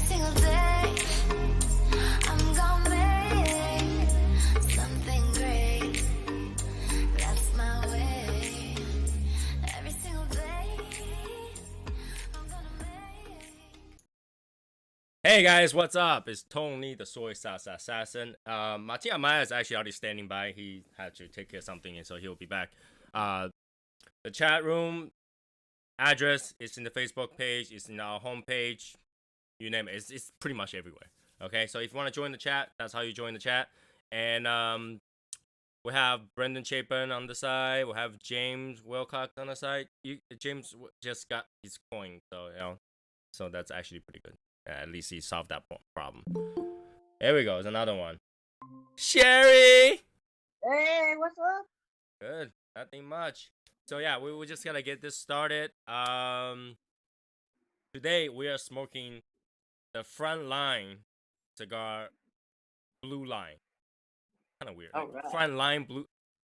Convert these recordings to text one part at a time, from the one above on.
single day, I'm gonna make something great. That's my way. Every single day, I'm gonna make. Hey guys, what's up? It's Tony, the soy sauce assassin. Matia Maya is actually already standing by. He had to take care of something, and so he'll be back. The chat room address is in the Facebook page. It's in our homepage. You name it. It's pretty much everywhere. Okay, so if you want to join the chat, that's how you join the chat. And we have Brendan Chapin on the side. We have James Wilcox on the side. James just got his coin, so so that's actually pretty good. At least he solved that problem. There we go. There's another one. Sherry! Hey, what's up? Good. Nothing much. So yeah, we just gotta get this started. Today we are smoking the Frontline Cigar Blue Line. Kind of weird. Like, right.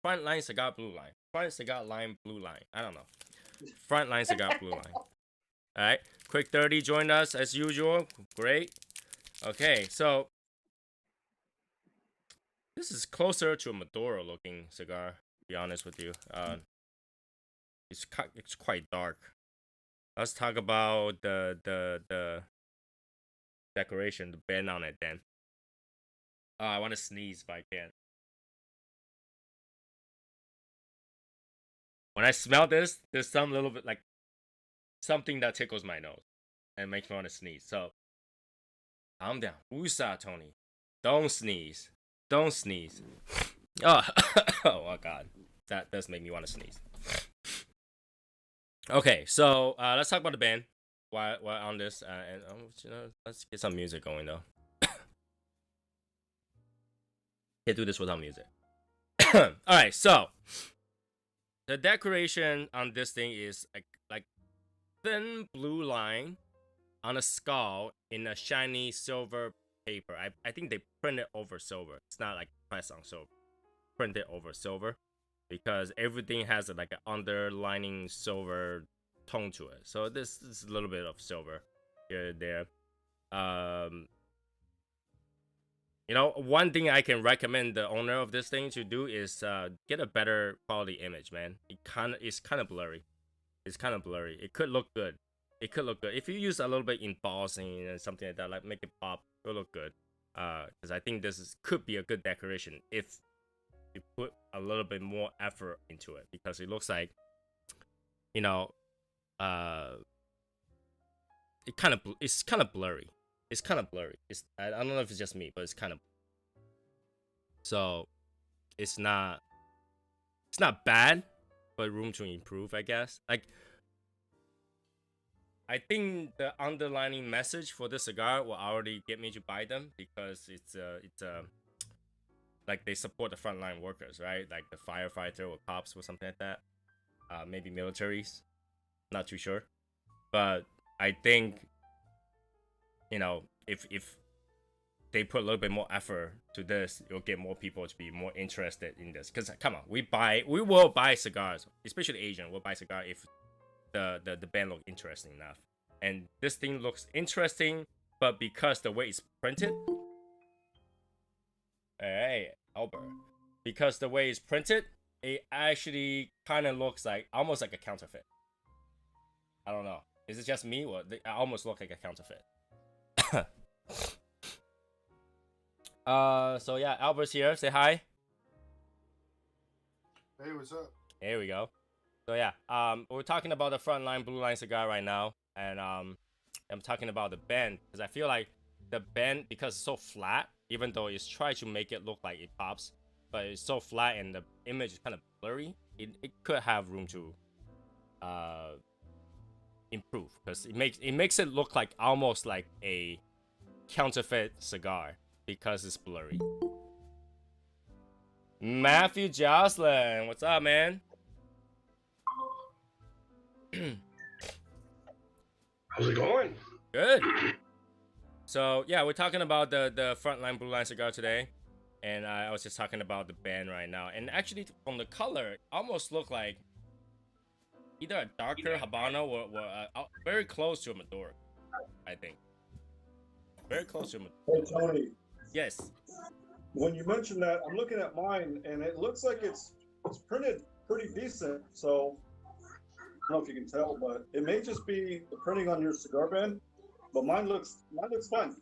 Frontline Cigar Blue Line. Front Cigar Line Blue Line. I don't know. Frontline Cigar Blue Line. All right. Quick 30 joined us as usual. Great. Okay, so this is closer to a Maduro looking cigar, to be honest with you. It's quite dark. Let's talk about the decoration, the band on it then. I want to sneeze if I can. When I smell this, there's some little bit like something that tickles my nose and makes me want to sneeze. So, calm down. Woosah, Tony. Don't sneeze. Don't sneeze. Oh, oh God. That does make me want to sneeze. Okay, so let's talk about the band while on this. And let's get some music going, though. Can't do this without music. All right, so the decoration on this thing is like thin blue line on a skull in a shiny silver paper. I think they print it over silver. It's not like pressed on silver. Print it over silver because everything has like an underlining silver tone to it. So this is a little bit of silver here and there. You know, one thing I can recommend the owner of this thing to do is get a better quality image, man. It's kind of blurry. It's kind of blurry. It could look good. It could look good if you use a little bit embossing and something like that, like make it pop. It'll look good. Because I think could be a good decoration if you put a little bit more effort into it. Because it looks like, you know, it's kind of blurry. It's kind of blurry. I don't know if it's just me, but it's kind of. So, it's not bad, but room to improve, I guess. Like, I think the underlining message for this cigar will already get me to buy them because it's like they support the frontline workers, right? Like the firefighter or cops or something like that. Maybe militaries. Not too sure, but I think, you know, if they put a little bit more effort to this, you'll get more people to be more interested in this. Because come on, we will buy cigars, especially Asian. We'll buy cigar if the band look interesting enough. And this thing looks interesting, but because the way it's printed, hey Albert, because the way it's printed, it actually kind of looks like almost like a counterfeit. I don't know. Is it just me, or they almost look like a counterfeit? So yeah, Albert's here. Say hi. Hey, what's up? There we go. So yeah, we're talking about the Frontline Blue Line cigar right now, and I'm talking about the bend because I feel like the bend, because it's so flat, even though it's trying to make it look like it pops, but it's so flat and the image is kind of blurry. It could have room to improve because it makes it look like almost like a counterfeit cigar because it's blurry. Matthew Jocelyn, what's up, man? How's it going? Good. So yeah, we're talking about the Frontline Blue Line cigar today, and I was just talking about the band right now. And actually, from the color, it almost looked like either a darker Habano or very close to a Maduro, I think. Very close to. Hey Tony, Yes. when you mentioned that, I'm looking at mine and it looks like it's printed pretty decent. So I don't know if you can tell, but it may just be the printing on your cigar band. But mine looks fine.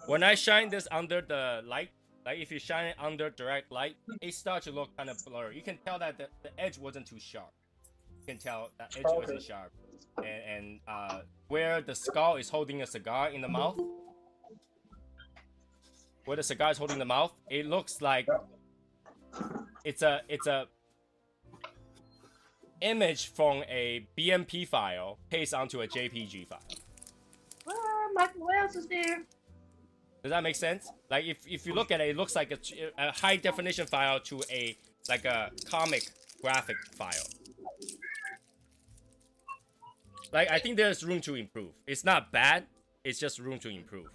When I shine this under the light, like if you shine it under direct light, it starts to look kind of blurry. You can tell that the edge wasn't too sharp. You can tell that edge wasn't sharp. And where the skull is holding a cigar in the mouth, where the cigar is holding the mouth, it looks like it's a image from a BMP file pasted onto a JPG file. Michael Wells is there. Does that make sense? Like if you look at it, it looks like a high definition file to a comic graphic file. Like I think there's room to improve. It's not bad. It's just room to improve.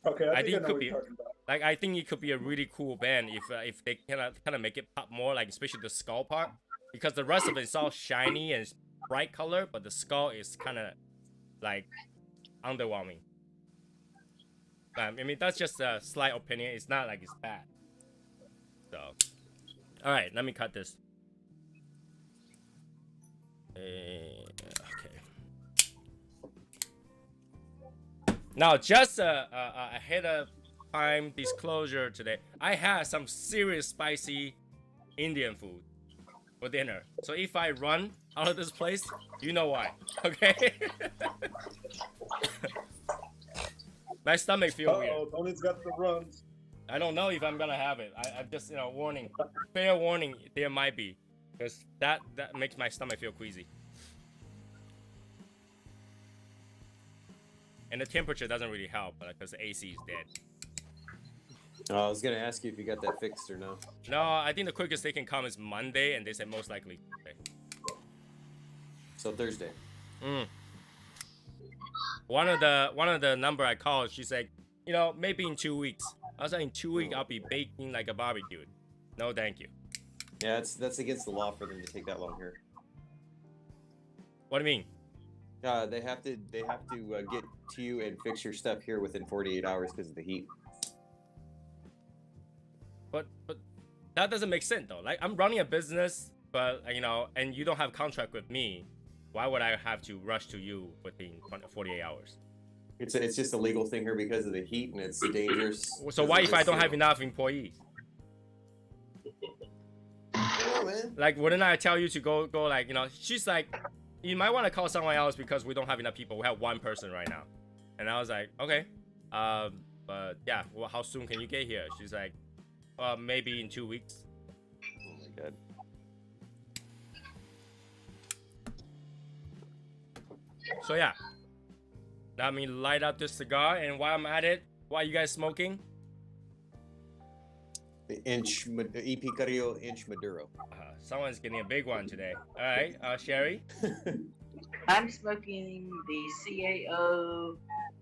Okay, I think it could be like I think it could be a really cool band if they kind of make it pop more, like especially the skull part, because the rest of it is all shiny and bright color, but the skull is kind of like underwhelming. I mean that's just a slight opinion. It's not like it's bad. So, all right, let me cut this. Okay. Now, just ahead of time disclosure today, I had some serious spicy Indian food for dinner. So if I run out of this place, you know why, okay? My stomach feels weird. Tony's got the runs. I don't know if I'm gonna have it. I'm just, warning. Fair warning, there might be. Because that makes my stomach feel queasy. And the temperature doesn't really help because the AC is dead. I was gonna ask you if you got that fixed or no. No, I think the quickest they can come is Monday, and they said most likely Tuesday. So Thursday. One of the number I called, she said, maybe in 2 weeks. I was like, in 2 weeks I'll be baking like a barbecue. No, thank you. Yeah, that's against the law for them to take that long here. What do you mean? They have to get to you and fix your stuff here within 48 hours because of the heat. But that doesn't make sense though. Like I'm running a business, but and you don't have contract with me. Why would I have to rush to you within 48 hours? It's just a legal thing here because of the heat and it's dangerous. So why if I don't have enough employees? Oh, man. Like wouldn't I tell you to go like she's like, you might want to call someone else because we don't have enough people. We have one person right now. And I was like, okay. But yeah, well, how soon can you get here? She's like, maybe in 2 weeks. Oh my god. So yeah. Let me light up this cigar, and while I'm at it, what are you guys smoking? The EP Carrillo Inch Maduro. Someone's getting a big one today. All right, Sherry. I'm smoking the CAO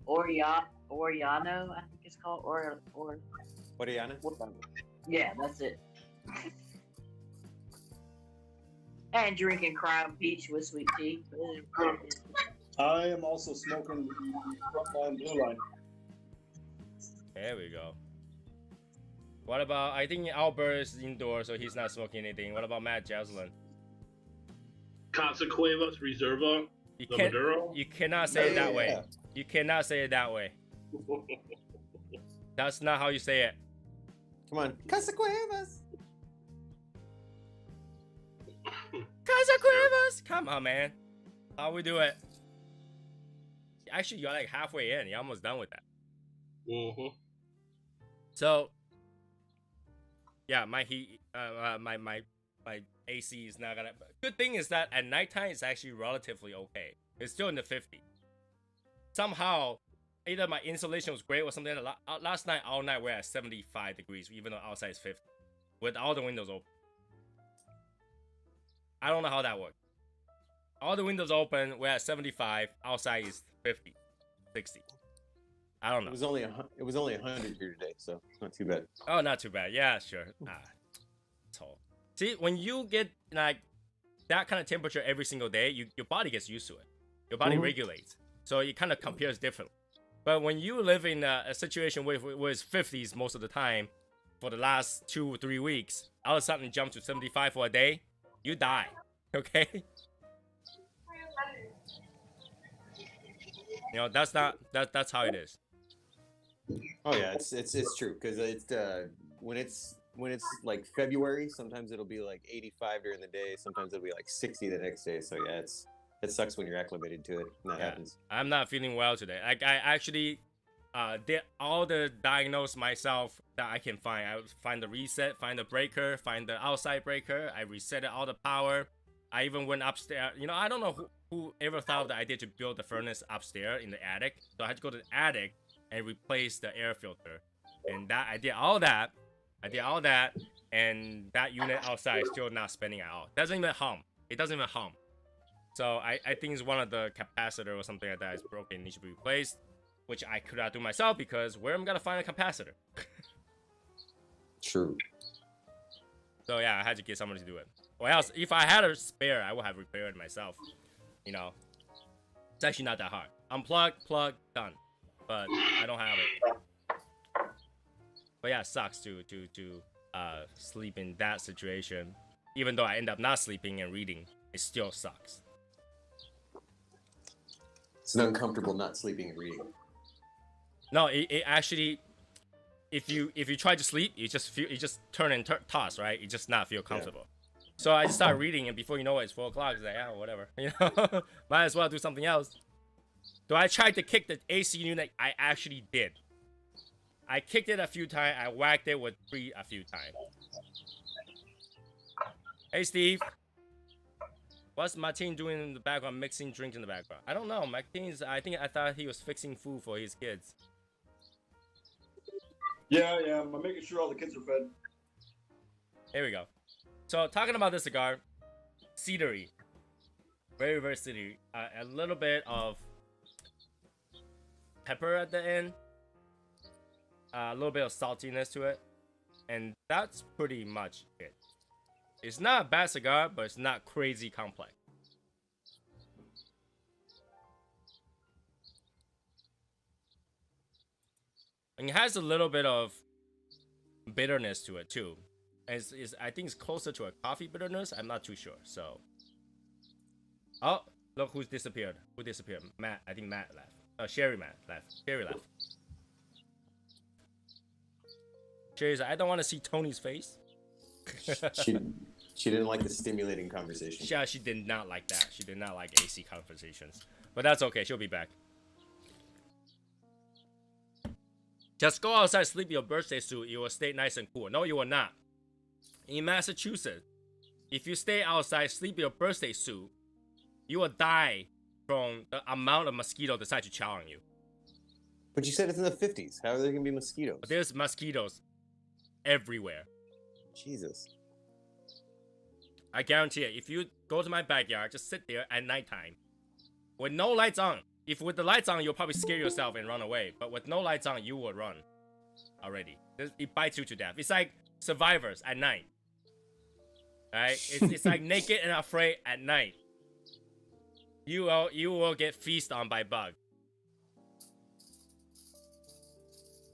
Oriano, I think it's called, or Oriana? yeah, that's it. And drinking Crown Peach with sweet tea. I am also smoking the Frontline Blue Line. There we go. What about, I think Albert is indoors, so he's not smoking anything. What about Matt Jaslin? Casa Cuevas Reserva. You cannot say it that way. You cannot say it that way. That's not how you say it. Come on. Casa Cuevas. Casa Cuevas! Come on, man. How we do it? Actually, you're like halfway in. You're almost done with that. Mm-hmm. So, yeah, my heat, my AC is not gonna. Good thing is that at nighttime it's actually relatively okay. It's still in the 50s. Somehow, either my insulation was great or something. Last night, all night we're at 75 degrees, even though outside is 50, with all the windows open. I don't know how that worked. All the windows open, we're at 75. Outside is 50, 60. I don't know. It was only 100 here today, so it's not too bad. Oh, not too bad. Yeah, sure. Tall. See, when you get like that kind of temperature every single day, your body gets used to it. Your body regulates, so it kind of compares differently. But when you live in a situation where it's 50s most of the time for the last 2 or 3 weeks, all of a sudden jump to 75 for a day, you die. Okay? You know, that's how it is. Oh yeah, it's true because when it's like February, sometimes it'll be like 85 during the day, sometimes it'll be like 60 the next day. So yeah, it sucks when you're acclimated to it. And that happens. I'm not feeling well today. Like I actually did all the diagnose myself that I can find. I find the reset, find the breaker, find the outside breaker. I reset all the power. I even went upstairs. You know, I don't know who ever thought of the idea to build the furnace upstairs in the attic. So I had to go to the attic and replace the air filter. And that I did all that, and that unit outside is still not spinning at all. It doesn't even hum. So I think it's one of the capacitor or something like that is broken, needs to be replaced, which I could not do myself because where am I gonna find a capacitor? True. So yeah, I had to get someone to do it. Or else, if I had a spare, I would have repaired it myself. You know, it's actually not that hard. Unplug, plug, done. But I don't have it. But yeah, it sucks to sleep in that situation. Even though I end up not sleeping and reading, it still sucks. It's an uncomfortable not sleeping and reading. No, it actually, if you try to sleep, you just turn and toss, right? You just not feel comfortable. Yeah. So I just start reading, and before you know it, it's 4 o'clock. It's like, yeah, whatever. You know, might as well do something else. So I tried to kick the AC unit. I actually did. I kicked it a few times. I whacked it with 3 a few times. Hey, Steve. What's Martin doing in the background, mixing drinks in the background? I don't know. Martin's, I thought he was fixing food for his kids. Yeah, I'm making sure all the kids are fed. Here we go. So, talking about this cigar, cedary. Very, very cedary. A little bit of pepper at the end. A little bit of saltiness to it. And that's pretty much it. It's not a bad cigar, but it's not crazy complex. And it has a little bit of bitterness to it too. And I think it's closer to a coffee bitterness. I'm not too sure. So, oh, look who's disappeared. Who disappeared? Matt. I think Matt left. Sherry Matt left. Sherry left. Sherry's like, I don't want to see Tony's face. She didn't like the stimulating conversation. Yeah, she did not like that. She did not like AC conversations. But that's okay. She'll be back. Just go outside, sleep in your birthday suit. You will stay nice and cool. No, you will not. In Massachusetts, if you stay outside, sleep in your birthday suit, you will die from the amount of mosquitoes that decide to chow on you. But you said it's in the 50s. How are there going to be mosquitoes? But there's mosquitoes everywhere. Jesus. I guarantee it. If you go to my backyard, just sit there at nighttime with no lights on. If with the lights on, you'll probably scare yourself and run away. But with no lights on, you will run already. It bites you to death. It's like survivors at night. Right? It's like naked and afraid at night. You will get feasted on by bug.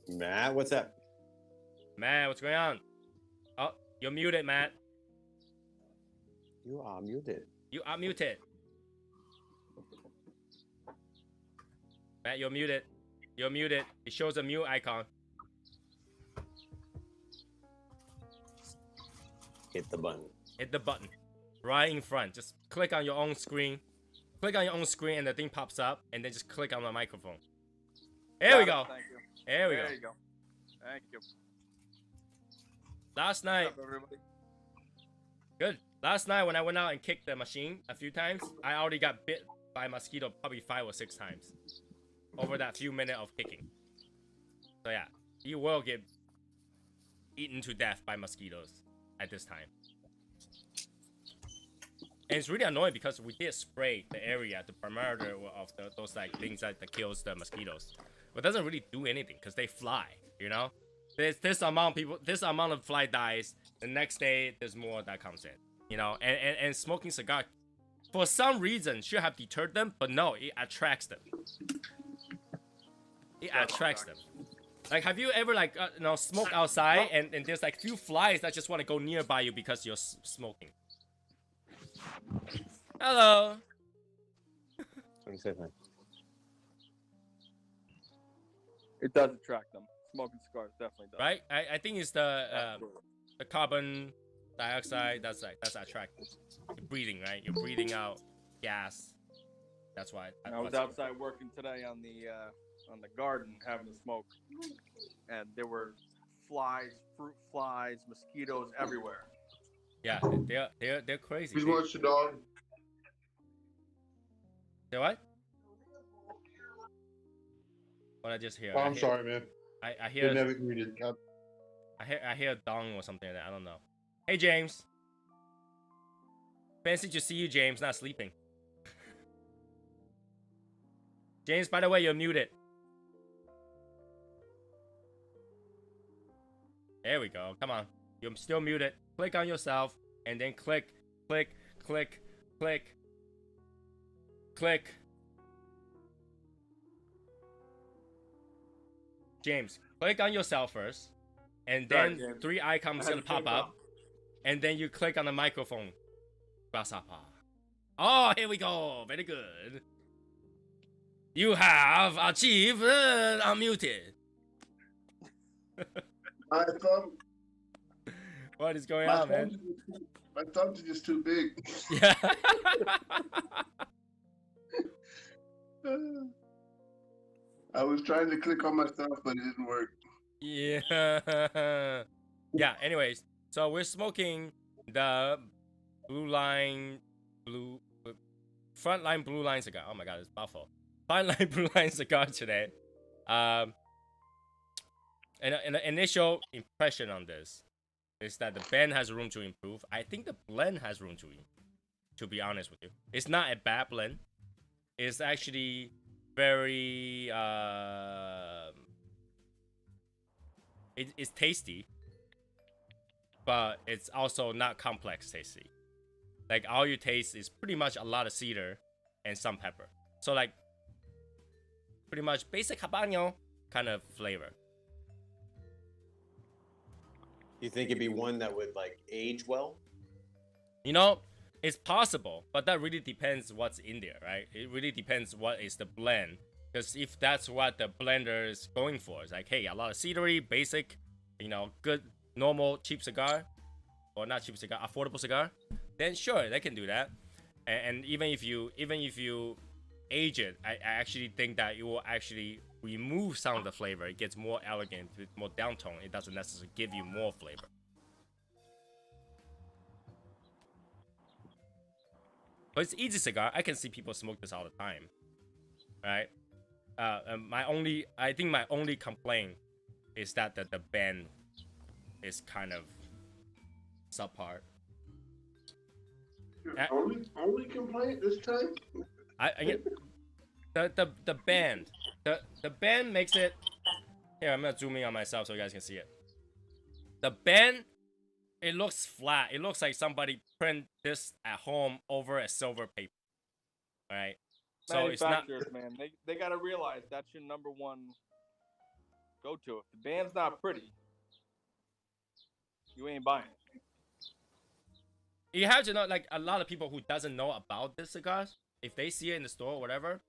Matt, what's up? Matt, what's going on? Oh, you're muted, Matt. You are muted. You are muted. Matt, you're muted. You're muted. It shows a mute icon. Hit the button. Hit the button. Right in front. Just click on your own screen. Click on your own screen and the thing pops up. And then just click on the microphone. There we go. Thank you. There we There go. you go. Thank you. Last night. What's up, everybody? Good. Last night when I went out and kicked the machine a few times, I already got bit by a mosquito probably 5 or 6 times. Over that few minutes of kicking. So yeah, you will get eaten to death by mosquitoes at this time. And it's really annoying because we did spray the area, the perimeter of those like things that kills the mosquitoes. But it doesn't really do anything because they fly, you know? There's this amount of fly dies, the next day there's more that comes in. You know, and smoking cigar for some reason should have deterred them, but no, it attracts them. it attracts them. Like, have you ever like smoke outside and there's like few flies that just want to go nearby you because you're smoking? Hello. Let me say hi. It does attract them. Smoking cigars definitely does. Right? I think it's the carbon dioxide that's attractive. You're breathing, right? You're breathing out gas. That's why. I was outside working today on the garden having a smoke, and there were flies, fruit flies, mosquitoes everywhere. Yeah, they're crazy. Please dude. watch the dog. Say what? What I just hear? Oh, I'm sorry, man. I They hear never greeted. I hear a dong or something like that. I don't know. Hey James. Fancy to see you, James. Not sleeping. James, by the way, you're muted. There we go. Come on. You're still muted. Click on yourself and then click. James, click on yourself first. And then Sorry, James. 3 icons gonna pop up. And then you click on the microphone. Grasshopper. Oh, here we go. Very good. You have achieved unmuted. My thumb. What is going on, man? My thumbs are just too big. Yeah. I was trying to click on myself, but it didn't work. Yeah. Yeah, anyways. So we're smoking the Frontline Blue Line cigar. Oh my god, it's Buffalo. Frontline Blue Line cigar today. And an initial impression on this is that the band has room to improve. I think the blend has room to be honest with you. It's not a bad blend. It's actually very it's tasty, but it's also not complex tasty. Like all you taste is pretty much a lot of cedar and some pepper. So like pretty much basic habanero kind of flavor. You think it'd be one that would like age well? You know, it's possible, but that really depends what's in there, right? It really depends what is the blend. Because if that's what the blender is going for, it's like, hey, a lot of cedary, basic, you know, good, normal, cheap cigar, or not cheap cigar, affordable cigar, then sure, they can do that. And even if you age it, I actually think that it will actually remove some of the flavor. It gets more elegant, with more downtone. It doesn't necessarily give you more flavor. But it's easy cigar. I can see people smoke this all the time, right? I think my only complaint is that the band is kind of subpar. Your only complaint this time? I the band the band makes it. Here, I'm gonna zoom in on myself so you guys can see it. The band, it looks flat. It looks like somebody print this at home over a silver paper, right? So it's not. Manufacturers, man, they gotta realize that's your number one go-to. If the band's not pretty, you ain't buying it. You have to know, like, a lot of people who doesn't know about this cigars, if they see it in the store or whatever,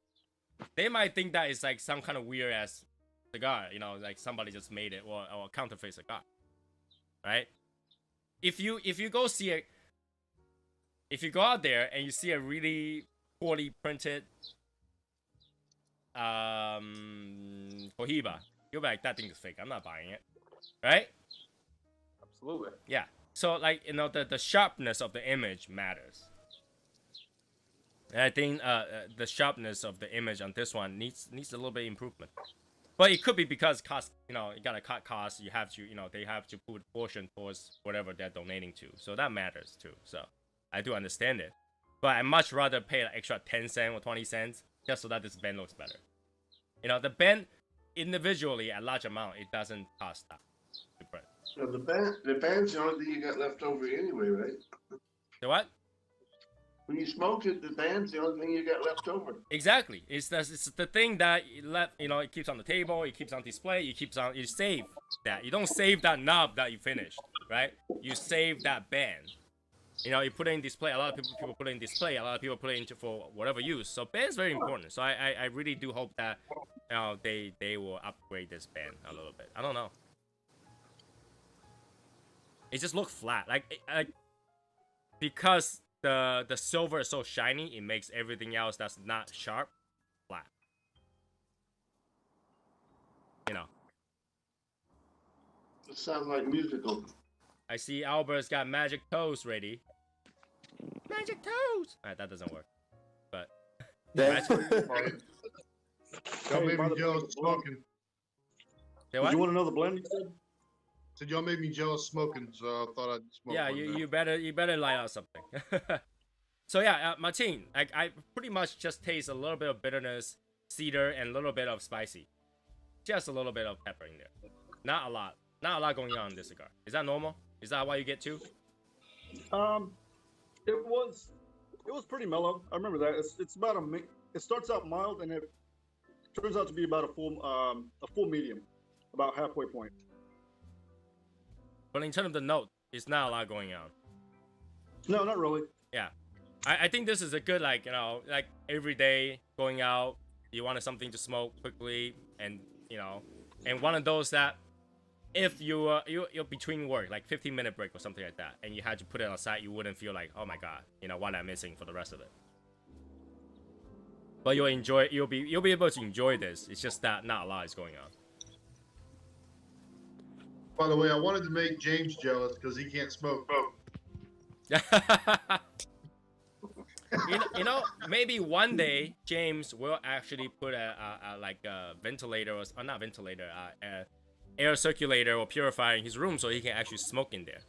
they might think that it's like some kind of weird ass cigar, you know, like somebody just made it or a counterfeit cigar, right? If you go see it, if you go out there and you see a really poorly printed Cohiba, you'll be like, that thing is fake. I'm not buying it, right? Absolutely. Yeah. So like, you know, the sharpness of the image matters. And I think the sharpness of the image on this one needs a little bit of improvement. But it could be because cost, you know, you gotta cut costs. You have to, you know, they have to put portion towards whatever they're donating to. So that matters too. So I do understand it. But I much rather pay an extra 10 cents or 20 cents just so that this band looks better. You know, the band individually at large amount, it doesn't cost that to print. Well, the band's the only thing you got left over anyway, right? So what? When you smoked it, the band's the only thing you got left over. Exactly. It's the thing that it keeps on the table, it keeps on display, you save that. You don't save that knob that you finished, right? You save that band. You put it in display. A lot of people put it in display. A lot of people put it into for whatever use. So band's very important. So I really do hope that they will upgrade this band a little bit. I don't know. It just looks flat, like because the silver is so shiny, it makes everything else that's not sharp flat. It sounds like musical. I see Albert's got magic toes ready. Magic toes! Alright, that doesn't work. But That's Y'all made me jealous smoking. Say what? You want to know the blend? You said? Said y'all made me jealous smoking, so I thought I'd smoke. Yeah, one you better light out something. So yeah, Martin, I pretty much just taste a little bit of bitterness, cedar, and a little bit of spicy. Just a little bit of pepper in there. Not a lot. Not a lot going on in this cigar. Is that normal? Is that why you get two? It was pretty mellow. I remember that. It's about it starts out mild and it turns out to be about a full medium, about halfway point. But in terms of the note, it's not a lot going on. No, not really. Yeah. I think this is a good, like every day going out, you wanted something to smoke quickly, and and one of those that if you're between work, like 15-minute break or something like that, and you had to put it aside, you wouldn't feel like, oh my god, what I'm missing for the rest of it. But you'll be able to enjoy this. It's just that not a lot is going on. By the way, I wanted to make James jealous because he can't smoke. Maybe one day James will actually put a ventilator or not ventilator, air circulator or purifier in his room so he can actually smoke in there.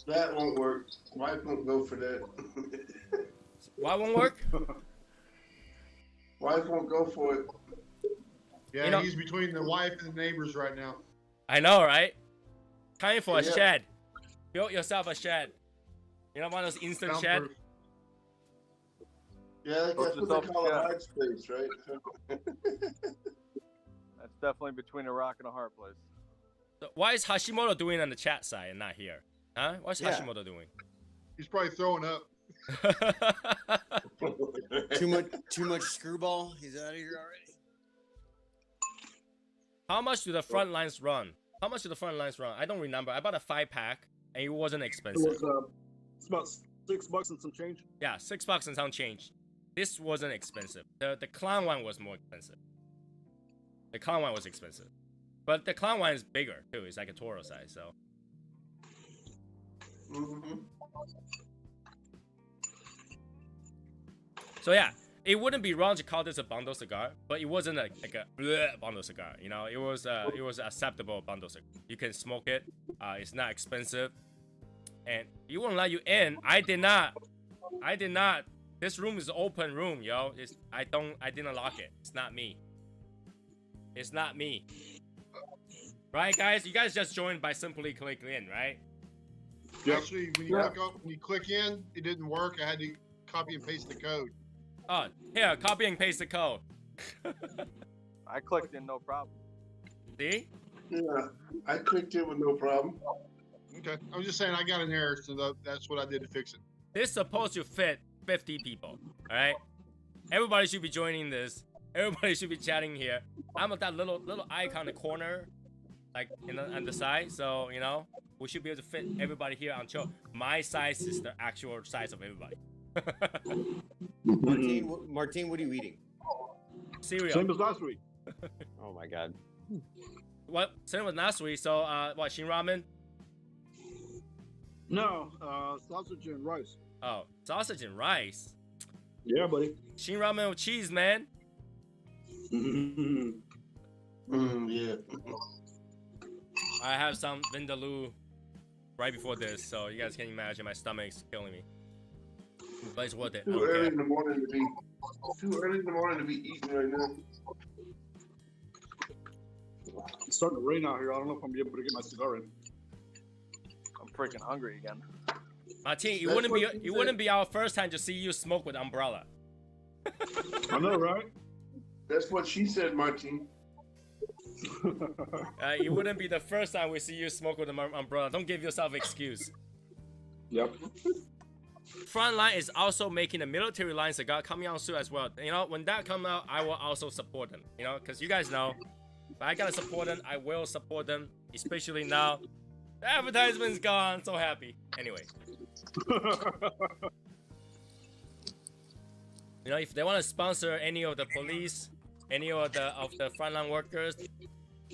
That won't work. Wife won't go for that. Why won't work? Wife won't go for it. Yeah, he's between the wife and the neighbors right now. I know, right? Time for a shed. Build yourself a shed. One of those instant shed. Yeah, that's what they call a hard space, right? That's definitely between a rock and a hard place. So why is Hashimoto doing on the chat side and not here? Huh? What's Hashimoto doing? He's probably throwing up. Too much screwball. He's out of here already. How much do the front lines run? I don't remember. I bought a 5-pack and it wasn't expensive. It's about $6 and some change. Yeah, $6 and some change. This wasn't expensive. The clown one was more expensive. The clown one was expensive. But the clown one is bigger too. It's like a Toro size, so. So yeah, it wouldn't be wrong to call this a bundle cigar, but it wasn't like a bundle cigar. It was acceptable bundle cigar. You can smoke it. It's not expensive, and you won't let you in. I did not. This room is an open room, yo. I didn't lock it. It's not me. Right, guys? You guys just joined by simply clicking in, right? Actually, when you click in, it didn't work. I had to copy and paste the code. Oh, here, copy and paste the code. I clicked in, no problem. See? Yeah, I clicked in with no problem. Okay, I was just saying I got an error, so that's what I did to fix it. This is supposed to fit 50 people, all right? Everybody should be joining this. Everybody should be chatting here. I'm at that little icon in the corner, like on the side, so we should be able to fit everybody here on show. My size is the actual size of everybody. Martin, what are you eating? Cereal. Same as last week. Oh my god. What? Same as last week. So, what? Shin ramen? No, sausage and rice. Oh, sausage and rice. Yeah, buddy. Shin ramen with cheese, man. Yeah. I have some vindaloo right before this, so you guys can imagine my stomach's killing me. But it's worth it. Too early in the morning to be eating right now. It's starting to rain out here. I don't know if I'm gonna be able to get my cigar in. I'm freaking hungry again. Martin, it That's wouldn't what be she it wouldn't be our first time to see you smoke with umbrella. I know, right? That's what she said, Martin. It wouldn't be the first time we see you smoke with an umbrella. Don't give yourself excuse. Yep. Frontline is also making a military line cigar coming out soon as well. You know, when that comes out, I will also support them. You know, because you guys know, if I gotta support them, I will support them. Especially now, the advertisement's gone. So happy. Anyway, you know, if they want to sponsor any of the police, any of the frontline workers,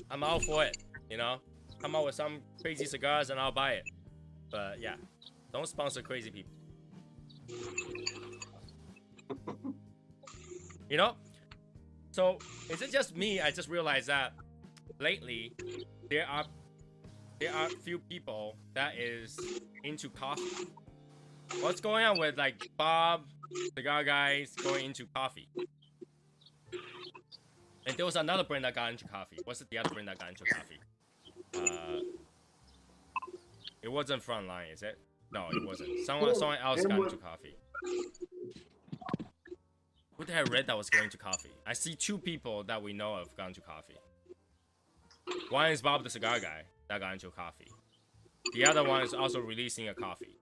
I'm all for it. You know, come out with some crazy cigars and I'll buy it. But yeah, don't sponsor crazy people. You know? So is it just me? I just realized that lately there are few people that is into coffee. What's going on with like Bob, cigar guys going into coffee? And there was another brand that got into coffee. What's the other brand that got into coffee? It wasn't Frontline, is it? No, it wasn't. Someone else got into coffee. Who did I read that was going to coffee? I see two people that we know of gone to coffee. One is Bob the cigar guy that got into coffee. The other one is also releasing a coffee.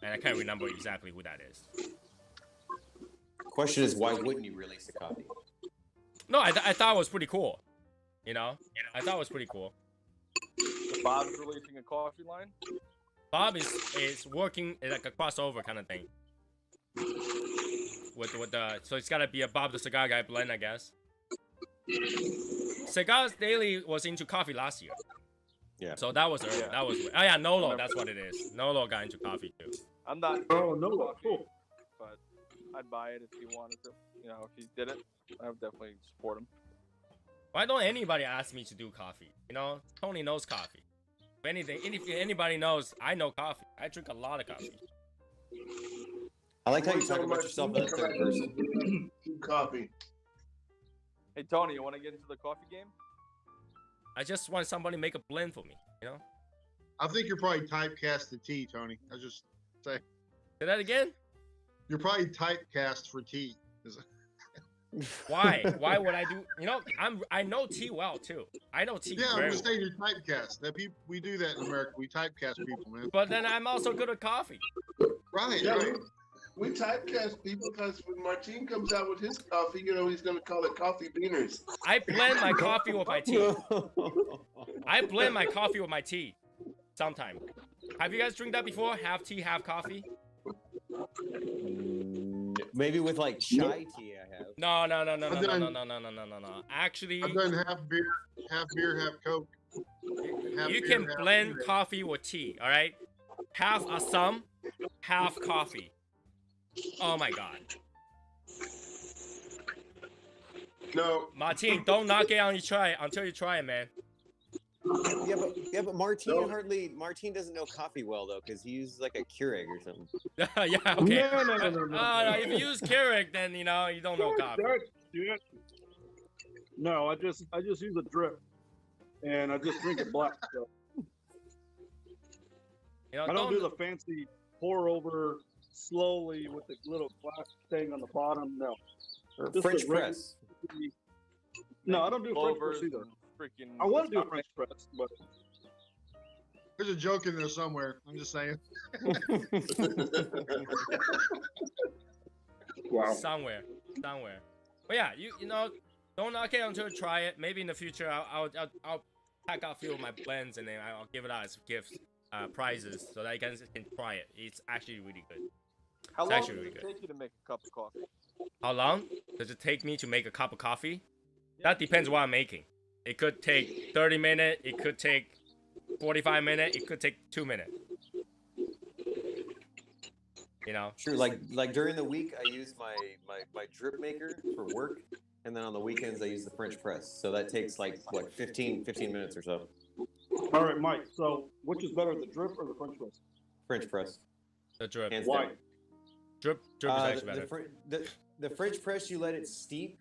And I can't remember exactly who that is. Question is, why wouldn't you release a copy? No, I thought it was pretty cool. You know? I thought it was pretty cool. Bob's releasing a coffee line. Bob is working like a crossover kind of thing. With the so it's gotta be a Bob the cigar guy blend, I guess. Cigars Daily was into coffee last year. Yeah. So that was early. Yeah. That was oh yeah, Nolo. That's what it is. Nolo got into coffee too. I'm not. Oh, no, cool. But I'd buy it if he wanted to. You know, if he did it, I would definitely support him. Why don't anybody ask me to do coffee? You know, Tony knows coffee. If anything, if anybody knows, I know coffee. I drink a lot of coffee. I like how you talk about yourself in the third person. Coffee. Hey Tony, you want to get into the coffee game? I just want somebody to make a blend for me. You know? I think you're probably typecast to tea, Tony. I was just say Say that again? you're probably typecast for tea. Why? Why would I do? You know, I know tea well too. I know tea Yeah, I'm very just well. saying you're typecast. That we do that in America. We typecast people, man. But then I'm also good at coffee. Right, Yeah, right. we typecast people because when Martin comes out with his coffee, you know, he's going to call it coffee beaners. I blend my coffee with my tea. I blend my coffee with my tea. Sometime. Have you guys drink that before? Half tea, half coffee? Maybe with like chai tea, I have. No. I've done- Actually, I've done half beer, half Coke. Half you beer, can half blend beer. coffee with tea, all right? Half Assam, half coffee. Oh my god. No, Martin, don't knock it until you try it, man. Yeah, but Martin doesn't know coffee well though, because he uses like a Keurig or something. Yeah, okay. No. No, if you use Keurig, then you know you don't know coffee. That's shit. No, I just use a drip, and I just drink it black. So. You know, I don't do the fancy pour over slowly with the little glass thing on the bottom. No. Or Just French a regular- press. No, I don't do French Clovers press either. and freaking. I want to do a French press, but There's a joke in there somewhere. I'm just saying. wow. somewhere. But yeah, you know, don't knock it until you try it. Maybe in the future I'll pack out a few of my blends and then I'll give it out as gifts, prizes, so that you guys can try it. It's actually really good. How It's long actually does really it good. take you to make a cup of coffee? How long does it take me to make a cup of coffee? That depends what I'm making. It could take 30 minutes. It could take 45 minutes. It could take 2 minutes. You know? True, like during the week I use my drip maker for work, and then on the weekends I use the French press. So that takes like what 15 minutes or so. All right, Mike. So, which is better, the drip or the French press? French press. The drip. Hands Why? down. Drip is actually better. The French press, you let it steep,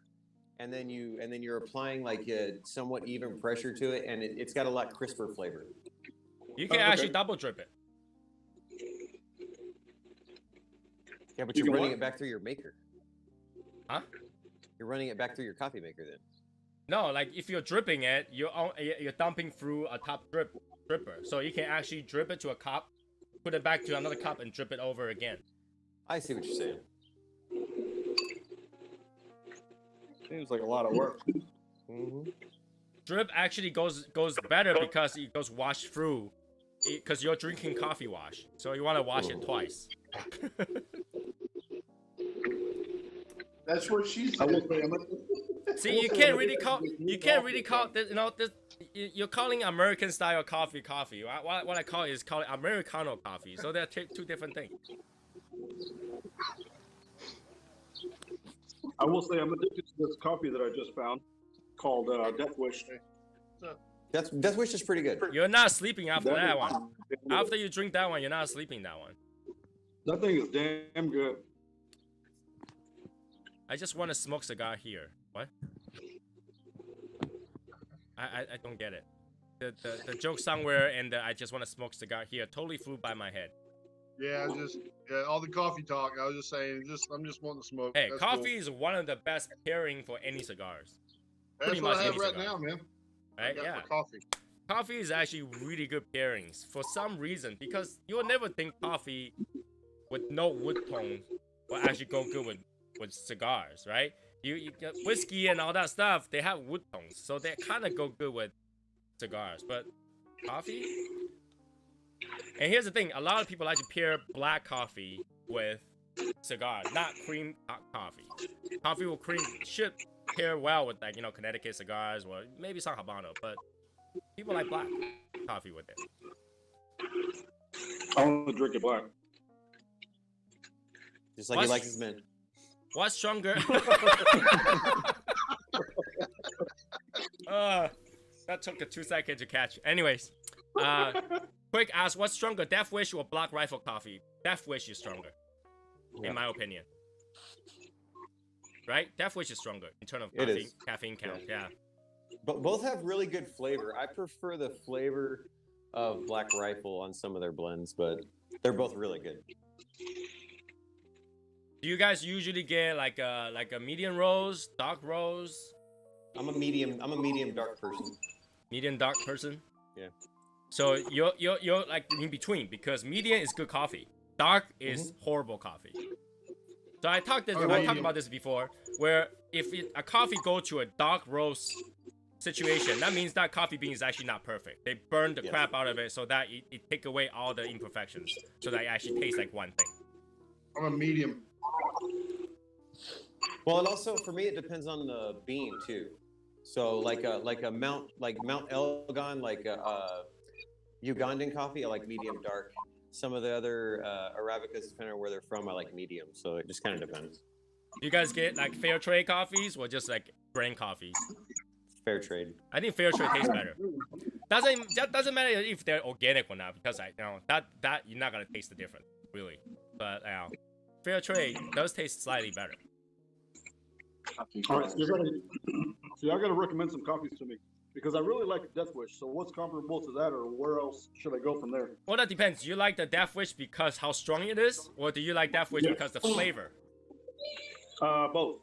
and then you're applying like a somewhat even pressure to it, and it's got a lot crisper flavor. You can okay. actually double drip it. Yeah, but You you're can running what? it back through your maker. Huh? You're running it back through your coffee maker then. No, like if you're dripping it, you're dumping through a top dripper, so you can actually drip it to a cup, put it back to another cup, and drip it over again. I see what you're saying. Seems like a lot of work. Mm-hmm. Drip actually goes better because it goes wash through, because you're drinking coffee wash, so you want to wash it twice. That's what she I will said. say, I'm See, you can't really call this, you know, this, you're calling American style coffee. What I call it is call it Americano coffee. So they're two different things. I will say I'm addicted to this coffee that I just found called Death Wish. Death Wish is pretty good. You're not sleeping after that is- one. After you drink that one, you're not sleeping that one. That thing is damn good. I just want to smoke cigar here. What? I don't get it. The joke somewhere and the I just want to smoke cigar here totally flew by my head. Yeah, all the coffee talk. I was just saying, I'm just wanting to smoke. Hey, That's coffee cool. is one of the best pairing for any cigars. That's pretty what much I have any right cigar. now, man. I Right? got Yeah. for coffee. Coffee is actually really good pairings for some reason because you'll never think coffee with no wood tone will actually go good with cigars, right? You get whiskey and all that stuff, they have wood tones, so they kind of go good with cigars. But coffee, and here's the thing: a lot of people like to pair black coffee with cigar, not cream coffee. Coffee with cream should pair well with, like, you know, Connecticut cigars or maybe some Habano, but people like black coffee with it. I want to drink it black. Just like What's- he likes his men. What's stronger? That took a 2 seconds to catch. Anyways, quick ask: what's stronger, Death Wish or Black Rifle coffee? Death Wish is stronger, in my opinion. Right? Death Wish is stronger in terms of It is. caffeine count. Yeah. But both have really good flavor. I prefer the flavor of Black Rifle on some of their blends, but they're both really good. Do you guys usually get like a medium rose, dark rose, I'm a medium dark person. medium dark person? Yeah. So you're like in between because medium is good coffee, dark is horrible coffee. So I talked about this before, where if a coffee go to a dark roast situation, that means that coffee bean is actually not perfect. They burn the crap out of it so that it take away all the imperfections, so that it actually tastes like one thing. I'm a medium. Well, and also for me, it depends on the bean too. So like a Mount Elgon, like a Ugandan coffee, I like medium dark. Some of the other Arabicas, depending on where they're from, I like medium. So it just kind of depends. You guys get like fair trade coffees or just like brand coffees? Fair trade. I think fair trade tastes better. That doesn't matter if they're organic or not, because that you're not gonna taste the difference really. But fair trade does taste slightly better. All right, so y'all gotta recommend some coffees to me because I really like Death Wish. So what's comparable to that, or where else should I go from there? Well, that depends. Do you like the Death Wish because how strong it is, or do you like Death Wish because the flavor? Both.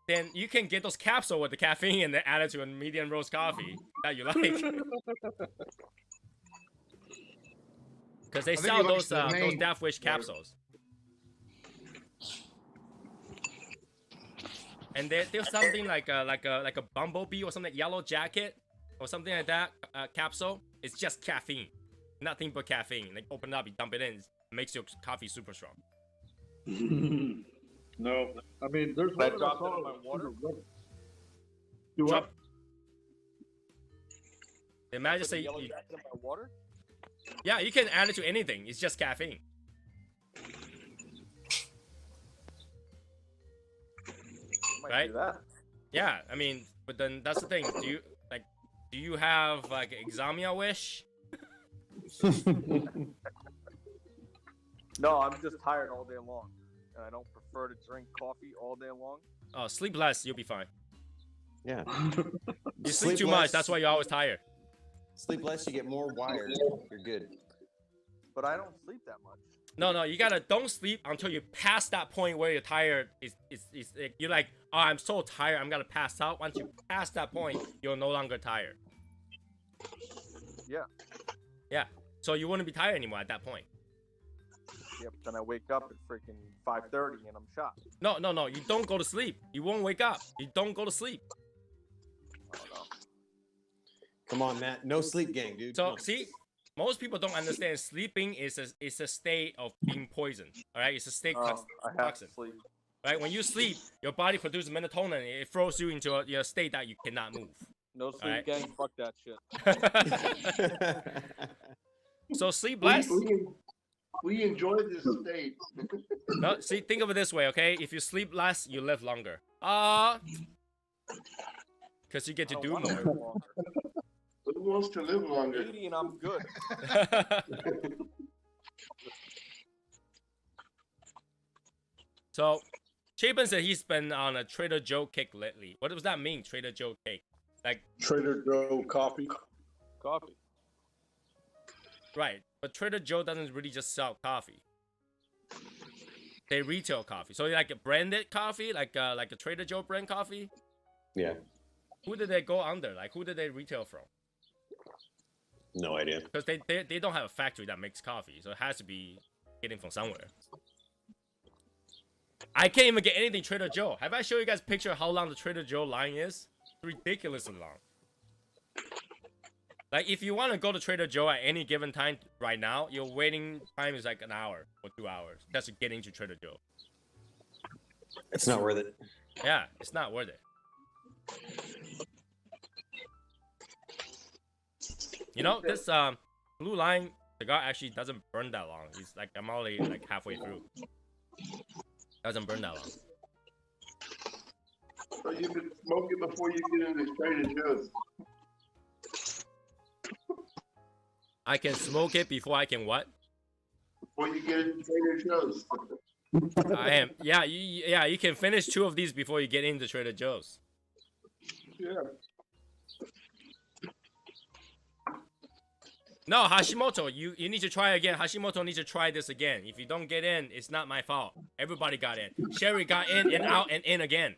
Then you can get those capsules with the caffeine and then add it to a medium roast coffee that you like. Because they think sell he those likes the name. Death Wish capsules. And there's something like a bumblebee or something, yellow jacket or something like that capsule. It's just caffeine, nothing but caffeine. Like open it up, you dump it in, it makes your coffee super strong. No, I mean there's I one dropped that it I in saw my water? Do what? Drop- Imagine say, Yellow jacket in my water. yeah, you can add it to anything. It's just caffeine. Might Right? do that. Yeah, I mean, but then that's the thing. Do you have like Examia wish? No, I'm just tired all day long, and I don't prefer to drink coffee all day long. Oh, sleep less, you'll be fine. Yeah. You sleep too much, that's why you're always tired. Sleep less, you get more wired. You're good. But I don't sleep that much. No, you gotta don't sleep until you pass that point where you're tired. You're like, oh, I'm so tired, I'm gonna pass out. Once you pass that point, you're no longer tired. Yeah. Yeah. So you wouldn't be tired anymore at that point. Yep. Then I wake up at freaking 5:30 and I'm shot. No. You don't go to sleep. You won't wake up. You don't go to sleep. Oh no. Come on, Matt. No sleep gang, dude. So Come on. see, most people don't understand sleeping is a state of being poisoned. All right, it's a state I have toxin. to sleep. Right, when you sleep, your body produces melatonin. It throws you into a state that you cannot move. No sleep, Alright. gang. Fuck that shit. So sleep less. We enjoy this state. No, see, think of it this way, okay? If you sleep less, you live longer. Because you get to I do don't wanna live more. longer. Who wants to live longer? 80 and I'm good. So, Chapin said he's been on a Trader Joe kick lately. What does that mean, Trader Joe cake? Like, Trader Joe coffee. Coffee. right, but Trader Joe doesn't really just sell coffee. They retail coffee. So like a branded coffee, like a Trader Joe brand coffee. Yeah. Who did they go under? Like, who did they retail from? No idea. Because they don't have a factory that makes coffee, so it has to be getting from somewhere. I can't even get anything Trader Joe. Have I showed you guys a picture of how long the Trader Joe line is? It's ridiculously long. Like, if you want to go to Trader Joe at any given time right now, your waiting time is like an hour or 2 hours just to get into Trader Joe. It's not worth it. Yeah, it's not worth it. You know, this blue line cigar actually doesn't burn that long. It's like, I'm already like halfway through. Doesn't burn that long. So you can smoke it before you get into Trader Joe's. I can smoke it before I can what? Before you get into Trader Joe's. I am. Yeah, you can finish 2 of these before you get into Trader Joe's. Yeah. No, Hashimoto, you need to try again. Hashimoto needs to try this again. If you don't get in, it's not my fault. Everybody got in. Sherry got in and out and in again.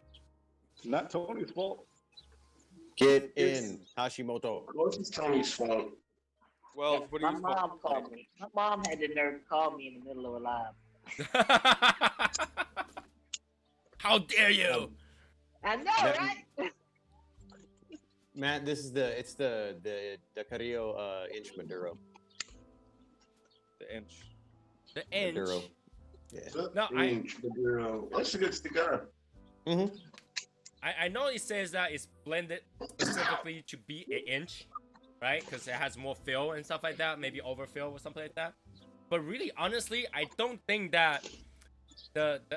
Not Tony's fault. Get in, Hashimoto. What's this Tony's fault? Well, what do My you mom called me. My mom had the nerve to call me in the middle of a live. How dare you? I know, That- right? Matt, this is the Carrillo inch Maduro. The inch. The inch. Maduro. Yeah. No, That's a good cigar. Mm-hmm. I know it says that it's blended specifically to be an inch, right? Because it has more fill and stuff like that, maybe overfill or something like that. But really, honestly, I don't think that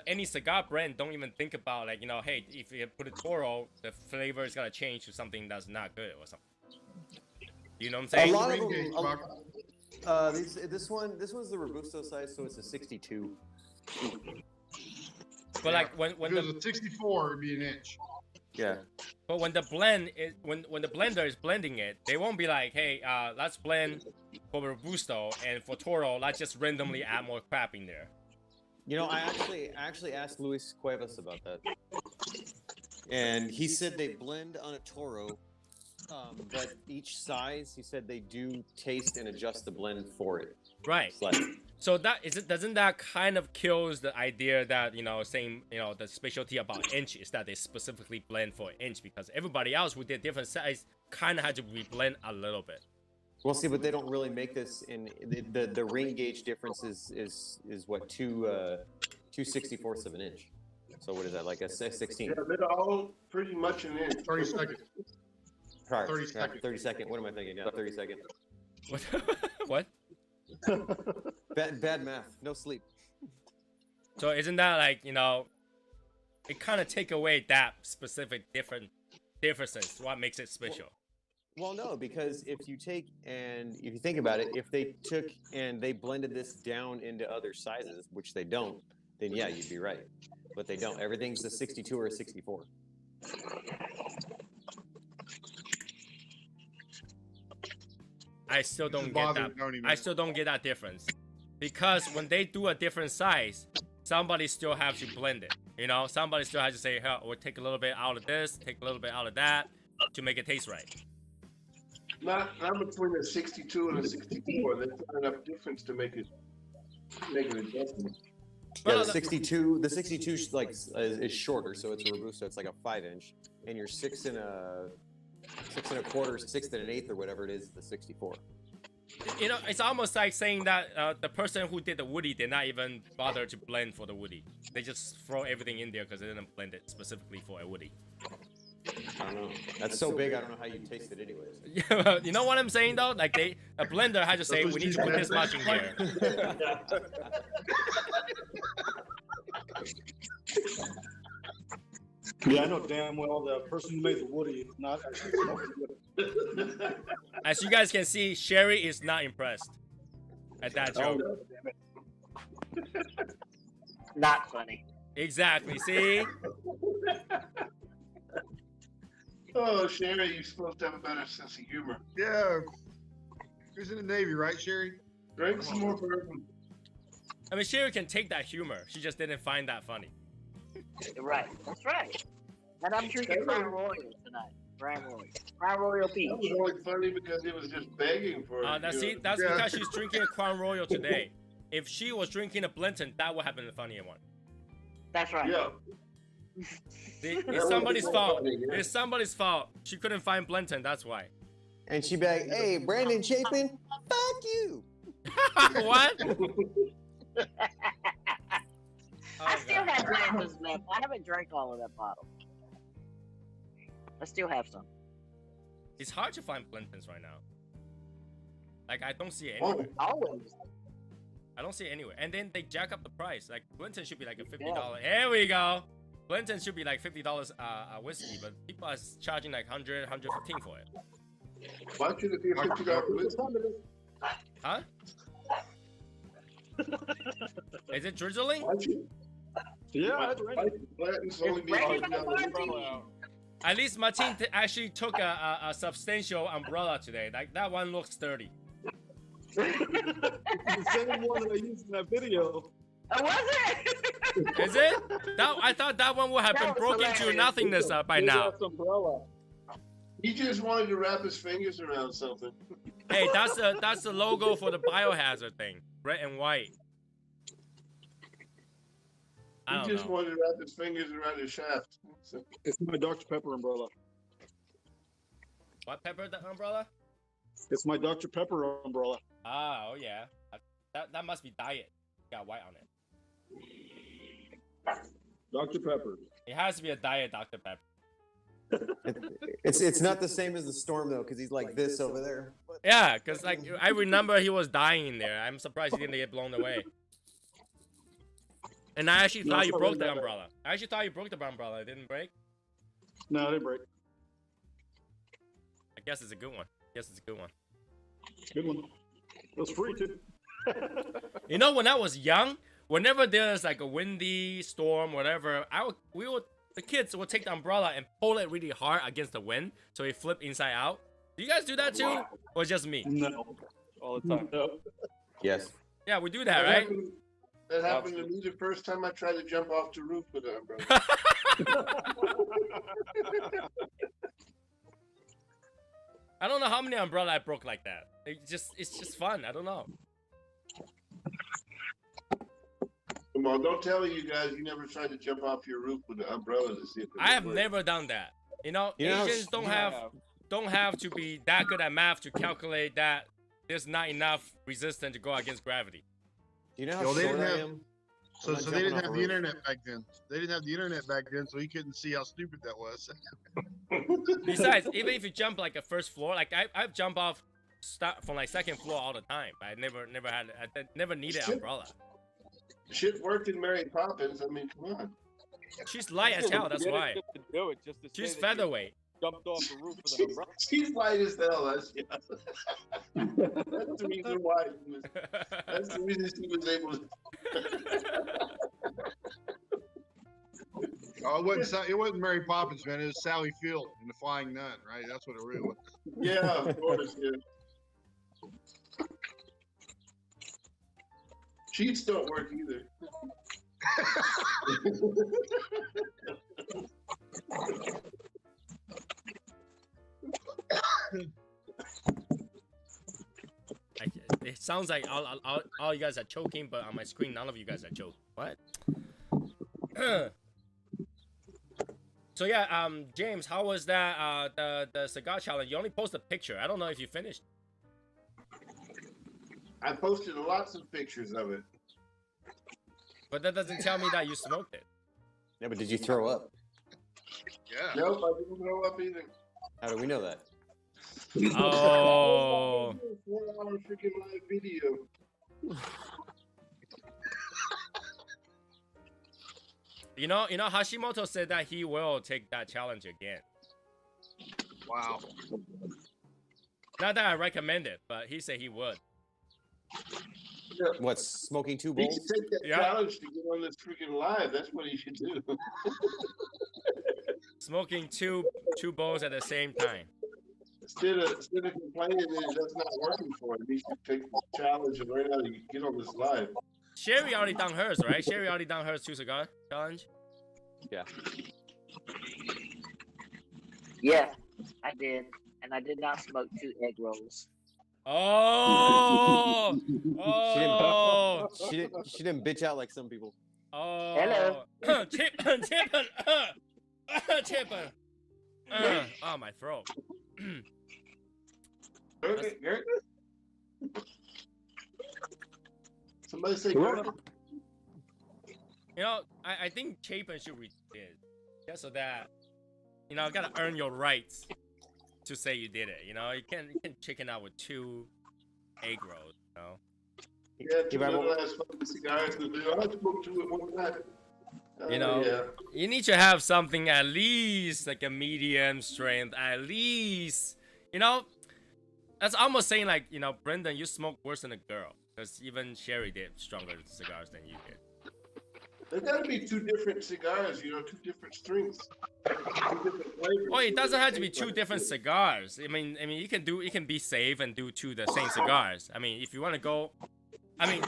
any cigar brand don't even think about, like, you know, hey, if you put a Toro, the flavor is gonna change to something that's not good or something. You know what I'm saying? A lot of Ring them. gauge, Buck. This one's the Robusto size, so it's a 62. But like when If it was a 64, it'd be an inch. Yeah. but when the blend is when the blender is blending it, they won't be like, hey, let's blend for Robusto, and for Toro, let's just randomly add more crap in there. You know, I actually asked Luis Cuevas about that, and he said they blend on a Toro, but each size, he said they do taste and adjust the blend for it. Right. Slightly. So doesn't that kind of kills the idea that, you know, saying, you know, the specialty about inch is that they specifically blend for inch, because everybody else with their different size kind of had to reblend a little bit. Well, see, but they don't really make this in the ring gauge difference is what 2/64 of an inch. So what is that, like a 16? Yeah, they're all pretty much an inch. 30 seconds. Sorry, 30 seconds. 30 second. What am I thinking? Yeah, 30 second. What? Bad math. No sleep. So isn't that like, you know, it kind of take away that specific differences, what makes it special? Well, no, because if you think about it, if they took and they blended this down into other sizes, which they don't, then yeah, you'd be right. But they don't. Everything's a 62 or a 64. I still don't Doesn't get bother that. me, don't even. I still don't get that difference. because when they do a different size, somebody still has to blend it. You know, somebody still has to say, "Hey, we'll take a little bit out of this, take a little bit out of that, to make it taste right." Not between a 62 and a 64. There's not enough difference to make an adjustment. Yeah, the 62 is like is shorter, so it's a Robusto. It's like a 5-inch, and your 6 and a quarter, 6 and an eighth, or whatever it is the 64. You know, it's almost like saying that the person who did the woody did not even bother to blend for the woody. They just throw everything in there because they didn't blend it specifically for a woody. I don't know. That's so big. I don't know how you taste it, anyways. Yeah, you know what I'm saying though? Like a blender had to say, we need to put this much in here. Yeah, I know damn well the person who made the woody is not actually smoking it. As you guys can see, Sherry is not impressed at that joke. Not funny. Exactly. See? Oh, Sherry, you're supposed to have a better sense of humor. Yeah. He's in the Navy, right, Sherry? Drink some more bourbon. I mean, Sherry can take that humor. She just didn't find that funny. Right. That's right. And I'm drinking Crown Royal tonight. Crown Royal. Crown Royal Peach. That was only funny because he was just begging for it. That's because she's drinking a Crown Royal today. If she was drinking a Blinton, that would have been the funnier one. That's right. Yeah. It's somebody's fault. It's somebody's fault. She couldn't find Blinton, that's why. And she be like, "Hey, Brandon Chapin, fuck you." What? I still have Blanton's left. I haven't drank all of that bottle. I still have some. It's hard to find Blintons right now. Like, I don't see it anywhere. Always. I don't see it anywhere. And then they jack up the price. Like, Blinton should be like a $50. Here we go. Blinton should be like $50 a whiskey, but people are charging like 100, 115 for it. Why should it be a $50 whiskey? Huh? Is it drizzling? Yeah, it's ready. Blanton's only be $50. At least Martin actually took a substantial umbrella today. Like, that one looks sturdy. The same one that I used in that video. Oh, was it? Is it? I thought that one would have been broken to nothingness by now. He just wanted to wrap his fingers around something. Hey, that's the logo for the biohazard thing. Red and white. He just wanted to wrap his fingers around his shaft. So. It's my Dr. Pepper umbrella. What pepper, the umbrella? It's my Dr. Pepper umbrella. Ah, oh yeah. That must be diet. Got white on it. Dr. Pepper. It has to be a diet Dr. Pepper. It's not the same as the Storm though, because he's like this over there. Yeah, because like I remember he was dying in there. I'm surprised he didn't get blown away. And I actually thought you broke the umbrella. I actually thought you broke the umbrella. It didn't break? No, it didn't break. I guess it's a good one. Good one. It was free too. You know, when I was young, whenever there's like a windy storm, whatever, the kids would take the umbrella and pull it really hard against the wind so it flip inside out. Do you guys do that too? Or just me? No. All the time. No. Yes. Yeah, we do that, right? That happened to me the first time I tried to jump off the roof with an umbrella. I don't know how many umbrella I broke like that. It's just fun. I don't know. Come on, don't tell me you guys you never tried to jump off your roof with an umbrella to see if it I have work. never done that. You know, Asians don't have to be that good at math to calculate that there's not enough resistance to go against gravity. You know how Yo, they short didn't I have- am? So I'm not they jumping didn't off have a the roof. internet back then. They didn't have the internet back then, so he couldn't see how stupid that was. Besides, even if you jump like a first floor, like I've jumped off from like second floor all the time. I never needed an umbrella. Shit worked in Mary Poppins. I mean, come on. She's light as hell. That's why. Just to do it, just to She's say that you featherweight. jumped off the roof with an umbrella. She's light as hell. That's the reason why. That's the reason she was able to. Oh, it wasn't Mary Poppins, man. It was Sally Field in The Flying Nun, right? That's what it really was. Yeah, of course, yeah. Cheats don't work either. It sounds like all you guys are choking, but on my screen, none of you guys are choking. What? So yeah, James, how was that? The cigar challenge. You only posted a picture. I don't know if you finished. I posted lots of pictures of it. But that doesn't tell me that you smoked it. Yeah, but did you throw up? Yeah. Nope, I didn't throw up either. How do we know that? Oh. 4-hour freaking live video. You know, Hashimoto said that he will take that challenge again. Wow. Not that I recommend it, but he said he would. What, smoking 2 He bowls? should take that Yeah. challenge to get on this freaking live. That's what he should do. Smoking two bowls at the same time. Instead of complaining that that's not working for him, he should take the challenge and learn how to get on this live. Sherry already done hers, right? Sherry already done hers 2 cigar challenge. Yeah. Yeah, I did. And I did not smoke 2 egg rolls. Oh, oh, She didn't bitch out like some people. oh. Hello. Chippin'. Oh, my throat. Gurgit? Somebody say Gurgit? You know, I think Chapin should read it. Just so that, you know, gotta earn your rights to say you did it. You know, you can't chicken out with 2 egg rolls, you know? Yeah, 2 little ass fucking cigars. I smoked 2 at one time. You know, Yeah. you need to have something at least like a medium strength, at least. You know, that's almost saying like, you know, Brendan, you smoke worse than a girl. Because even Sherry did stronger cigars than you did. There gotta be 2 different cigars, you know, 2 different strengths. 2 different flavors. Well, it doesn't have to be 2 different cigars. I mean, you can be safe and do 2 the same cigars. I mean, if you want to go, I mean,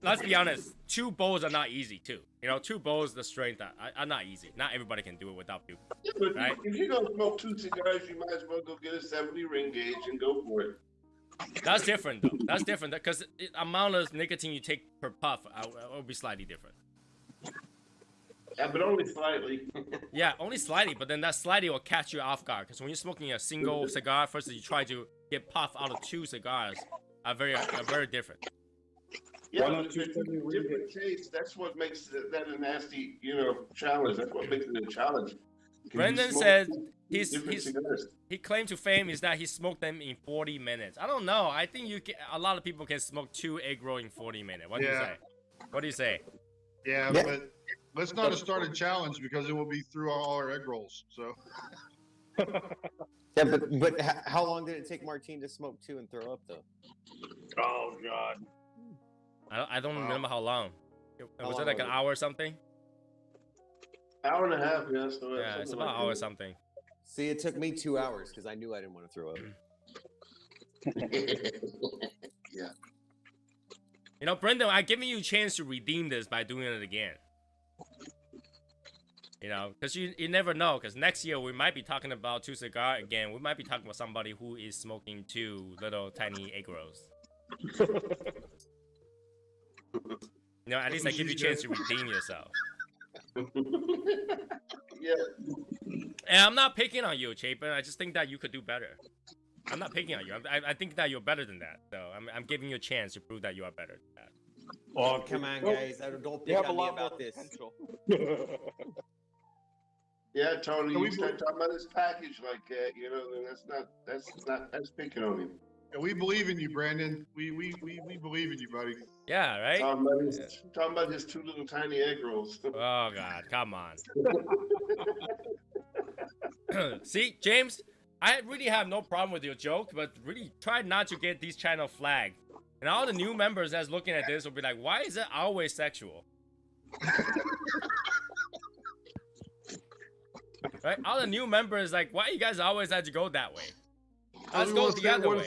let's be honest, 2 bowls are not easy too. You know, 2 bowls, the strength are not easy. Not everybody can do it without 2. Yeah, but right? if you're gonna smoke 2 cigars, you might as well go get a 70 ring gauge and go for it. That's different though. That's different because the amount of nicotine you take per puff will be slightly different. Yeah, but only slightly. Yeah, only slightly, but then that slightly will catch you off guard. Because when you're smoking a single cigar, first you try to get puff out of 2 cigars, are very different. Yeah, but if it's a different taste, that's what makes that a nasty, you know, challenge. That's what makes it a challenge. Brendan said different cigars. he claimed to fame is that he smoked them in 40 minutes. I don't know. I think a lot of people can smoke 2 egg roll in 40 minutes. What do you say? What do you say? Yeah, but let's not start a challenge because it will be through all our egg rolls. So. Yeah, but how long did it take Martine to smoke 2 and throw up though? Oh God. I don't remember how long. Was long it like was an it? hour or something? Hour and a half, yeah. So Yeah, it's about an hour or something. See, it took me 2 hours because I knew I didn't want to throw up. Yeah. You know, Brendan, I'm giving you a chance to redeem this by doing it again. You know, because you never know. Because next year we might be talking about 2 cigar again. We might be talking about somebody who is smoking 2 little tiny egg rolls. You know, at least I give you a chance to redeem yourself. Yeah. And I'm not picking on you, Chapin. I just think that you could do better. I'm not picking on you. I think that you're better than that. So I'm giving you a chance to prove that you are better than that. Oh, come on, guys. Don't You pick have a on me lot more about this. potential. Yeah, Tony, Can we you start talking about this package like that, you know, then that's picking on him. Yeah, we believe in you, Brandon. We believe in you, buddy. Yeah, right? Talking about his 2 little tiny egg rolls. Oh, God. Come on. See, James, I really have no problem with your joke, but really try not to get these channel flagged. And all the new members that's looking at this will be like, why is it always sexual? Right? All the new members like, why you guys always had to go that way? Let's go the other way.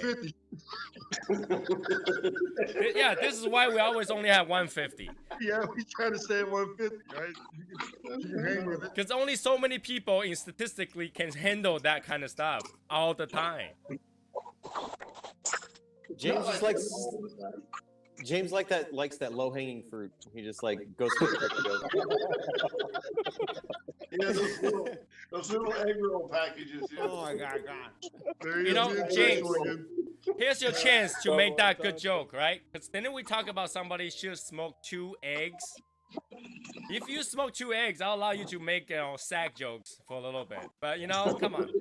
Yeah, this is why we always only have 150. Yeah, we try to stay at 150, right? You can hang with it. Because only so many people in statistically can handle that kind of stuff all the time. James just likes that low hanging fruit. He just like goes for the quick joke. Yeah, those little egg roll packages. Yeah. Oh my god. You know, James, here's your chance to make that good joke, right? Because then we talk about somebody should smoke 2 eggs. If you smoke 2 eggs, I'll allow you to make sack jokes for a little bit. But come on,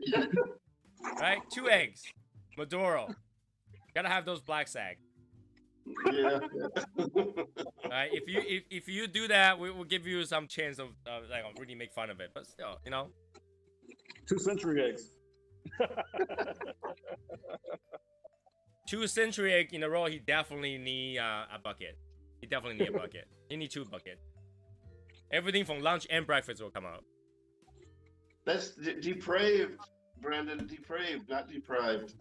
right? 2 eggs, Maduro. Gotta have those black sack. Yeah. Right? If you do that, we will give you some chance of really make fun of it. But still, 2 century eggs. 2 century egg in a row. He definitely need a bucket. He definitely need a bucket. He need 2 buckets. Everything from lunch and breakfast will come out. That's depraved, Brandon. Depraved, not deprived.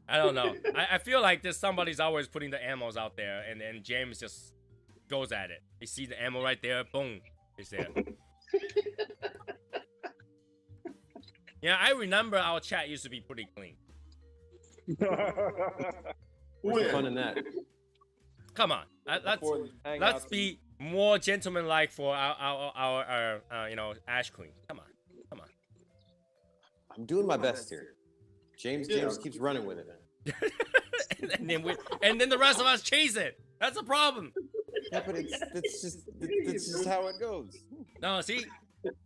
I don't know. I feel like there's somebody's always putting the ammos out there, and then James just goes at it. You see the ammo right there, boom, it's there. Yeah, I remember our chat used to be pretty clean. What's the fun in that? Come on, let's be more gentlemanlike for our Ash Queen. Come on. I'm doing my best here. James keeps running with it. and then the rest of us chase it. That's a problem. Yeah, but it's just how it goes. No, see,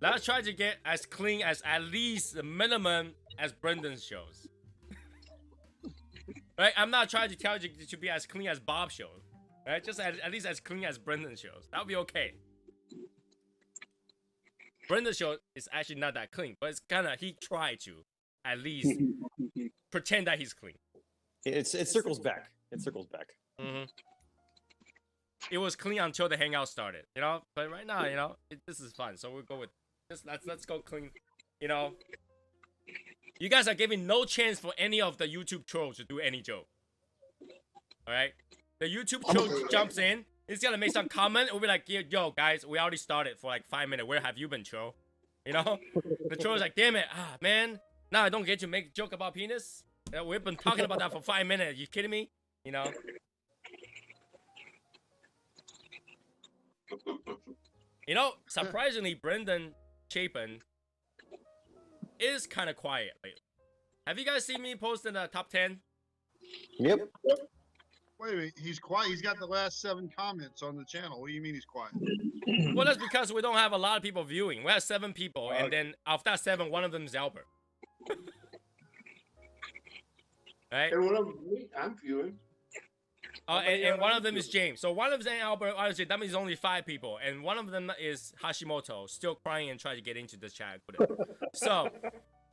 let's try to get as clean as at least the minimum as Brendan's shows. Right? I'm not trying to tell you to be as clean as Bob's shows. Right? Just at least as clean as Brendan's shows. That would be okay. Brendan's show is actually not that clean, but it's he tried to at least pretend that he's clean. It circles back. Mm-hmm. It was clean until the hangout started, But right now, this is fun, so we'll go with this. Let's go clean. You guys are giving no chance for any of the YouTube trolls to do any joke. All right, the YouTube troll jumps in. He's gonna make some comment. We'll be like, yo, guys, we already started for like 5 minutes. Where have you been, troll? The troll's like, damn it, man. Now I don't get to make a joke about penis. We've been talking about that for 5 minutes. You kidding me? Surprisingly, Brendan Chapin is kind of quiet lately. Have you guys seen me post in the top 10? Yep. Wait a minute, he's quiet. He's got the last 7 comments on the channel. What do you mean he's quiet? Well, that's because we don't have a lot of people viewing. We have 7 people, and then of that 7, one of them is Albert. Right? And one of them, I'm viewing. And one of them is James. So one of them is Albert. Obviously, that means only 5 people, and one of them is Hashimoto, still crying and trying to get into the chat. So.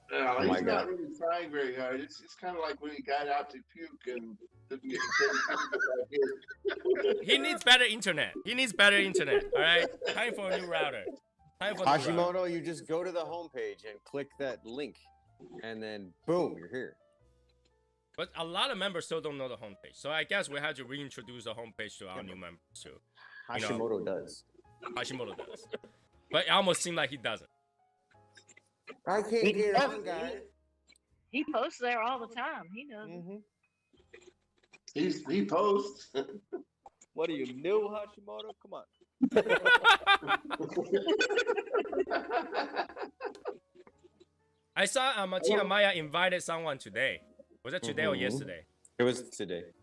He's not really trying very hard. It's kind of like when he got out to puke and didn't get He needs better internet. All right, time for a new router. Hashimoto, you just go to the homepage and click that link, and then boom, you're here. But a lot of members still don't know the homepage, so I guess we have to reintroduce the homepage to our new members too. Hashimoto does. But it almost seemed like he doesn't. I can't get on, guys. He posts there all the time. He does. Mm-hmm. He posts. What are you, new, Hashimoto? Come on. I saw Martina Maya invited someone today. Was that today or yesterday? It was today.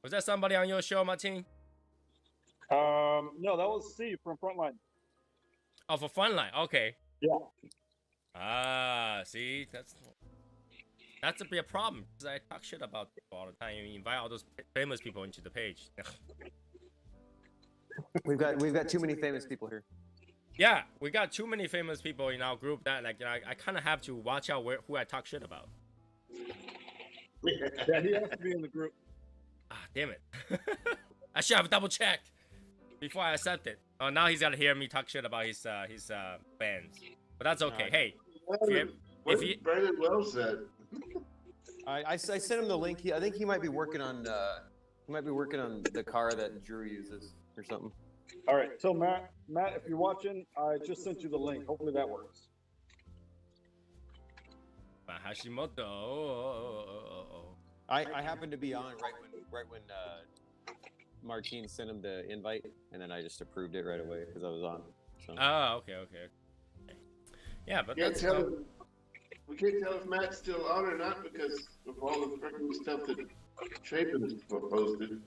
Was that somebody on your show, Martin? No, that was Steve from Frontline. Oh, for Frontline. Okay. Yeah. See, that's a big problem because I talk shit about people all the time. You invite all those famous people into the page. We've got too many famous people here. Yeah, we got too many famous people in our group that I kind of have to watch out who I talk shit about. Yeah, he has to be in the group. Damn it! I should have double checked before I accept it. Oh, now he's gotta hear me talk shit about his fans. But that's okay. Hey, Brandon well said. I sent him the link. I think he might be working on the car that Drew uses or something. All right, so Matt, if you're watching, I just sent you the link. Hopefully that works. Hashimoto. I happened to be on right when Martine sent him the invite, and then I just approved it right away because I was on. So. Oh, okay. Yeah, but that's we can't tell if Matt's still on or not because of all the freaking stuff that Chapin has posted.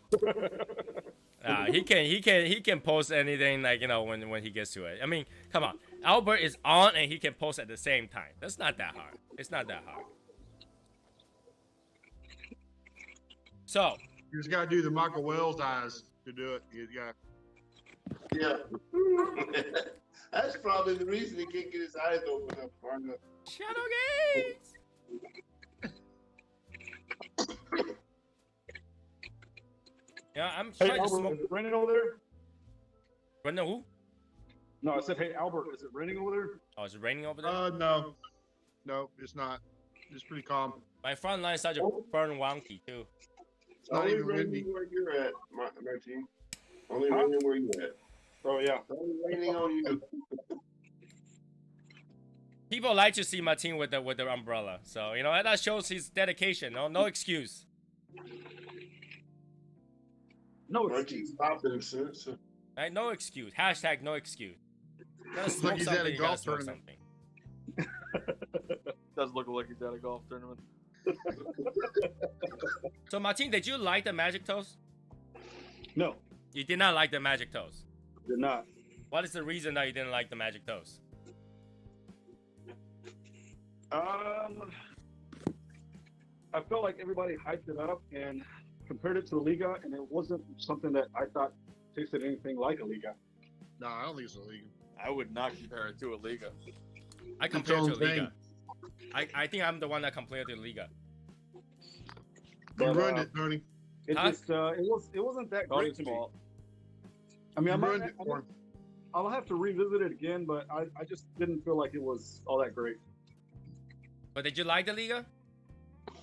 he can post anything, like, when he gets to it. I mean, come on, Albert is on and he can post at the same time. That's not that hard. It's not that hard. So You just gotta do the Michael Wells eyes to do it. You got. Yeah. That's probably the reason he can't get his eyes open up far enough. Shadow gaze. Yeah, I'm Hey, trying to Albert, smoke. is it raining over there? Raining who? No, I said, hey, Albert, is it raining over there? Oh, is it raining over there? No, it's not. It's pretty calm. My front line started to burn wonky too. It's only even raining windy. where you're at, Martine. Only raining where you're at. Oh, yeah. Only raining on you. People like to see Martin with the umbrella, so that shows his dedication. No excuse. No, Martine's popping, so. Right? No excuse. Hashtag no excuse. You gotta Looks smoke like he's at something. a You gotta golf smoke tournament. something. Does look like he's at a golf tournament. So Martin, did you like the Magic Toast? No, You did not like the Magic Toast. did not. What is the reason that you didn't like the Magic Toast? I felt like everybody hyped it up and compared it to the Liga, and it wasn't something that I thought tasted anything like a Liga. No, I don't think it's illegal. I would not compare it to a Liga. I compared to own thing. Liga. I think I'm the one that compared to Liga. You But, ruined it, Tony. It Huh? just it wasn't that great Tony's to me. fault. I mean, You ruined it for him. I'll have to revisit it again, but I just didn't feel like it was all that great. But did you like the Liga?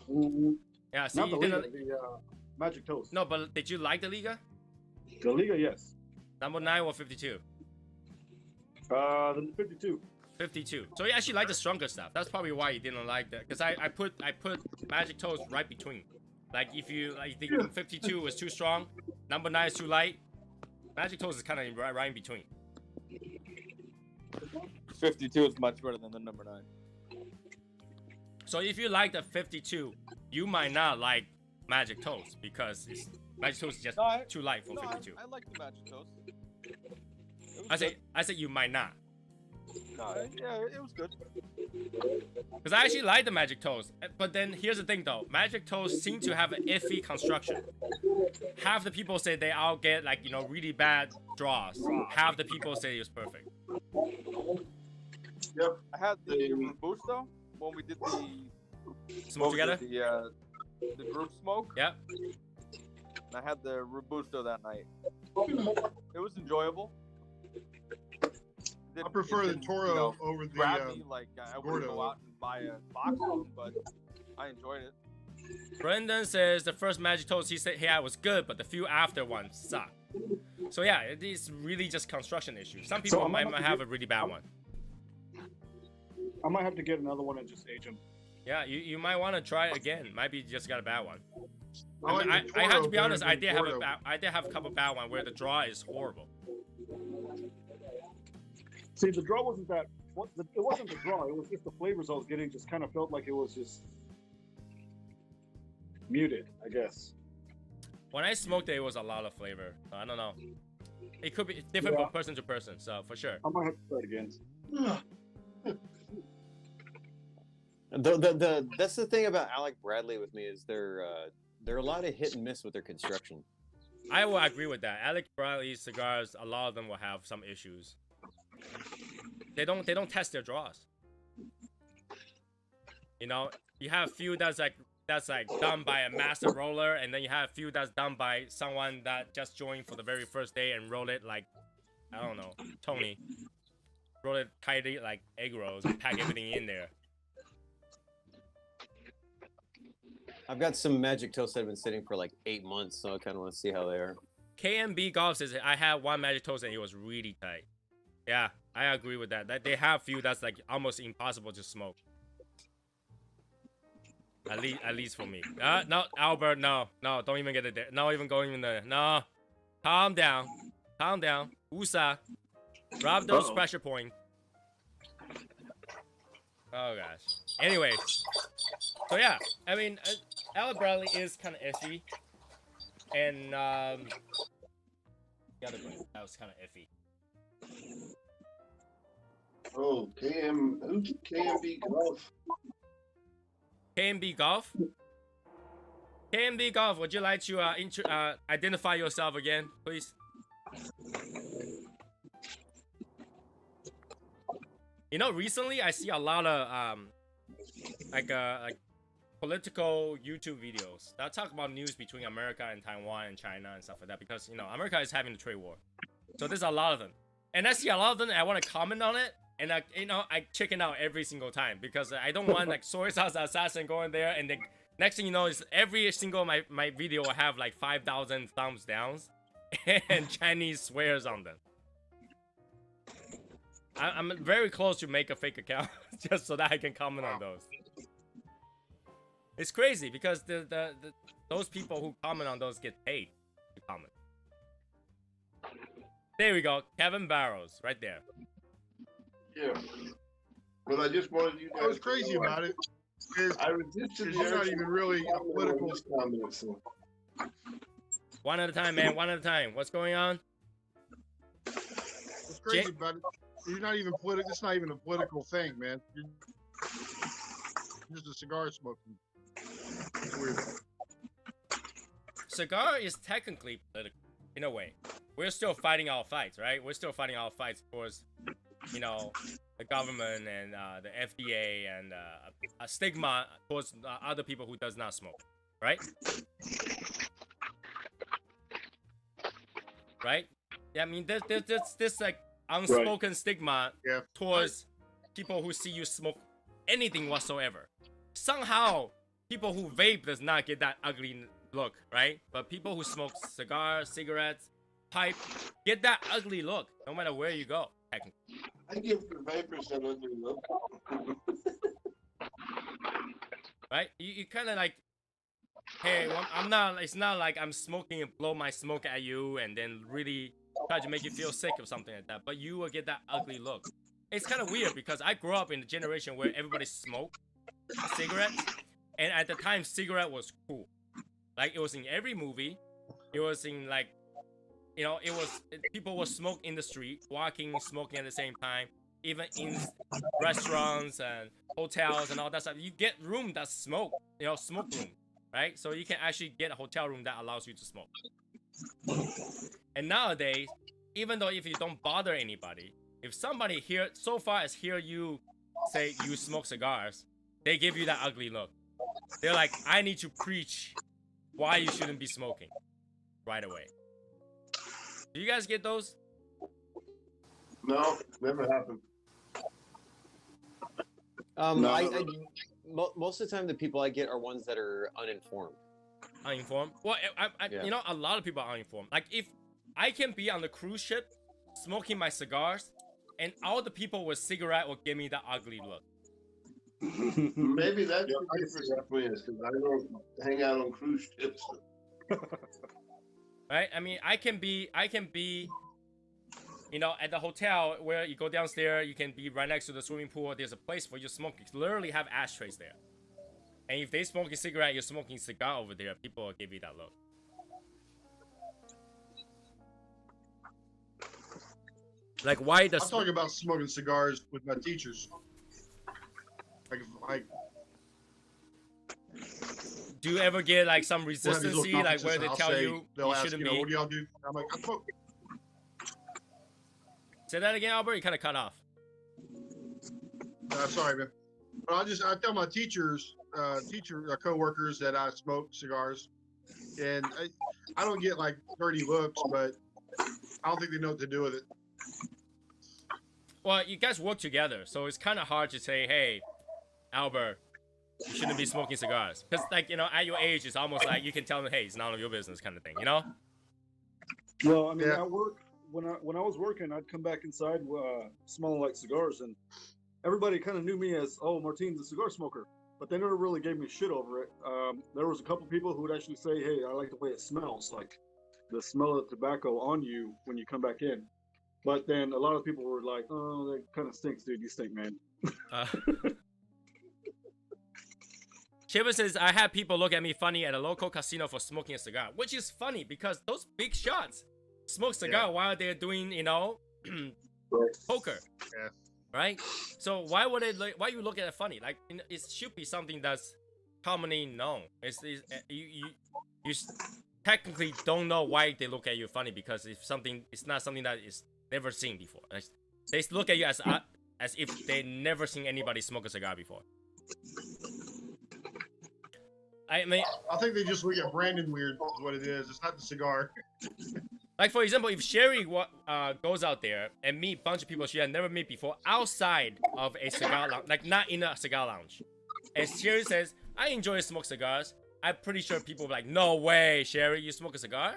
Mm, Yeah, see, Not the you Liga, didn't. the Magic Toast. No, but did you like the Liga? The Liga, yes. Number 9 or 52? The 52. 52. So you actually like the stronger stuff. That's probably why you didn't like that. Because I put Magic Toast right between. Like if you think 52 was too strong, number 9 is too light. Magic Toast is kind of right in between. 52 is much better than the number 9. So if you like the 52, you might not like Magic Toast because Magic Toast is just too light for 52. I like the Magic Toast. I said you might not. Yeah, it was good. Because I actually like the Magic Toast. But then here's the thing though. Magic Toast seem to have an iffy construction. Half the people say they all get really bad draws. Half the people say it's perfect. Yep. I had the Robusto when we did the Smoke together? The group smoke. Yep. I had the Robusto that night. It was enjoyable. I prefer the Toro over the grab me like I wouldn't Gordo. go out and buy a box of them, but I enjoyed it. Brendan says the first Magic Toast he said was good, but the few after ones suck. So yeah, it is really just construction issues. Some people might have a really bad one. I might have to get another one and just age them. Yeah, you might want to try it again. Might be you just got a bad one. I like the I have to Toro be honest. better I than did have Gordo. I did have a couple bad ones where the draw is horrible. See, the draw wasn't that. It wasn't the draw. It was just the flavors I was getting. Just kind of felt like it was just muted, I guess. When I smoked it, it was a lot of flavor. So I don't know. It could be different from person to person. So for sure. I might have to try it again. That's the thing about Alec Bradley with me is they're a lot of hit and miss with their construction. I will agree with that. Alec Bradley's cigars, a lot of them will have some issues. They don't test their draws. You have a few that's done by a master roller, and then you have a few that's done by someone that just joined for the very first day and rolled it like, I don't know, Tony. Rolled it tidy like egg rolls and pack everything in there. I've got some Magic Toast that have been sitting for like 8 months, so I kind of want to see how they are. KMB Golf says I had one Magic Toast and it was really tight. Yeah, I agree with that. That they have few that's like almost impossible to smoke. At least for me. No, Albert, no, don't even get it there. No, even going in there. No, calm down, USA, drop those pressure points. Oh gosh. Anyways, so yeah, I mean, Albert Bradley is kind of iffy, and the other one that was kind of iffy. Oh, who's KMB Golf? KMB Golf? KMB Golf, would you like to identify yourself again, please? You know, recently I see a lot of like political YouTube videos that talk about news between America and Taiwan and China and stuff like that, because you know America is having a trade war, so there's a lot of them, and I see a lot of them and I want to comment on it, and I chicken out every single time because I don't want like Soy Sauce Assassin going there, and then next thing you know is every single my video will have like 5,000 thumbs downs and Chinese swears on them. I'm very close to make a fake account just so that I can comment on those. It's crazy because those people who comment on those get paid to comment. There we go, Kevin Barrows, right there. Yeah. Well, I just wanted you guys. What's crazy about it is I resisted. you're not even really a political. Comment, so. One at a time, man. One at a time. What's going on? What's crazy about it? You're not even political. It's not even a political thing, man. You're just a cigar smoking. It's weird. Cigar is technically political in a way. We're still fighting our fights, right? We're still fighting our fights towards, you know, the government and the FDA and a stigma towards other people who does not smoke, right? Right? Yeah, I mean, there's this like unspoken stigma towards people who see you smoke anything whatsoever. Somehow, people who vape does not get that ugly look, right? But people who smoke cigars, cigarettes, pipe, get that ugly look, no matter where you go, technically. I give the vapors that ugly look. Right? You kind of like, hey, well, I'm not, it's not like I'm smoking and blow my smoke at you and then really try to make you feel sick or something like that, but you will get that ugly look. It's kind of weird because I grew up in a generation where everybody smoked cigarettes, and at the time, cigarette was cool. Like, it was in every movie. It was in, like, you know, people would smoke in the street, walking, smoking at the same time, even in restaurants and hotels and all that stuff. You get room that smoke, you know, smoke room, right? So you can actually get a hotel room that allows you to smoke. And nowadays, even though if you don't bother anybody, if somebody here so far as hear you say you smoke cigars, they give you that ugly look. They're like, I need to preach why you shouldn't be smoking right away. Do you guys get those? No, never happened. Most of the time, the people I get are ones that are uninformed. Uninformed? Well, you know, a lot of people are uninformed. Like, if I can be on the cruise ship smoking my cigars, and all the people with cigarette will give me the ugly look. Maybe that's the difference between us, because I don't hang out on cruise ships. Right? I mean, I can be, you know, at the hotel where you go downstairs, you can be right next to the swimming pool. There's a place for you to smoke. You literally have ashtrays there. And if they smoke a cigarette, you're smoking cigar over there, people will give you that look. Like, why does... I'm talking about smoking cigars with my teachers. Like do you ever get like some resistance, like where they tell you shouldn't be? What do y'all do? I'm like, I smoke. Say that again, Albert. You kind of cut off. Sorry, man. But I tell my teachers, co-workers that I smoke cigars, and I don't get like dirty looks, but I don't think they know what to do with it. Well, you guys work together, so it's kind of hard to say, hey, Albert, you shouldn't be smoking cigars. Because, like, you know, at your age, it's almost like you can tell them, hey, it's none of your business kind of thing, you know? Well, I mean, Yeah. at work, when I was working, I'd come back inside smelling like cigars, and everybody kind of knew me as, oh, Martin's a cigar smoker, but they never really gave me shit over it. There was a couple people who would actually say, hey, I like the way it smells, like the smell of tobacco on you when you come back in. But then a lot of people were like, oh, that kind of stinks, dude. You stink, man. Shiva says, I had people look at me funny at a local casino for smoking a cigar, which is funny because those big shots smoke cigar while they're doing, you know, poker. Yeah. Right? So why would it? Why you look at it funny? Like, you know, it should be something that's commonly known. You technically don't know why they look at you funny, because it's not something that is never seen before. Like, they look at you as if they never seen anybody smoke a cigar before. I mean, I think they just look at Brandon weird. Is what it is. It's not the cigar. like, for example, if Sherry goes out there and meet a bunch of people she had never met before outside of a cigar lounge, like not in a cigar lounge, and Sherry says, I enjoy smoke cigars, I'm pretty sure people will be like, no way, Sherry, you smoke a cigar?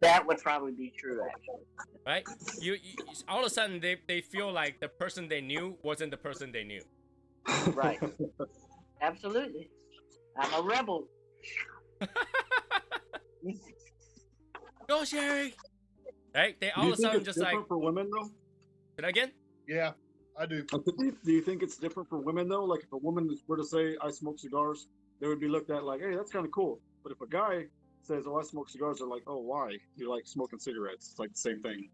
That would probably be true, actually. Right? You all of a sudden they feel like the person they knew wasn't the person they knew. Right. Absolutely. I'm a rebel. Go, Sherry! Right? They Do all you of a think sudden it's just like, different for women, though? say that again? Yeah, I do. Do you think it's different for women, though? Like, if a woman were to say, I smoke cigars, they would be looked at like, hey, that's kind of cool. But if a guy says, oh, I smoke cigars, they're like, oh, why? You like smoking cigarettes. It's like the same thing.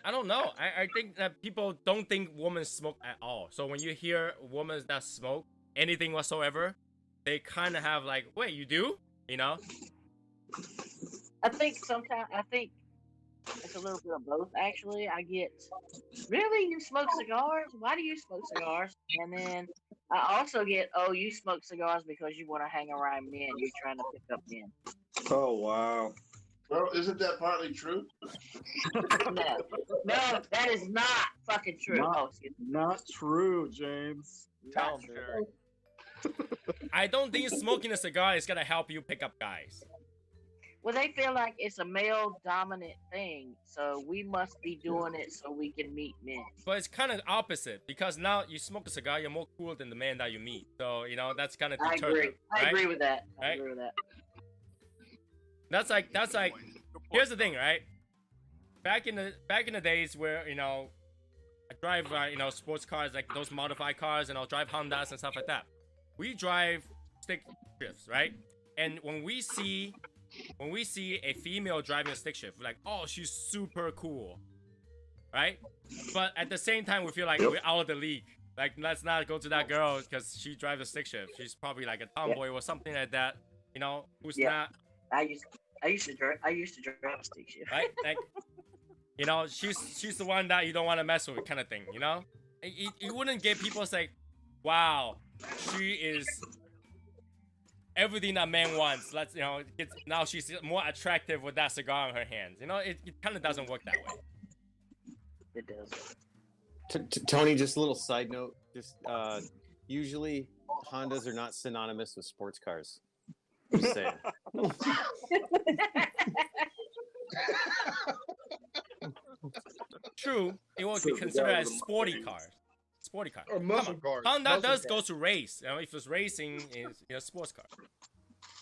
I don't know. I think that people don't think women smoke at all. So when you hear women that smoke anything whatsoever, they kind of have like, wait, you do? You know? I think it's a little bit of both, actually. I get, really? You smoke cigars? Why do you smoke cigars? And then I also get, oh, you smoke cigars because you want to hang around men. You're trying to pick up men. Oh, wow. Well, isn't that partly true? No, that is not fucking true. Not true, James. Tell him, Sherry. I don't think smoking a cigar is gonna help you pick up guys. Well, they feel like it's a male dominant thing, so we must be doing it so we can meet men. But it's kind of opposite, because now you smoke a cigar, you're more cool than the man that you meet. So, you know, that's kind of I determined. agree. I agree with that. I Right? agree with that. That's like here's the thing, right? Back in the days where, you know, I drive you know, sports cars, like those modified cars, and I'll drive Hondas and stuff like that. We drive stick shifts, right? And when we see a female driving a stick shift, we're like, oh, she's super cool, right? But at the same time, we feel like we're out of the league. Like, let's not go to that girl because she drives a stick shift. She's probably like a tomboy or something like that, you know, who's not. I used to drive a stick shift. Right? Like, you know, she's the one that you don't want to mess with, kind of thing, you know? You wouldn't get people say, wow, she is everything that man wants. Let's, you know, now she's more attractive with that cigar in her hands. You know, it kind of doesn't work that way. It does. Tony, just a little side note. Just usually Hondas are not synonymous with sports cars. Just saying. True, it would be considered as sporty cars. Sporty car. Or muscle cars. Honda Muscle does cars. go to race. You know, if it's racing, it's a sports car.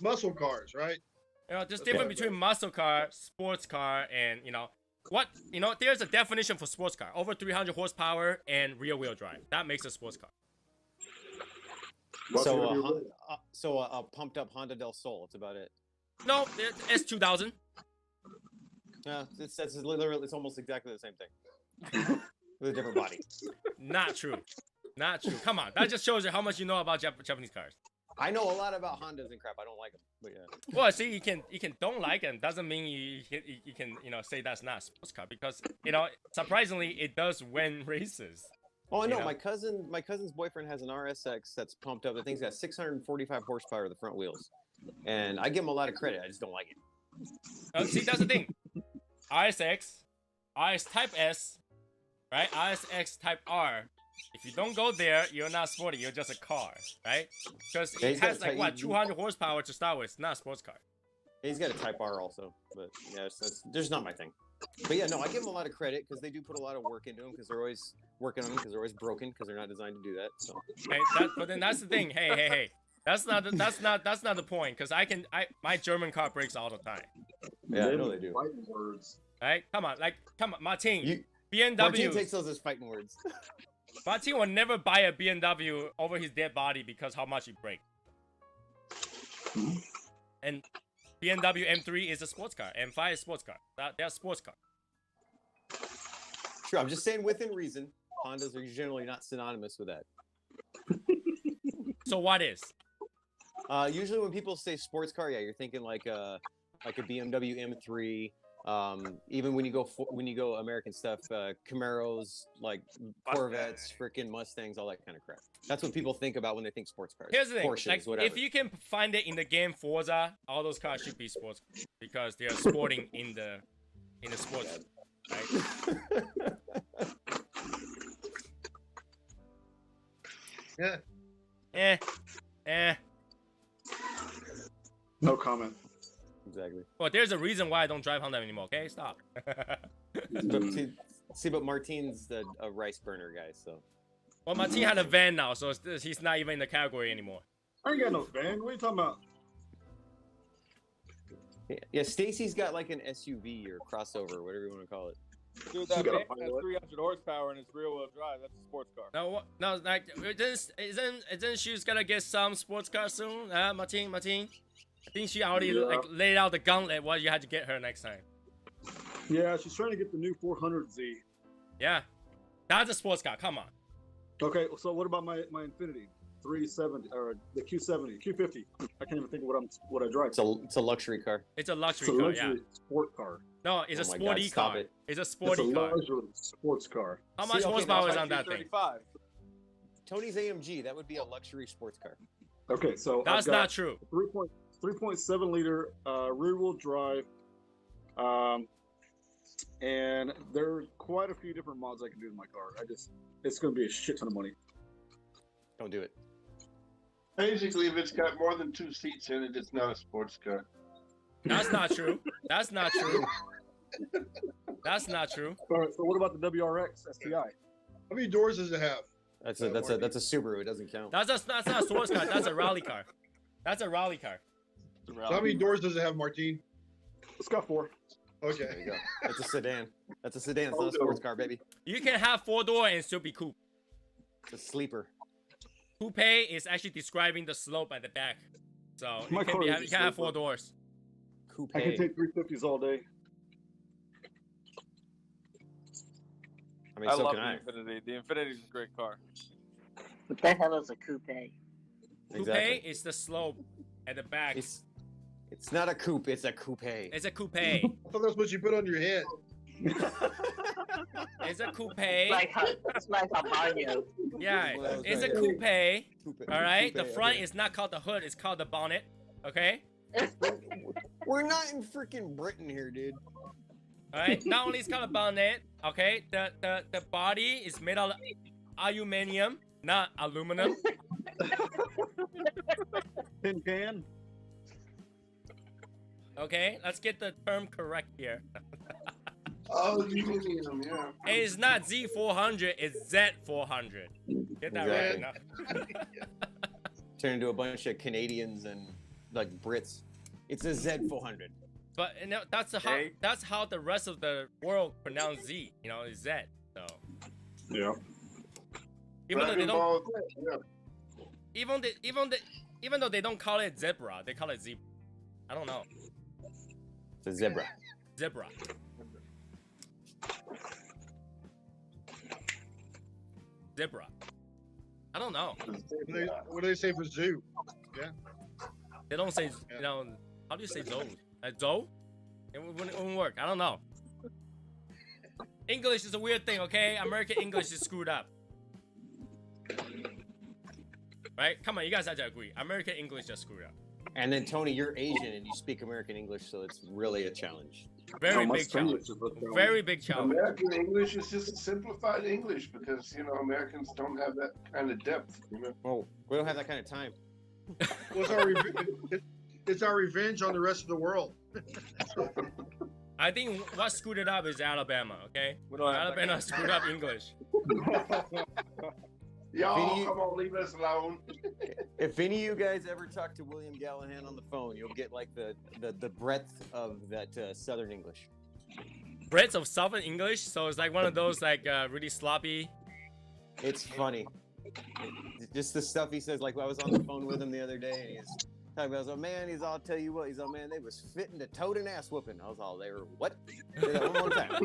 Muscle cars, right? You know, there's difference between muscle car, sports car, and there's a definition for sports car: over 300 horsepower and rear-wheel drive. That makes a sports car. So a pumped up Honda del Sol. That's about it. No, it's 2000. Yeah, it's literally, it's almost exactly the same thing with a different body. Not true. Not true. Come on, that just shows you how much you know about Japanese cars. I know a lot about Hondas and crap. I don't like them, but yeah. Well, see, you can don't like them. Doesn't mean you can say that's not a sports car, because surprisingly it does win races. Oh, I know. My cousin's boyfriend has an RSX that's pumped up. The thing's got 645 horsepower to the front wheels, and I give him a lot of credit. I just don't like it. See, that's the thing. RSX, RS Type S, right? RSX Type R. If you don't go there, you're not sporty. You're just a car, right? Because Yeah, it he's got has a like Type- what 200 horsepower to start with. It's not a sports car. He's got a Type R also, but yeah, that's just not my thing. But yeah, no, I give them a lot of credit because they do put a lot of work into them because they're always working on them because they're always broken because they're not designed to do that. So Hey, but then that's the thing. Hey. That's not the point. Because my German car breaks all the time. yeah, I know they do. Fighting words. Right? Come on, Martin. You, BMW. Martin takes those as fighting words. Martin will never buy a BMW over his dead body because how much it breaks. And BMW M3 is a sports car. M5 is a sports car. They're a sports car. Sure, I'm just saying within reason. Hondas are generally not synonymous with that. So what is? Usually when people say sports car, yeah, you're thinking like a BMW M3. Even when you go American stuff, Camaros, like Corvettes, freaking Mustangs, all that kind of crap. That's what people think about when they think sports cars. Here's the thing, Porsches, like whatever. if you can find it in the game Forza, all those cars should be sports cars because they are sporting in the sports, right? Yeah. No comment. Exactly. Well, there's a reason why I don't drive Honda anymore. Okay, stop. But but Martin's a rice burner guy, so. Well, Martin had a van now, so he's not even in the category anymore. I ain't got no van. What are you talking about? Yeah, Stacy's got like an SUV or crossover, whatever you want to call it. Dude, She's that got a van has pilot. 300 horsepower and it's rear-wheel drive. That's a sports car. No, like isn't she's gonna get some sports car soon? Martin. I think she already like laid out the gauntlet what you had to get her next time. Yeah, she's trying to get the new 400Z. Yeah, that's a sports car. Come on. Okay, so what about my Infinity 370 or the Q70, Q50? I can't even think of what I drive. It's a luxury car. It's a luxury It's a car. luxury Yeah. sport car. No, it's Oh a my sporty God, stop car. it. It's a It's a sporty car. luxury sports car. How much okay, horsepower now is on that thing? 35. Tony's AMG, that would be a luxury sports car. Okay, so That's I've got not true. 3.7 liter rear wheel drive, and there are quite a few different mods I can do to my car. It's going to be a shit ton of money. Don't do it. Basically, if it's got more than 2 seats in it, it's not a sports car. That's not true. That's not true. That's not true. All right, so what about the WRX STI? How many doors does it have? That's a Subaru. It doesn't count. That's not a sports car. That's a rally car. That's a rally car. So how many doors does it have, Martin? It's got 4. Okay. There you go. That's a sedan. That's a sedan. It's not a sports car, baby. You can have 4-door and still be coupe. It's a sleeper. Coupe is actually describing the slope at the back. So My you can, car is you can have sleeper. 4 doors. Coupe. I can take 350s all day. I mean, I so love can the I. Infinity. The Infinity is a great car. What the hell is a coupe? Coupe Exactly. is the slope at the back. It's not a coupe. It's a coupe. It's a coupe. I thought that's what you put on your head. It's a coupe. It's like a Mario. Yeah, Well, it's a yeah. coupe. Coupe. All right, the Coupe, front okay. is not called the hood. It's called the bonnet. Okay. We're not in freaking Britain here, dude. All right. Not only is it called a bonnet. Okay. The body is made of aluminum, not aluminum. Tin can. Okay. Let's get the term correct here. Oh, aluminum, yeah. Hey, it's not Z400. It's Z400. Get that Exactly. right now. Turn into a bunch of Canadians and like Brits. It's a Z400. But you know, that's how the rest of the world pronounce Z. You know, it's Z. So Yeah. even though they Dragon don't, Ball Z, yeah. even though they don't call it zebra, they call it zebra. I don't know. It's a zebra. Zebra. Zebra. I don't know. What do they say for zoo? They don't say, you know, how do you say Zoe? Zoe? It wouldn't work. I don't know. English is a weird thing, okay? American English is screwed up. Right? Come on, you guys have to agree. American English is screwed up. And then Tony, you're Asian and you speak American English, so it's really a challenge. Very my big challenge. Spanglish is what's wrong. Very big challenge. American English is just simplified English because Americans don't have that kind of depth. Oh, we don't have that kind of time. It's it's our revenge on the rest of the world. I think what screwed it up is Alabama. Okay, We don't have that Alabama kind of screwed up English. Y'all, Vinny- come on, leave us alone. If any of you guys ever talk to William Gallahan on the phone, you'll get like the breadth of that Southern English. Breadth of Southern English, so it's like one of those like really sloppy. It's funny. Just the stuff he says. Like I was on the phone with him the other day, and he's talking about, man, he's all, tell you what, he's all, man, they was fitting to tote an ass whooping. I was all, they were what? Say that one more time.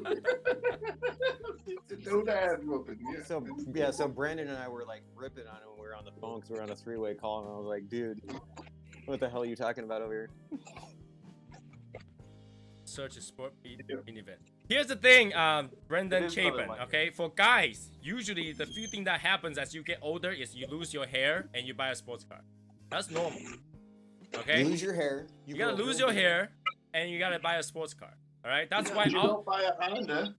Don't ass whooping. Yeah. So Brandon and I were like ripping on him when we were on the phone because we were on a three-way call, and I was like, dude, what the hell are you talking about over here? Search a sport in event. Here's the thing, Brendan It is Southern Chapin, like okay? For guys, usually the few thing that happens as you get older is you lose your hair and you buy a sports car. That's normal. Okay? You lose your hair. You gotta lose your hair and you gotta buy a sports car. Alright? That's why you don't buy a Honda.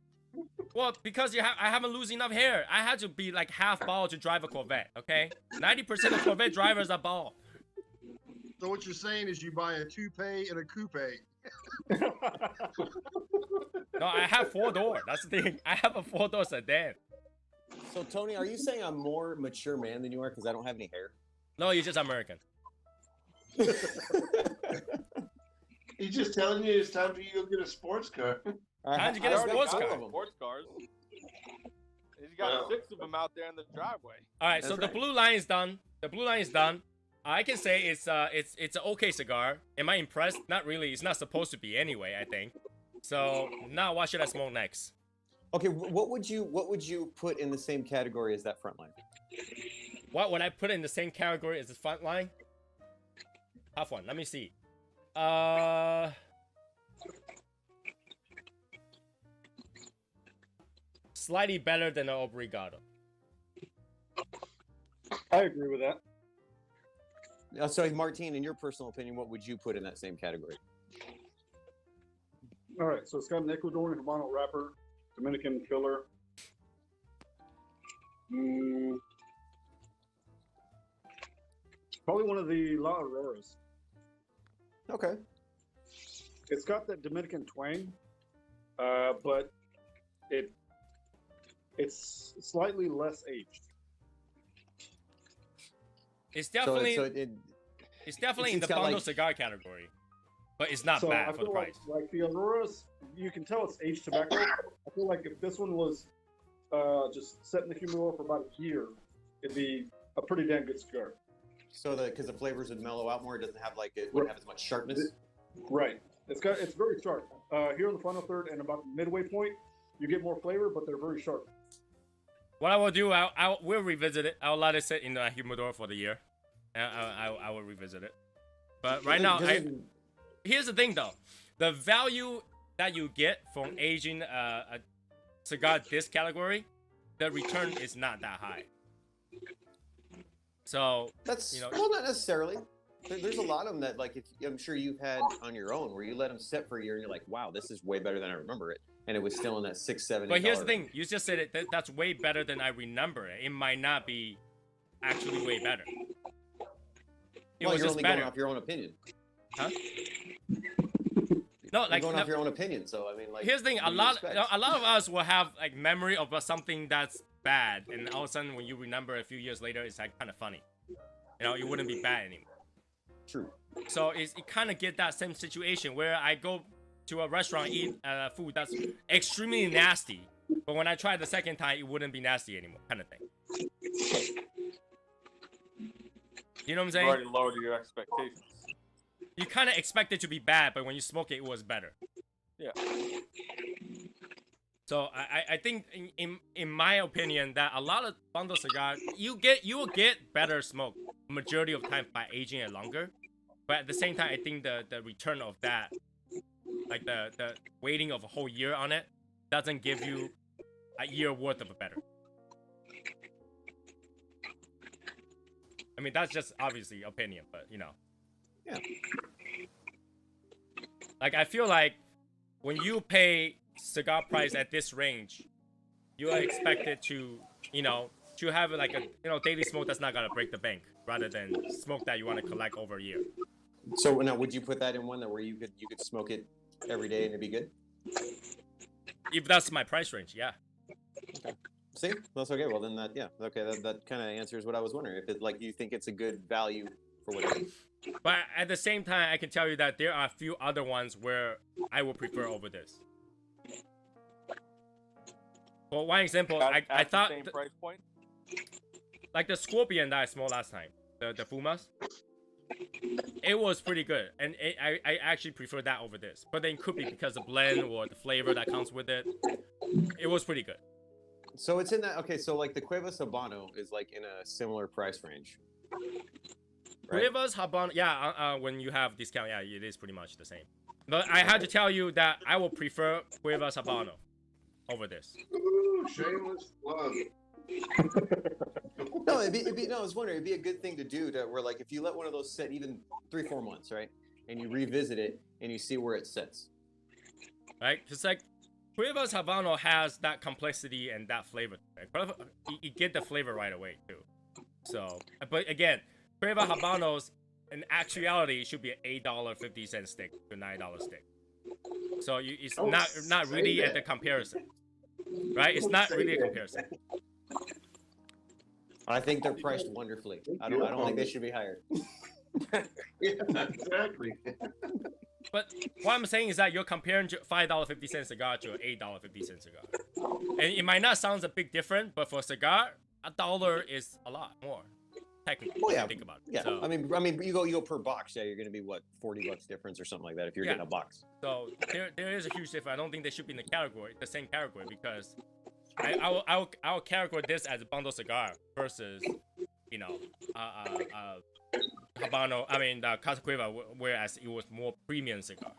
well, because I haven't lose enough hair. I had to be like half bald to drive a Corvette, okay? 90% of Corvette drivers are bald. So what you're saying is you buy a toupee and a coupe. No, I have 4-door. That's the thing. I have a 4-door sedan. So Tony, are you saying I'm more mature man than you are because I don't have any hair? No, you're just American. He's just telling you it's time for you to go get a sports car. How'd you get a I already sports got car? all of them. Sports cars. He's got Wow. 6 of them out there in the driveway. All right, so That's the right. blue line is done. The blue line is done. I can say it's an okay cigar. Am I impressed? Not really. It's not supposed to be anyway, I think. So now what should I smoke next? Okay, what would you put in the same category as that front line? What would I put in the same category as the front line? Tough one. Let me see. Slightly better than an obrigado. I agree with that. So Martine, in your personal opinion, what would you put in that same category? All right, so it's got an Ecuadorian Habano wrapper, Dominican filler. Probably one of the La Auroras. Okay. It's got that Dominican twang, but it's slightly less aged. It's definitely it's it's definitely in it's the got, bundle like- cigar category, but it's not So I bad for the feel price. like the Auroras, you can tell it's aged tobacco. I feel like if this one was just set in the humidor for about a year, it'd be a pretty damn good cigar. so because the flavors would mellow out more, it doesn't have like it wouldn't have as much sharpness. Right. It's very sharp. Here in the final third and about the midway point, you get more flavor, but they're very sharp. What I will do, we'll revisit it. I'll let it sit in the humidor for the year. I will revisit it. But right now, here's the thing though. The value that you get from aging a cigar this category, the return is not that high. So, That's you know- well, not necessarily. There's a lot of them that like I'm sure you've had on your own where you let them set for a year and you're like, wow, this is way better than I remember it, and it was still in that $6-7. but here's the thing. You just said it. That's way better than I remember it. It might not be actually way better. It Well, was you're just only better. going off your own opinion. Huh? No, You're like going no, off your own opinion. So I mean, like, here's the thing. what A do you lot expect? of us will have like memory of something that's bad, and all of a sudden, when you remember a few years later, it's like kind of funny. You know, it wouldn't be bad anymore. True. So it kind of get that same situation where I go to a restaurant, eat food that's extremely nasty, but when I try it the second time, it wouldn't be nasty anymore, kind of thing. You know what I'm You've saying? already lowered your expectations. You kind of expect it to be bad, but when you smoke it, it was better. Yeah. So I think in my opinion that a lot of bundle cigars you will get better smoke majority of time by aging it longer, but at the same time I think the return of that, like the waiting of a whole year on it, doesn't give you a year worth of a better. I mean that's just obviously opinion, but you know. Yeah. Like I feel like when you pay cigar price at this range, you are expected to, to have like a daily smoke that's not gonna break the bank, rather than smoke that you want to collect over a year. So now, would you put that in one that where you could smoke it every day and it'd be good? If that's my price range, yeah. Okay. See, that's okay. Well, then that kind of answers what I was wondering. If it like you think it's a good value for what it is. But at the same time, I can tell you that there are a few other ones where I would prefer over this. For one example, At I the thought same price point. like the Scorpion that I smoked last time, the Fumas, it was pretty good, and I actually prefer that over this. But then it could be because the blend or the flavor that comes with it. It was pretty good. So it's in that. Okay, so like the Cuevas Habano is like in a similar price range. Right? Cuevas Habano, yeah. When you have discount, yeah, it is pretty much the same. But I had to tell you that I will prefer Cuevas Habano over this. Ooh, shameless plug. No, I was wondering, it'd be a good thing to do to where like if you let one of those sit even 3-4 months, right, and you revisit it and you see where it sits. Right, because like Cuevas Habano has that complexity and that flavor. You get the flavor right away too. So, but again, Cuevas Habanos in actuality should be an $8.50 stick to $9 stick. So it's not really at the comparison, right? It's not really a comparison. I think they're priced wonderfully. I don't think they should be higher. Yeah, exactly. But what I'm saying is that you're comparing $5.50 cigar to an $8.50 cigar, and it might not sound a big difference, but for a cigar, $1 is a lot more. Technically, Oh yeah, if you think about it. Yeah, So, I mean, you go per box. Yeah, you're going to be what, $40 difference or something like that if you're getting a box. So there is a huge difference. I don't think they should be in the same category, because I'll categorize this as a bundle cigar versus, Habano. I mean, Casa Cueva, whereas it was more premium cigar.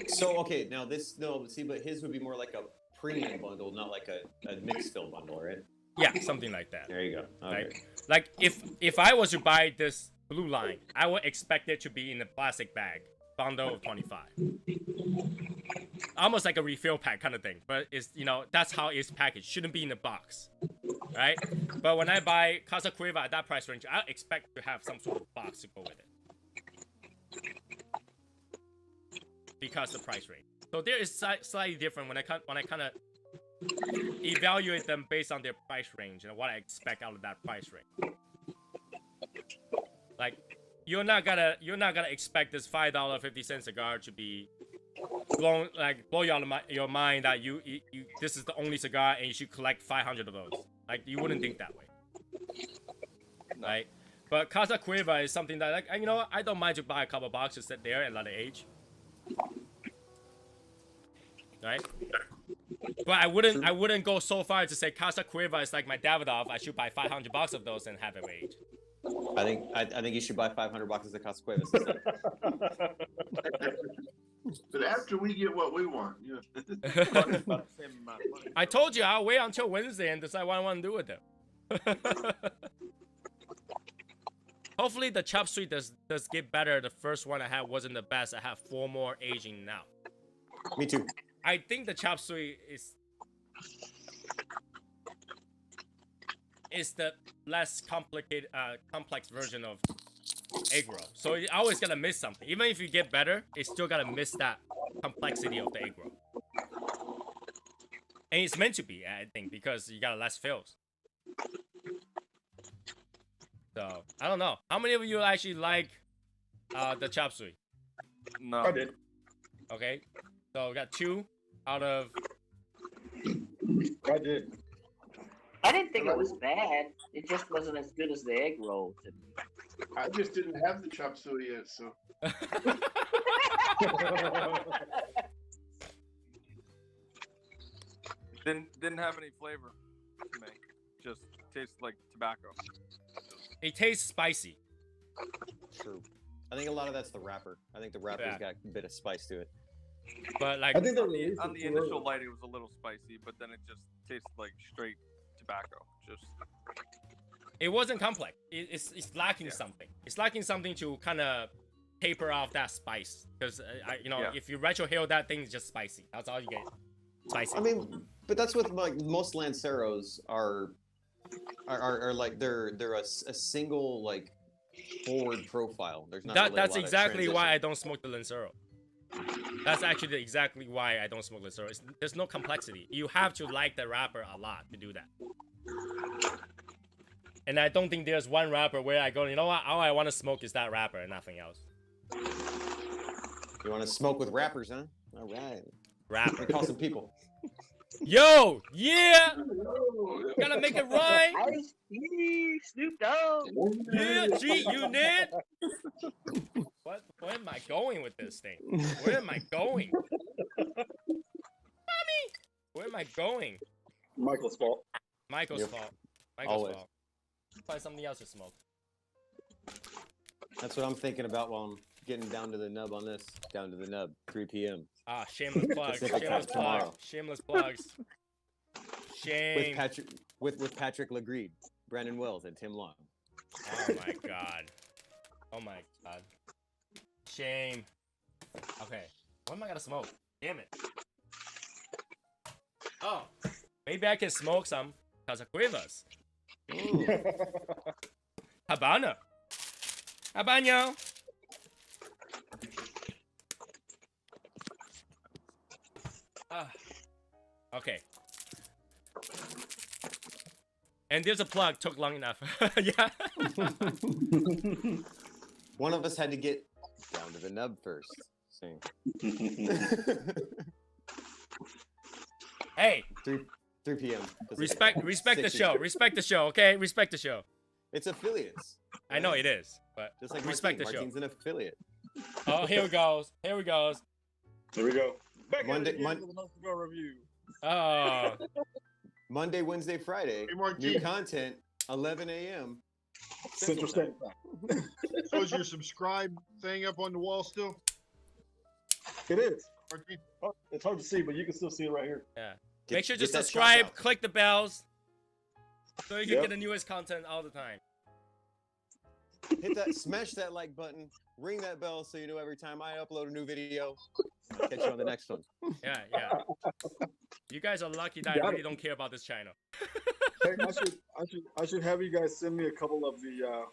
So okay, now but his would be more like a premium bundle, not like a mixed fill bundle, right? Yeah, something like that. There you go. Okay. Like if I was to buy this blue line, I would expect it to be in a plastic bag, bundle of 25. Almost like a refill pack kind of thing, but it's that's how it's packaged. Shouldn't be in a box, right? But when I buy Casa Cueva at that price range, I expect to have some sort of box to go with it, because the price range. So there is slightly different when I kind of evaluate them based on their price range and what I expect out of that price range. Like you're not gonna expect this $5.50 cigar to be blow you out of your mind that you this is the only cigar and you should collect 500 of those. Like you wouldn't think that way, right? But Casa Cueva is something that I don't mind to buy a couple boxes, sit there and let it age, right? But I wouldn't go so far to say Casa Cueva is like my Davidoff. I should buy 500 boxes of those and have it age. I think you should buy 500 boxes of Casa Cuevas instead. But after we get what we want, I told you I'll wait until Wednesday and decide what I want to do with them. Hopefully the chop suey does get better. The first one I had wasn't the best. I have 4 more aging now. Me too. I think the chop suey is the less complex version of egg roll. So you always gotta miss something. Even if you get better, it's still gotta miss that complexity of the egg roll. And it's meant to be, I think, because you got less fills. So I don't know. How many of you actually like the chop suey? No. I did. Okay. So we got 2 out of. I did. I didn't think it was bad. It just wasn't as good as the egg roll to me. I just didn't have the chop suey yet, so. Didn't have any flavor to me. Just tastes like tobacco. It tastes spicy. True. I think a lot of that's the wrapper. I think the wrapper's got a bit of spice to it. But like I think On the initial light, it was a little spicy, but then it just tasted like straight tobacco. Just it wasn't complex. It's lacking something. It's lacking something to kind of taper off that spice because you know Yeah. if you retrohale that thing, it's just spicy. That's all you get. Spicy. I mean, but that's what like most Lanceros are like they're a single like forward profile. There's not really That's a lot exactly of why I transition. don't smoke the Lancero. That's actually exactly why I don't smoke Lancero. There's no complexity. You have to like the wrapper a lot to do that. And I don't think there's one wrapper where I go, you know what, all I want to smoke is that wrapper and nothing else. You want to smoke with rappers, huh? All right. Rapper. Call some people. Yo, yeah! Gotta make it rhyme! Ice T, Snoop Dogg. Yeah, G Unit! Where am I going with this thing? Where am I going? Mommy! Where am I going? Michael's fault. Michael's Yep. fault. Michael's Always. fault. Find something else to smoke. That's what I'm thinking about while I'm getting down to the nub on this. Down to the nub, 3 p.m. Ah, shameless plugs. Pacific Shameless time tomorrow. plugs. Shameless plugs. With Shame. Patrick, with Patrick Legreed, Brandon Wells, and Tim Long. Oh my god. Oh my god. Shame. Okay. What am I gonna smoke? Damn it. Oh. Maybe I can smoke some Casacuevas. Habana. Habano. Okay. And there's a plug. Took long enough. Yeah. One of us had to get down to the nub first. See. Hey, 3 p.m. Pacific respect time, the 6 show. Eastern. Respect the show. Okay, respect the show. It's affiliates. I know it is, but Just like respect Martin. the show. Martin's an affiliate. Oh, here we goes. Here we goes. Here we go. Back Monday- at it again Mon- with another cigar review. Oh, Wednesday, Friday. Hey, Martin. New content, 11 a.m. Central Standard Time. So is your subscribe thing up on the wall still? It is. Martin? Oh, it's hard to see, but you can still see it right here. yeah. Get- Make sure to get that subscribe, shout out. click the bells, so you can Yep. get the newest content all the time. Hit that, smash that like button, ring that bell so you know every time I upload a new video. Catch you on the next one. Yeah, yeah. You guys are lucky that I Got really it. don't care about this channel. Hey, I should have you guys send me a couple of the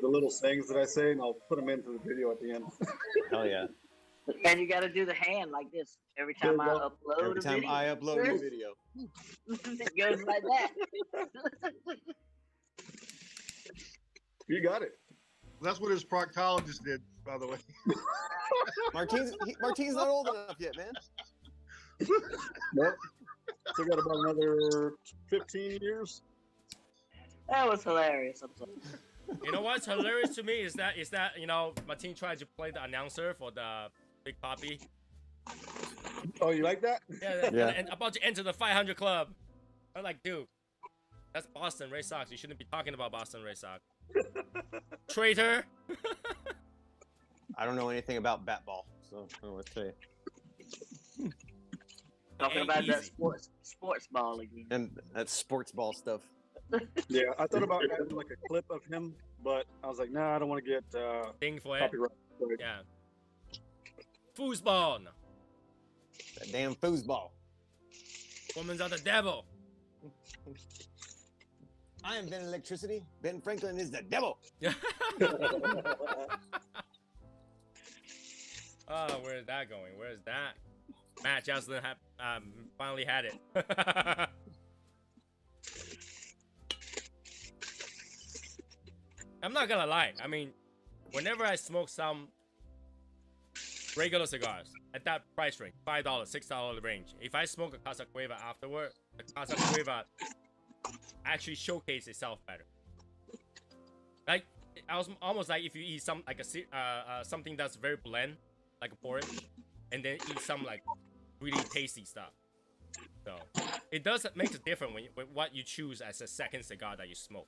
little sayings that I say, and I'll put them into the video at the end. Hell yeah. And you got to do the hand like this every time I upload Every a time video. I upload a new video. It goes like that. You got it. That's what his proctologist did, by the way. Martin's not old enough yet, man. Nope. Still got about another 15 years. That was hilarious. I'm sorry. You know what's hilarious to me is that you know Martin tried to play the announcer for the Big Poppy. Oh, you like that? Yeah, Yeah. And about to enter the 500 club. I'm like, dude, that's Boston Red Sox. You shouldn't be talking about Boston Red Sox. Traitor. I don't know anything about bat ball, so I don't know what to say. Talking Hey, about that easy. sports ball again. And that's sports ball stuff. Yeah, I thought about adding like a clip of him, but I was like, nah, I don't want to get Thing for it. copyright. Yeah. Foosball. That damn foosball. Women's are the devil. I invented electricity. Ben Franklin is the devil. Oh, where's that going? Where's that? Matt Johnson finally had it. I'm not gonna lie. I mean, whenever I smoke some regular cigars at that price range, $5, $6 range, if I smoke a Casa Cueva afterward, the Casa Cueva actually showcases itself better. Like, I was almost like if you eat some like something that's very bland, like a porridge, and then eat some like really tasty stuff. So it does make a difference when what you choose as a second cigar that you smoke.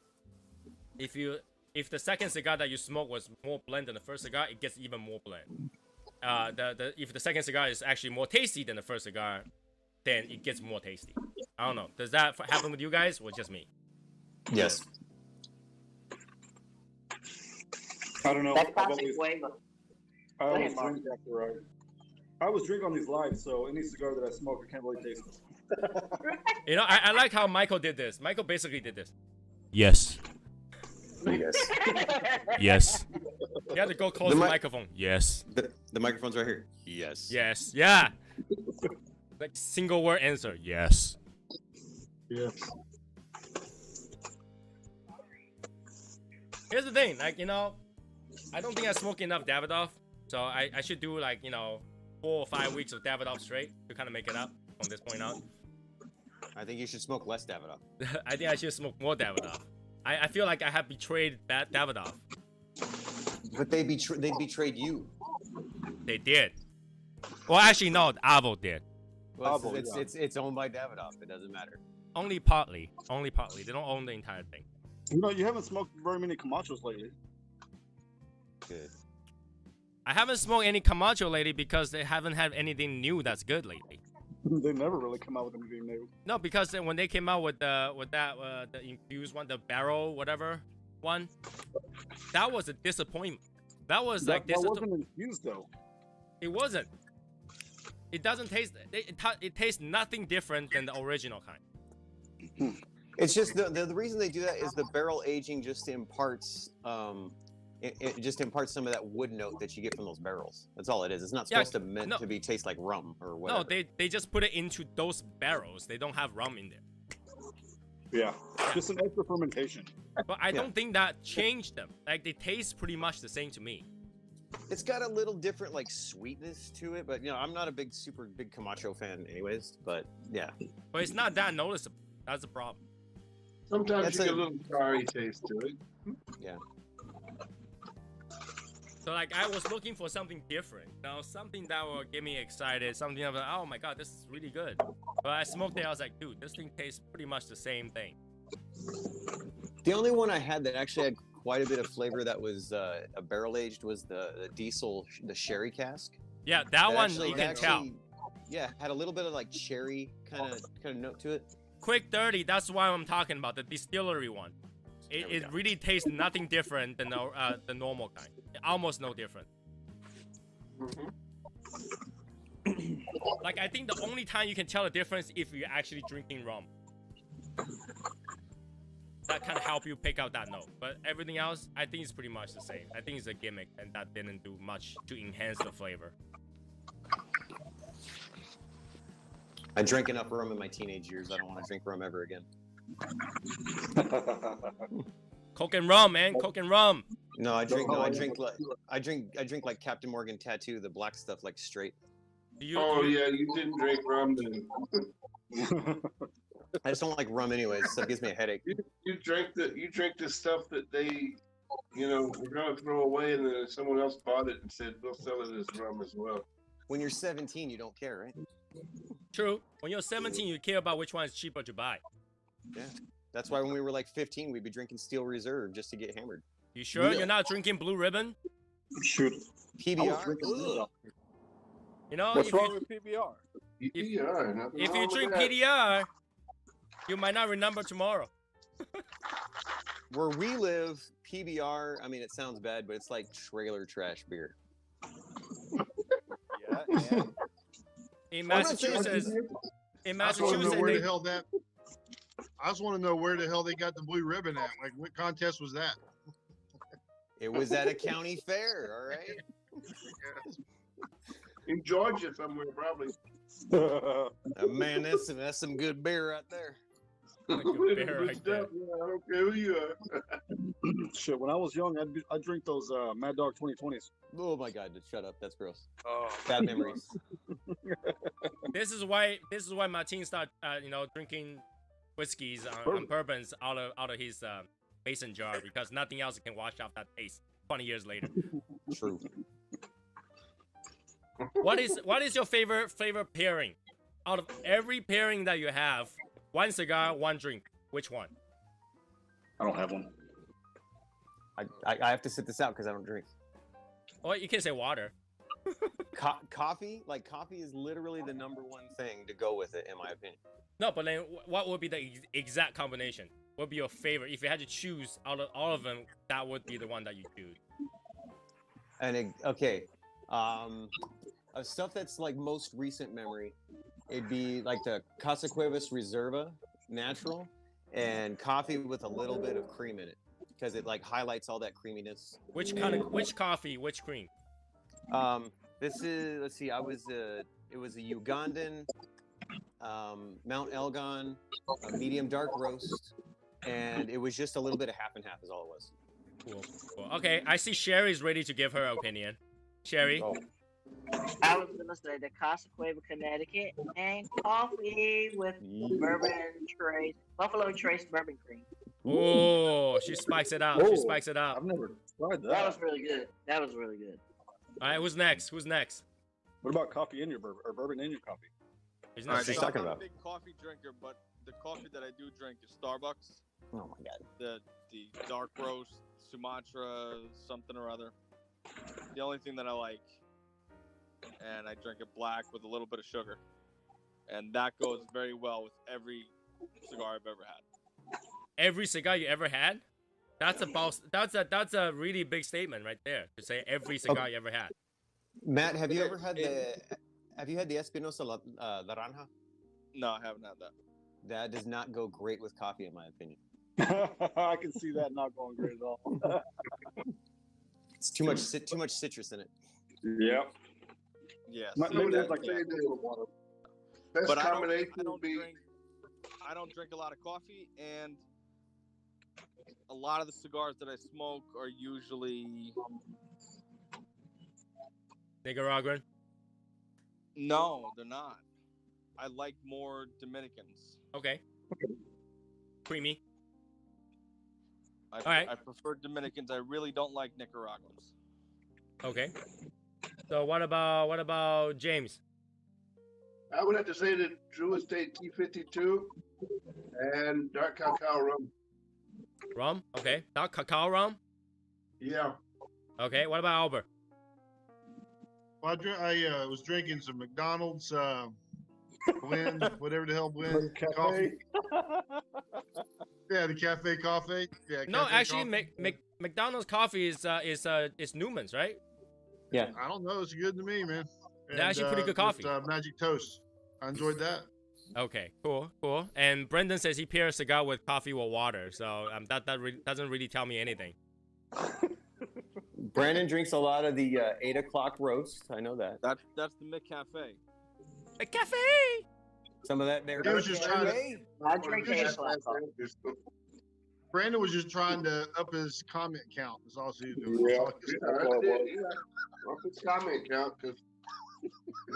If the second cigar that you smoke was more bland than the first cigar, it gets even more bland. If the second cigar is actually more tasty than the first cigar, then it gets more tasty. I don't know. Does that happen with you guys or just me? Yes. I don't know. That I've classic always, flavor. I Go always ahead, Mark. drink after I always drink on these lives, so any cigar that I smoke, I can't really taste it. You know, I like how Michael did this. Michael basically did this. Yes. Yes. Yes. You have to go close the mic- microphone. Yes. The microphone's right here. Yes. Yes. Yeah. Like single word answer. Yes. Yes. Here's the thing, like, you know, I don't think I smoke enough Davidoff, so I should do like, you know, 4 or 5 weeks of Davidoff straight to kind of make it up from this point on. I think you should smoke less Davidoff. I think I should smoke more Davidoff. I feel like I have betrayed Davidoff. But they betrayed you. They did. Well, actually, no, Avo did. Well, Avo, it's owned by Davidoff. It doesn't matter. Only partly. Only partly. They don't own the entire thing. You know, you haven't smoked very many Camachos lately. Good. I haven't smoked any Camacho lately because they haven't had anything new that's good lately. They never really come out with anything new. No, because when they came out with the infused one, the barrel whatever one, that was a disappointment. That was That, like that this. wasn't infused though. It wasn't. It doesn't taste. It tastes nothing different than the original kind. It's just the reason they do that is the barrel aging just imparts it just imparts some of that wood note that you get from those barrels. That's all it is. It's not supposed to meant to be taste like rum or whatever. No, they just put it into those barrels. They don't have rum in there. Yeah, just an extra fermentation. But I don't think that changed them. Like they taste pretty much the same to me. It's got a little different like sweetness to it, but you know, I'm not a super big Camacho fan anyways, but yeah. But it's not that noticeable. That's the problem. Sometimes That's you get a- a little sorry taste to it. Yeah. So like I was looking for something different, you know, something that will get me excited, something of like, oh my god, this is really good. But I smoked it, I was like, dude, this thing tastes pretty much the same thing. The only one I had that actually had quite a bit of flavor that was a barrel aged was the diesel, the sherry cask. Yeah, that one actually- you that can tell. actually- Yeah, had a little bit of like cherry kind of note to it. Quick 30, that's why I'm talking about, the distillery one. There we It go. really tastes nothing different than the normal kind. Almost no different. Like I think the only time you can tell the difference if you're actually drinking rum. That kind of help you pick out that note. But everything else, I think it's pretty much the same. I think it's a gimmick and that didn't do much to enhance the flavor. I drank enough rum in my teenage years. I don't want to drink rum ever again. Coke and rum, man. Coke and rum. No, I drink like Captain Morgan Tattoo, the black stuff, like straight. Oh yeah, you didn't drink rum then. I just don't like rum anyways, so it gives me a headache. You drink the stuff that they, were gonna throw away, and then someone else bought it and said we'll sell it as rum as well. When you're 17, you don't care, right? True. When you're 17, you care about which one is cheaper to buy. Yeah. That's why when we were like 15, we'd be drinking Steel Reserve just to get hammered. You sure you're not drinking Blue Ribbon? Shoot. PBR? You know, What's wrong with PBR? PBR. nothing if wrong you with drink that. PDR, you might not remember tomorrow. Where we live, PBR, I mean, it sounds bad, but it's like trailer trash beer. Yeah. In Well, I'm not saying- Massachusetts, in I just want to Massachusetts, know where they, the hell that. I just want to know where the hell they got the blue ribbon at. Like, what contest was that? It was at a county fair, all right? In Georgia somewhere, probably. Man, that's some good beer right there. Like a bear Good right stuff, there. yeah, I don't care who you are. Shit, when I was young, I'd drink those Mad Dog 2020s. Oh my God, shut up. That's gross. Oh, Bad memories. This is why Martin started, drinking whiskeys on bourbons out of his mason jar because nothing else can wash off that taste 20 years later. True. What is your favorite pairing? Out of every pairing that you have, one cigar, one drink. Which one? I don't have one. I have to sit this out because I don't drink. Or you can say water. Coffee is literally the number one thing to go with it, in my opinion. No, but then what would be the exact combination? What would be your favorite? If you had to choose out of all of them, that would be the one that you choose. Okay, of stuff that's like most recent memory, it'd be like the Casa Cuevas Reserva Natural, and coffee with a little bit of cream in it, because it like highlights all that creaminess. Which coffee? Which cream? This is, let's see, it was a Ugandan, Mount Elgon, a medium dark roast, and it was just a little bit of half and half is all it was. Cool. Okay, I see Sherry's ready to give her opinion. Sherry. Oh. I was gonna say the Casa Cueva, Connecticut, and coffee with bourbon trace, Buffalo Trace bourbon cream. Oh, she spikes it up. She spikes it up. I've never tried that. That was really good. That was really good. All right, who's next? Who's next? What about coffee in your bourbon or bourbon in your coffee? He's All not right, saying- she's talking I'm about. a big coffee drinker, but the coffee that I do drink is Starbucks. Oh my god. The dark roast, Sumatra, something or other. The only thing that I like, and I drink it black with a little bit of sugar, and that goes very well with every cigar I've ever had. Every cigar you ever had? That's a really big statement right there to say every cigar you ever had. Matt, have you ever had the Espinosa Naranja? No, I haven't had that. That does not go great with coffee, in my opinion. I can see that not going great at all. It's too much citrus in it. Yep. Yes. Maybe that's like Yeah. water. Best But combination I would don't be drink a lot of coffee, and a lot of the cigars that I smoke are usually Nicaraguan. no, they're not. I like more Dominicans. Okay. Creamy. I right. prefer Dominicans. I really don't like Nicaraguans. Okay. So what about James? I would have to say the True Estate T52 and dark cacao rum. Rum? Okay. Dark cacao rum? Yeah. Okay. What about Albert? Well, I was drinking some McDonald's blend, whatever the hell blend, coffee. Yeah, the cafe coffee. Yeah. No, cafe actually, coffee. McDonald's coffee is Newman's, right? Yeah. I don't know. It's good to me, man. They're actually pretty good coffee. with, Magic Toast. I enjoyed that. Okay, cool. And Brendan says he pairs cigar with coffee or water, so that doesn't really tell me anything. Brandon drinks a lot of the 8 o'clock roast. I know that. That's the McCafe. A cafe. Some of that there. He was just trying to. I drink It's 8 just- o'clock coffee. Brandon was just trying to up his comment count. That's all she was doing. Yeah. That's all he was- Well, it's comment count because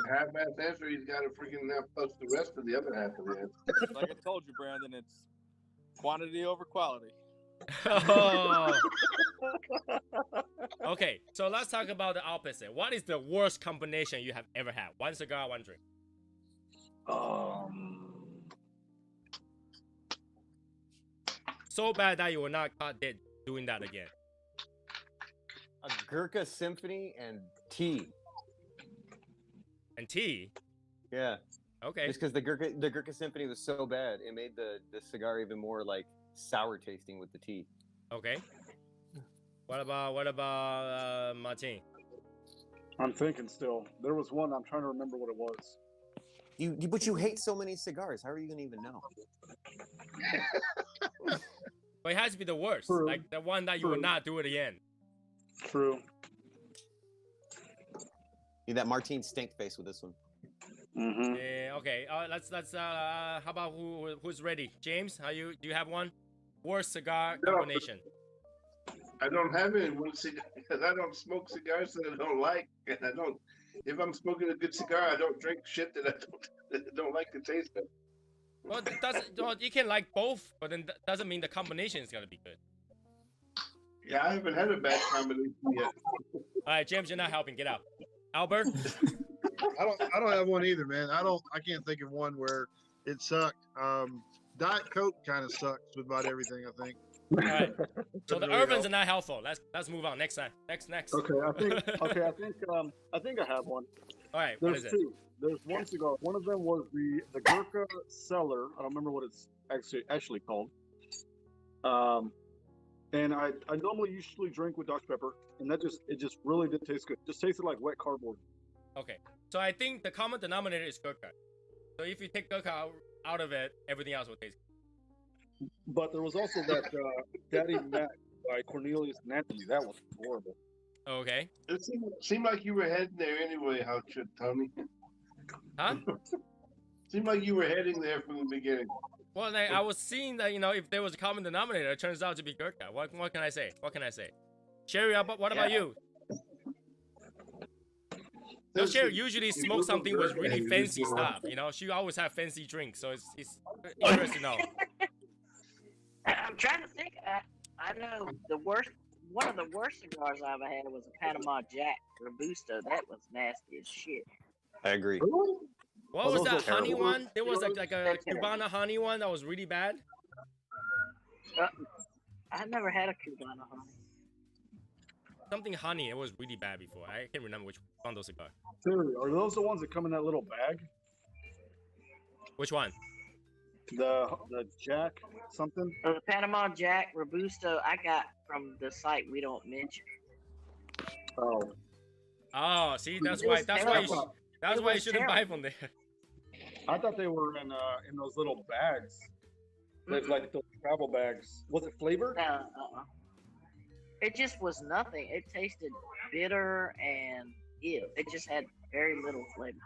half-ass answer, he's got to freaking now post the rest of the other half of the answer. Like I told you, Brandon, it's quantity over quality. Oh. Okay, so let's talk about the opposite. What is the worst combination you have ever had? One cigar, one drink. So bad that you will not caught dead doing that again. A Gurkha Symphony and tea. And tea. Yeah. Okay. Just because the Gurkha Symphony was so bad, it made the cigar even more like sour tasting with the tea. Okay. What about Martin? I'm thinking still. There was one. I'm trying to remember what it was. But you hate so many cigars. How are you gonna even know? But it has to be the worst. True. Like the one that you will True. not do it again. True. Need that Martine stink face with this one. Mm-hmm. Yeah, okay. Let's how about who's ready? James, do you have one? Worst cigar No. combination. I don't have any one cigar because I don't smoke cigars that I don't like, and I don't. If I'm smoking a good cigar, I don't drink shit that I don't like the taste of. Well, you can like both, but then that doesn't mean the combination is gonna be good. Yeah, I haven't had a bad combination yet. All right, James, you're not helping. Get out. Albert. I don't have one either, man. I can't think of one where it sucked. Diet Coke kind of sucks with about everything, I think. All right. So the Doesn't really Irvins help. are not helpful. Let's move on. Next time. Next. Okay, I think I have one. All right. What There's is it? two. There's one cigar. One of them was the Gurkha Cellar. I don't remember what it's actually called. And I normally usually drink with Dr Pepper, and it just really did taste good. Just tasted like wet cardboard. Okay, so I think the common denominator is gurkha. So if you take gurkha out of it, everything else will taste good. But there was also that Daddy Mac by Cornelius and Anthony. That was horrible. Okay. It seemed like you were heading there anyway, how should Tony? Huh? Seemed like you were heading there from the beginning. Well, like, I was seeing that, you know, if there was a common denominator, it turns out to be gurkha. What can I say? What can I say? Sherry, what about you? No, Sherry usually smokes something with really fancy stuff, you know? She always have fancy drinks, so it's interesting to know. I'm trying to think. I know one of the worst cigars I ever had was a Panama Jack Robusto. That was nasty as shit. I agree. What was that honey terrible. one? There was like a Cubana honey one that was really bad. I've never had a Cubana honey. Something honey, it was really bad before. I can't remember which one of those cigars. Dude, are those the ones that come in that little bag? Which one? The Jack something? The Panama Jack Robusto I got from the site we don't mention. Oh. Oh, see, that's why you shouldn't buy from there. I thought they were in those little bags. Like those travel bags. Was it flavored? It just was nothing. It tasted bitter and ew. It just had very little flavor.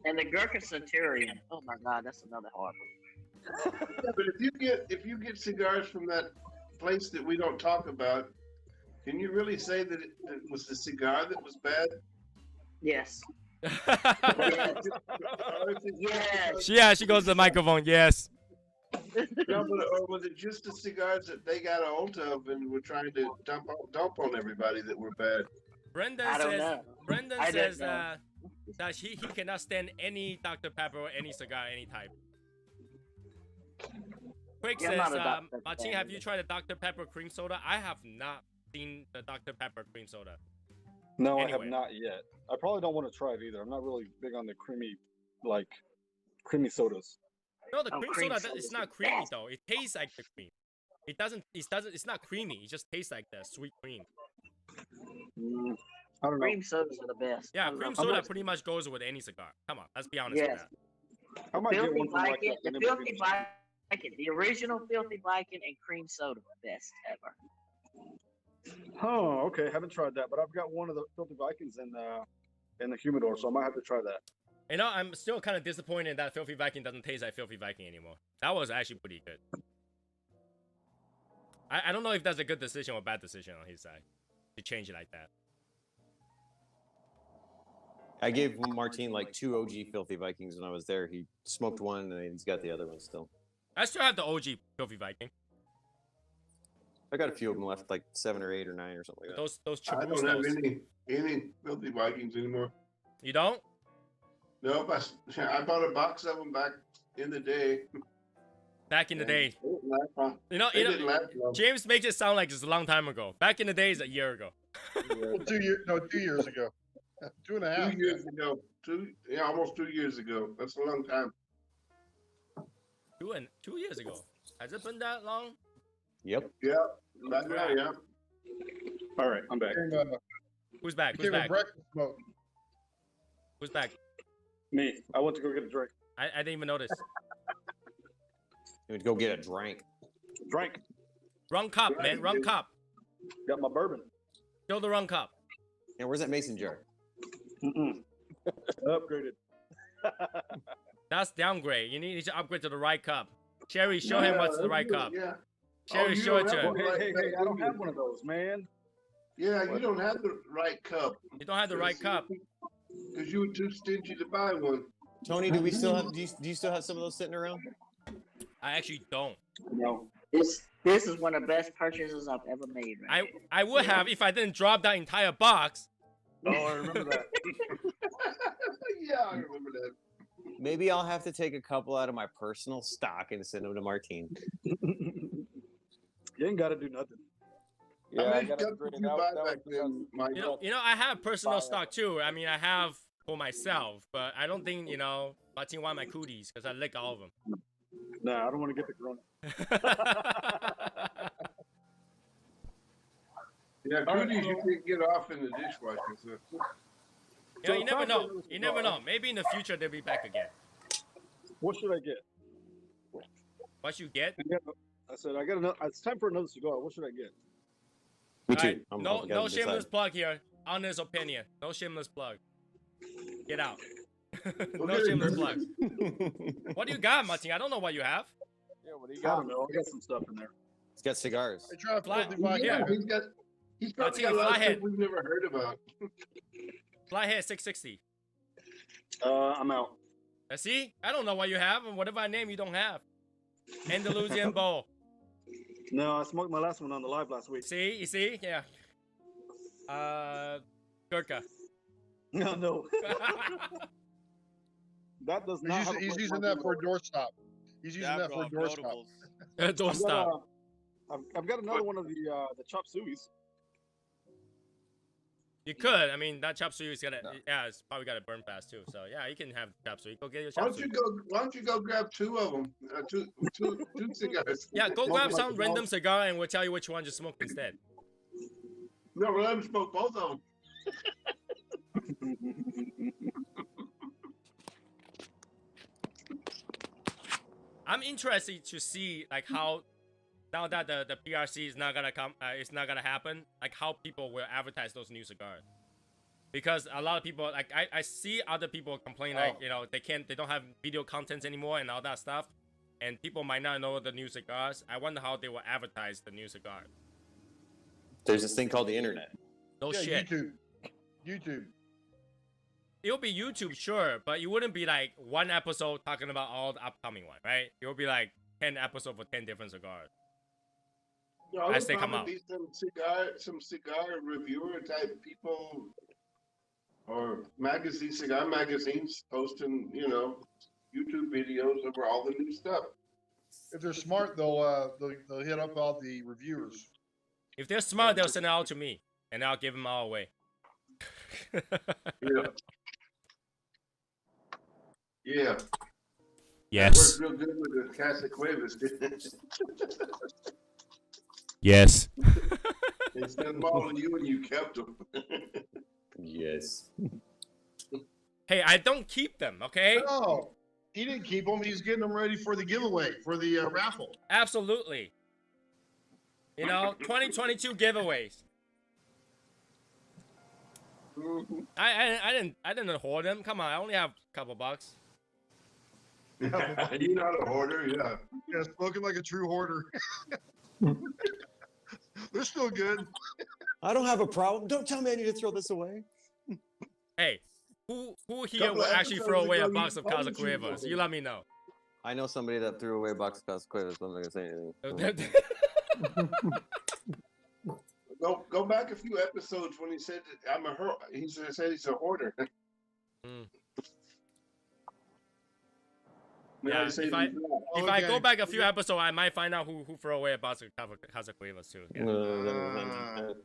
And the Gurkha Centurion. Oh my God, that's another hard one. Yeah, but if you get cigars from that place that we don't talk about, can you really say that it was the cigar that was bad? Yes. Yes. Yeah, she goes to the microphone. Yes. No, or was it just the cigars that they got a hold of and were trying to dump on everybody that were bad? Brendan says that he cannot stand any Dr. Pepper or any cigar, any type. Quick says, Martin, have you tried the Dr. Pepper cream soda? I have not seen the Dr. Pepper cream soda. No, anyway. I have not yet. I probably don't want to try it either. I'm not really big on the creamy sodas. No, the cream soda it's not creamy though. It tastes like the cream. It's not creamy. It just tastes like the sweet cream. I don't know. Cream sodas are the best. Yeah, cream soda pretty much goes with any cigar. Come on, let's be honest with that. I might get one from the Filthy Viking, the original Filthy Viking and cream soda, best ever. Oh, okay. Haven't tried that, but I've got one of the Filthy Vikings in the humidor, so I might have to try that. You know, I'm still kind of disappointed that Filthy Viking doesn't taste like Filthy Viking anymore. That was actually pretty good. I don't know if that's a good decision or bad decision on his side to change it like that. I gave Martin like 2 OG Filthy Vikings when I was there. He smoked one and he's got the other one still. I still have the OG Filthy Viking. I got a few of them left, like 7 or 8 or 9 or something like that. Those I don't have any Filthy Vikings anymore. You don't? Nope. I bought a box of them back in the day. Back in the day. You know, James makes it sound like it's a long time ago. Back in the day is a year ago. Well, 2 years ago. 2.5 2 years ago. Almost 2 years ago. That's a long time. 2 years ago. Has it been that long? Yep. Yeah. That's right, yeah. All right, I'm back. Who's back? Who's back? Who's back? Me. I went to go get a drink. I didn't even notice. You would go get a drink. Drink. Wrong cup, man. Wrong cup. Got my bourbon. Fill the wrong cup. And where's that mason jar? Upgraded. That's downgrade. You need to upgrade to the right cup. Sherry, show him what's the right cup. Yeah. Sherry, show it to him. Hey, I don't have one of those, man. Yeah, you don't have the right cup. You don't have the right cup. Because you were too stingy to buy one. Tony, do we still have? Do you still have some of those sitting around? I actually don't. No. This is one of the best purchases I've ever made. Right I would have if I didn't drop that entire box. Oh, I remember that. Yeah, I remember that. Maybe I'll have to take a couple out of my personal stock and send them to Martin. You ain't got to do nothing. Yeah, I got to you know, I have personal stock too. I mean, I have for myself, but I don't think, Martin want my cooties because I lick all of them. Nah, I don't want to get the corona. Yeah, All right, cooties you so- can get off in the dishwasher. So. You So know, you never time for know. another You never cigar. know. Maybe in the future they'll be back again. What should I get? What you get? I said I got another. It's time for another cigar. What should I get? Me too. Alright, I'm no, gotta no decide. shameless plug here. Honest opinion. No shameless plug. Get out. No Okay. shameless plugs. What do you got, Martin? I don't know what you have. Yeah, what do you I got? don't know. I got some stuff in there. He's got cigars. I try to Fly- filthy vodka. Yeah. He's probably got a lot of stuff we've never heard about. Flyhead 660. I'm out. See? I don't know what you have, and whatever I name you don't have. Andalusian Bowl. No, I smoked my last one on the live last week. See? You see? Yeah. Gurkha. No. That does not. He's using that for a doorstop. He's using that for a doorstop. Don't stop. I've got another one of the chop sueys. You could. I mean, that chop suey is gonna. Yeah, it's probably got to burn fast too. So yeah, you can have chop suey. Go get your Why chop don't suey. you go? Why don't you go grab two of them? Two cigars. Yeah, go Smoke grab them like some a random dog. cigar, and we'll tell you which one to smoke instead. No, we'll let him smoke both of them. I'm interested to see like how now that the PRC is not gonna come, it's not gonna happen. Like how people will advertise those new cigars, because a lot of people like I see other people complain like they don't have video content anymore and all that stuff, and people might not know the new cigars. I wonder how they will advertise the new cigar. There's this thing called the internet. No shit. YouTube. It'll be YouTube, sure, but it wouldn't be like one episode talking about all the upcoming one, right? It'll be like 10 episodes for 10 different cigars. No, As they come out. Be some cigar reviewer type people, or cigar magazines posting, YouTube videos over all the new stuff. If they're smart, they'll hit up all the reviewers. If they're smart, they'll send it out to me, and I'll give them all away. Yeah. Yeah. Yes. Works real good with the Casa Cuevas. Yes. They sent them all to you and you kept them. Yes. Hey, I don't keep them, okay? No, he didn't keep them. He's getting them ready for the giveaway, for the raffle. Absolutely. 2022 giveaways. I didn't hoard them. Come on, I only have a couple bucks. You're not a hoarder, yeah. Yeah, spoken like a true hoarder. They're still good. I don't have a problem. Don't tell me I need to throw this away. Hey, who here Couple will actually throw episodes away a ago, box you of Casa told me you Cuevas? would. You let me know. I know somebody that threw away a box of Casa Cuevas, but I'm not gonna say anything. Go back a few episodes when he said that he said he's a hoarder. Now Yeah, he says if I- he's not. If I go back a few episodes, I might find out who threw away a box of Casa Cuevas too. Yeah.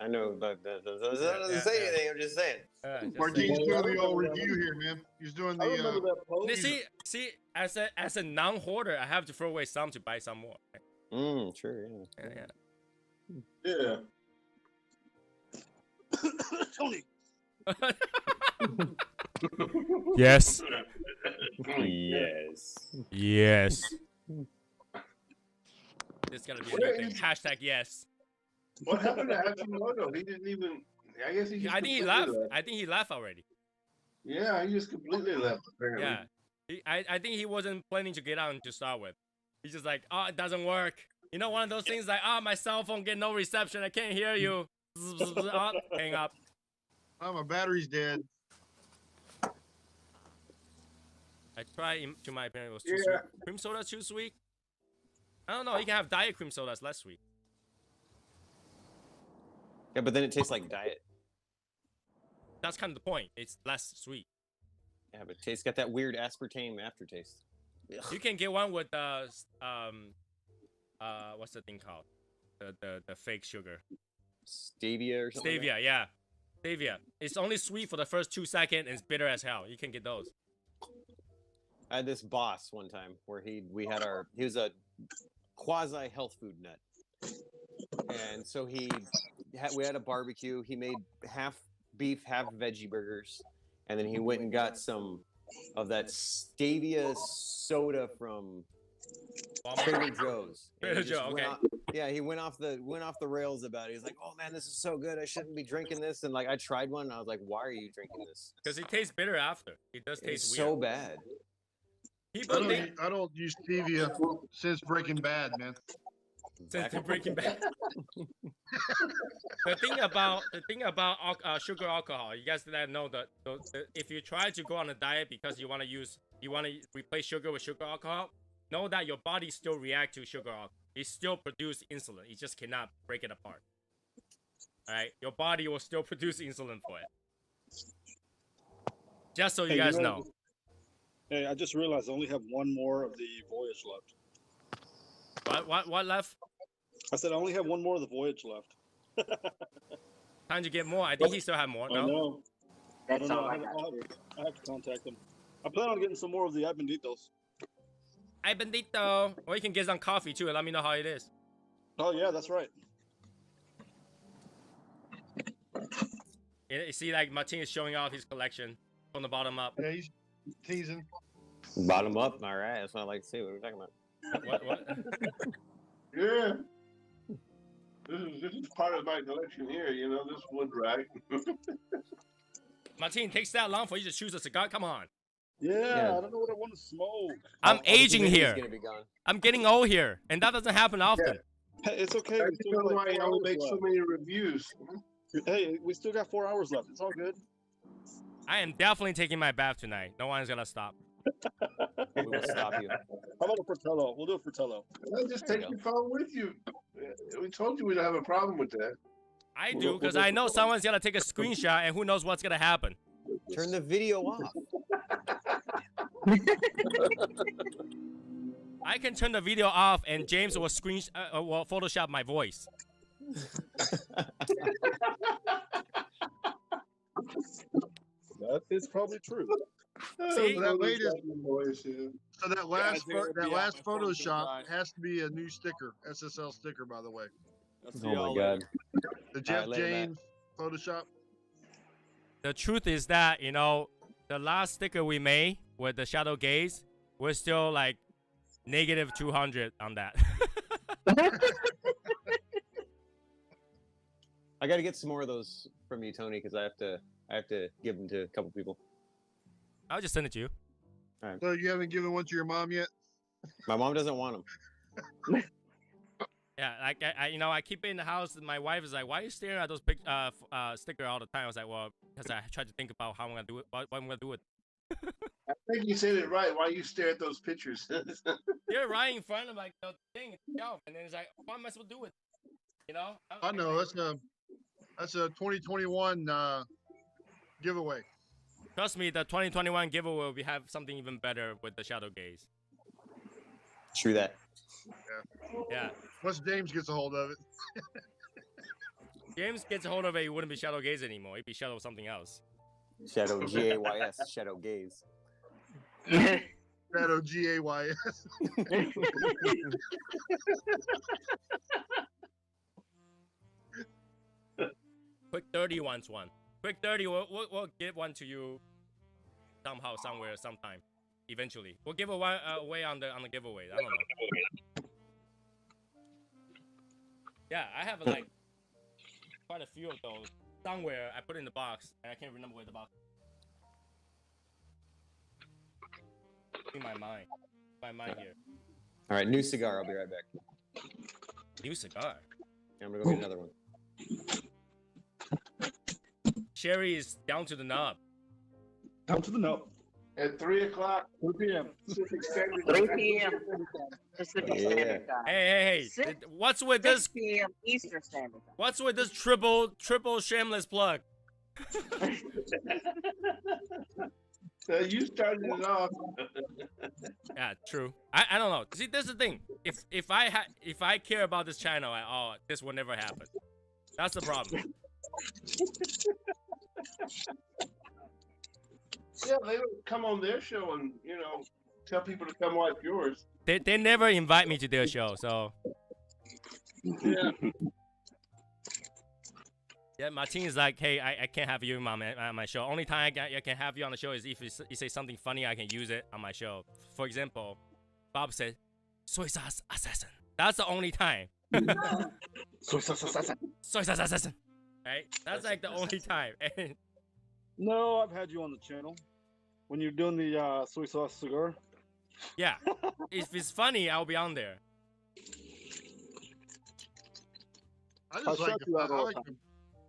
I know about that. I doesn't say anything. I'm just saying. Just Martin's saying. doing the old review here, man. He's doing I remember the. that post. See, as a non-hoarder, I have to throw away some to buy some more. Sure, Yeah. Tony. Yes. Yes. Yes. It's gonna be a new thing. Hashtag yes. What happened to Hashimoto? He didn't even. I guess he. Just I think he completely left. I think he left already. Yeah, he just completely left. Apparently. Yeah. I think he wasn't planning to get on to start with. He's just like, oh, it doesn't work. One of those things like, oh, my cell phone get no reception. I can't hear you. Oh, hang up. Oh, my battery's dead. I tried, to my opinion, it was too sweet. Cream soda too sweet? I don't know. You can have diet cream sodas less sweet. Yeah, but then it tastes like diet. That's kind of the point. It's less sweet. Yeah, but it's got that weird aspartame aftertaste. You can get one with what's the thing called? The fake sugar. Stevia or something. Stevia, yeah. Stevia. It's only sweet for the first 2 seconds and it's bitter as hell. You can get those. I had this boss one time where he was a quasi health food nut, and so he we had a barbecue. He made half beef, half veggie burgers, and then he went and got some of that stevia soda from Trader Joe's. And Trader he just Joe, went okay. yeah, he went off the rails about it. He's like, "Oh man, this is so good. I shouldn't be drinking this." And like, I tried one, and I was like, "Why are you drinking this?" Because it tastes bitter after. It does It's taste so weird. bad. People think I don't use stevia since Breaking Bad, man. since the Breaking Bad. the thing about sugar alcohol, you guys that know that if you try to go on a diet because you want to replace sugar with sugar alcohol, know that your body still react to sugar alcohol. It still produce insulin. It just cannot break it apart. All right, your body will still produce insulin for it. Just so you guys know. Hey, I just realized I only have one more of the voyage left. What left? I said I only have one more of the voyage left. Time to get more. I think he still have more. I No. know. I That's don't know. all I I got. have to contact him. I plan on getting some more of the Benditos. Ay bendito. Or you can get some coffee too and let me know how it is. Oh yeah, that's right. You see, like Martin is showing off his collection from the bottom up. Yeah, he's teasing. Bottom up. All right, that's what I like to see. What are we talking about? What? Yeah. This is part of my collection here, you know, this wood rack. Martin, takes that long for you to choose a cigar? Come on. Yeah, I don't know what I want to smoke. I'm Oh, aging the here. gonna be gone. I'm getting old here, and that doesn't happen often. Hey, it's okay. I We still don't know got why like I 4 only hours make so left. many reviews. Hey, we still got 4 hours left. It's all good. I am definitely taking my bath tonight. No one's gonna stop. We will stop you. How about a Fratello? We'll do a Fratello. Well, just take your phone with you. We told you we don't have a problem with that. I do, because I know someone's gonna take a screenshot, and who knows what's gonna happen. Turn the video off. I can turn the video off, and James will will Photoshop my voice. That is probably true. See? So that latest, Voice, yeah. so that last, I think it'd be last out. My phone's gonna Photoshop die. has to be a new sticker, SSL sticker, by the way. I'll see Oh y'all my later. god. The Jeff later, Matt. James Photoshop. The truth is that, you know, the last sticker we made with the shadow gaze, we're still like negative 200 on that. I got to get some more of those from you, Tony, because I have to give them to a couple people. I'll just send it to you. So you haven't given one to your mom yet? My mom doesn't want them. Yeah, like I keep it in the house. And my wife is like, "Why are you staring at those sticker all the time?" I was like, "Well, because I tried to think about how I'm gonna do it. What I'm gonna do with it." I think you said it right. Why you stare at those pictures? They're right in front of like the thing itself, and then it's like, "What am I supposed to do with it?" You know? I know that's a 2021 giveaway. Trust me, the 2021 giveaway will have something even better with the shadow gaze. True that. Yeah. Once James gets a hold of it. James gets a hold of it, it wouldn't be shadow gaze anymore. It'd be shadow something else. Shadow GAYS. Shadow gaze. Shadow GAYS. Quick 30 wants one. Quick 30, we'll give one to you somehow, somewhere, sometime. Eventually, we'll give away on the giveaway. I don't know. Yeah, I have like quite a few of those somewhere. I put in the box, and I can't remember where the box. In my mind, here. All right, new cigar. I'll be right back. New cigar. I'm gonna go get another one. Sherry is down to the knob. Down to the nub. At 3 o'clock 2 p.m. Pacific Standard 3 Time. p.m. Pacific Standard Time. Hey, Six- what's with 6 this? p.m. Eastern Standard Time. What's with this triple shameless plug? You started it off. Yeah, true. I don't know. See, this is the thing. If I care about this channel at all, this will never happen. That's the problem. Yeah, they would come on their show and, you know, tell people to come watch yours. They never invite me to their show, so Yeah. Yeah, Martin is like, hey, I can't have you on my show. Only time I can have you on the show is if you say something funny, I can use it on my show. For example, Bob said, soy sauce assassin. That's the only time. Soy sauce assassin. Soy sauce assassin. Right? That's like the only time. No, I've had you on the channel when you're doing the soy sauce cigar. Yeah. If it's funny, I'll be on there. I I'll just like shout you out all the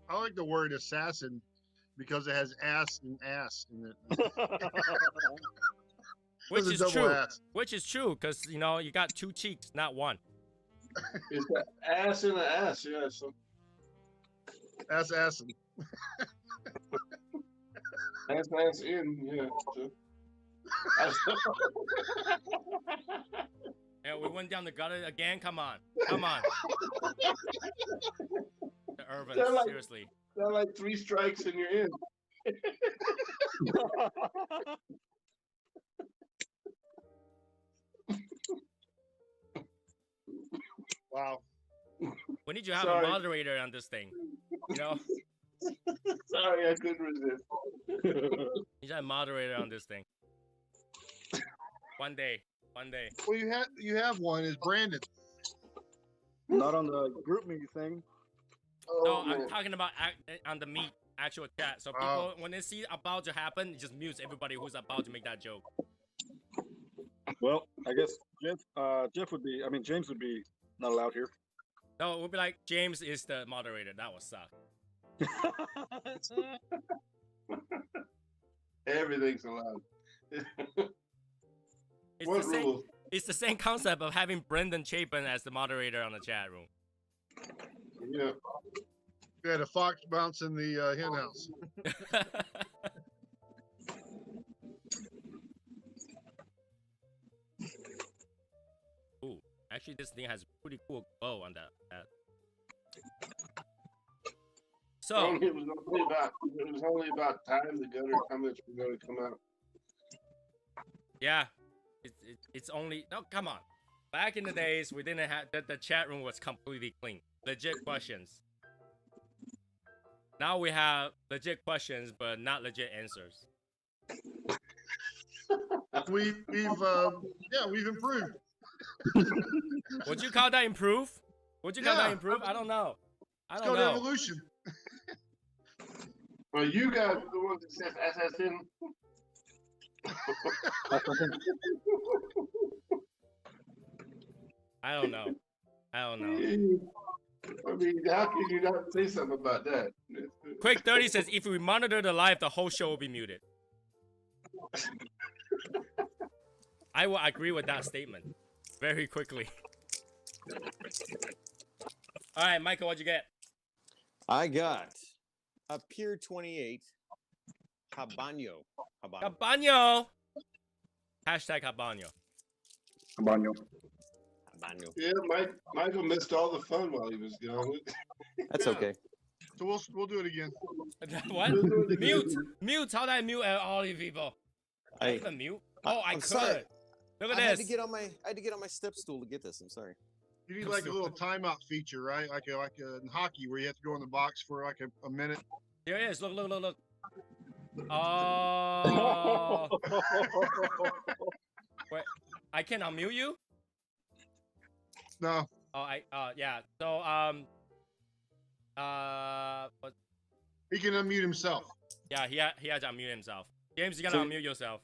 I like the word assassin because it has ass and ass in it. Which It's a is double true. ass. Which is true, because you know you got two cheeks, not one. It's the ass in the ass. Yeah. So Assassin. ass in. Yeah. So. And we went down the gutter again. Come on. Come on. The Irvin, They're like- seriously. Sound like 3 strikes and you're in. Wow. We need to have Sorry. a moderator on this thing. You know? Sorry, I couldn't resist. You need to have a moderator on this thing. One day. One day. Well, you have one. Is Brandon? Not on the group me thing. No, man. I'm talking about on the meet, actual chat. So people, when they see about to happen, it just mutes everybody who's about to make that joke. Well, I guess James would be not allowed here. No, it would be like, James is the moderator. That would suck. Everything's allowed. It's What the same. rule? It's the same concept of having Brendan Chapin as the moderator on the chat room. Yeah. We had a fox bounce in the hen house. Ooh, actually, this thing has pretty cool glow on that. So, It was only about time the gutter comments were going to come out. yeah, it's only, no, come on. Back in the days, we didn't have, the chat room was completely clean. Legit questions. Now we have legit questions, but not legit answers. We've improved. Would you call that improve? Would you call that Yeah, improve? I don't know. I It's don't called know. evolution. Well, you guys are the ones that says assassin. I don't know. I don't know. I mean, how can you not say something about that? Quick 30 says if we monitor the live, the whole show will be muted. I will agree with that statement very quickly. All right, Michael, what'd you get? I got a Pier 28 Habano. Habano. Hashtag Habano. Cabaño. Habano. Yeah, Michael missed all the fun while he was gone. That's okay. So we'll do it again. What? Mute. Mute. How do I mute all you people? I I, can mute. Oh, I I'm could. sorry. Look at I had this. to get on my step stool to get this. I'm sorry. You need like a little timeout feature, right? Like in hockey where you have to go in the box for like a minute. There it is. Look. Oh. Wait. I can unmute you? No. Oh, yeah. So, what? He can unmute himself. Yeah, he had to unmute himself. James, you gotta unmute yourself.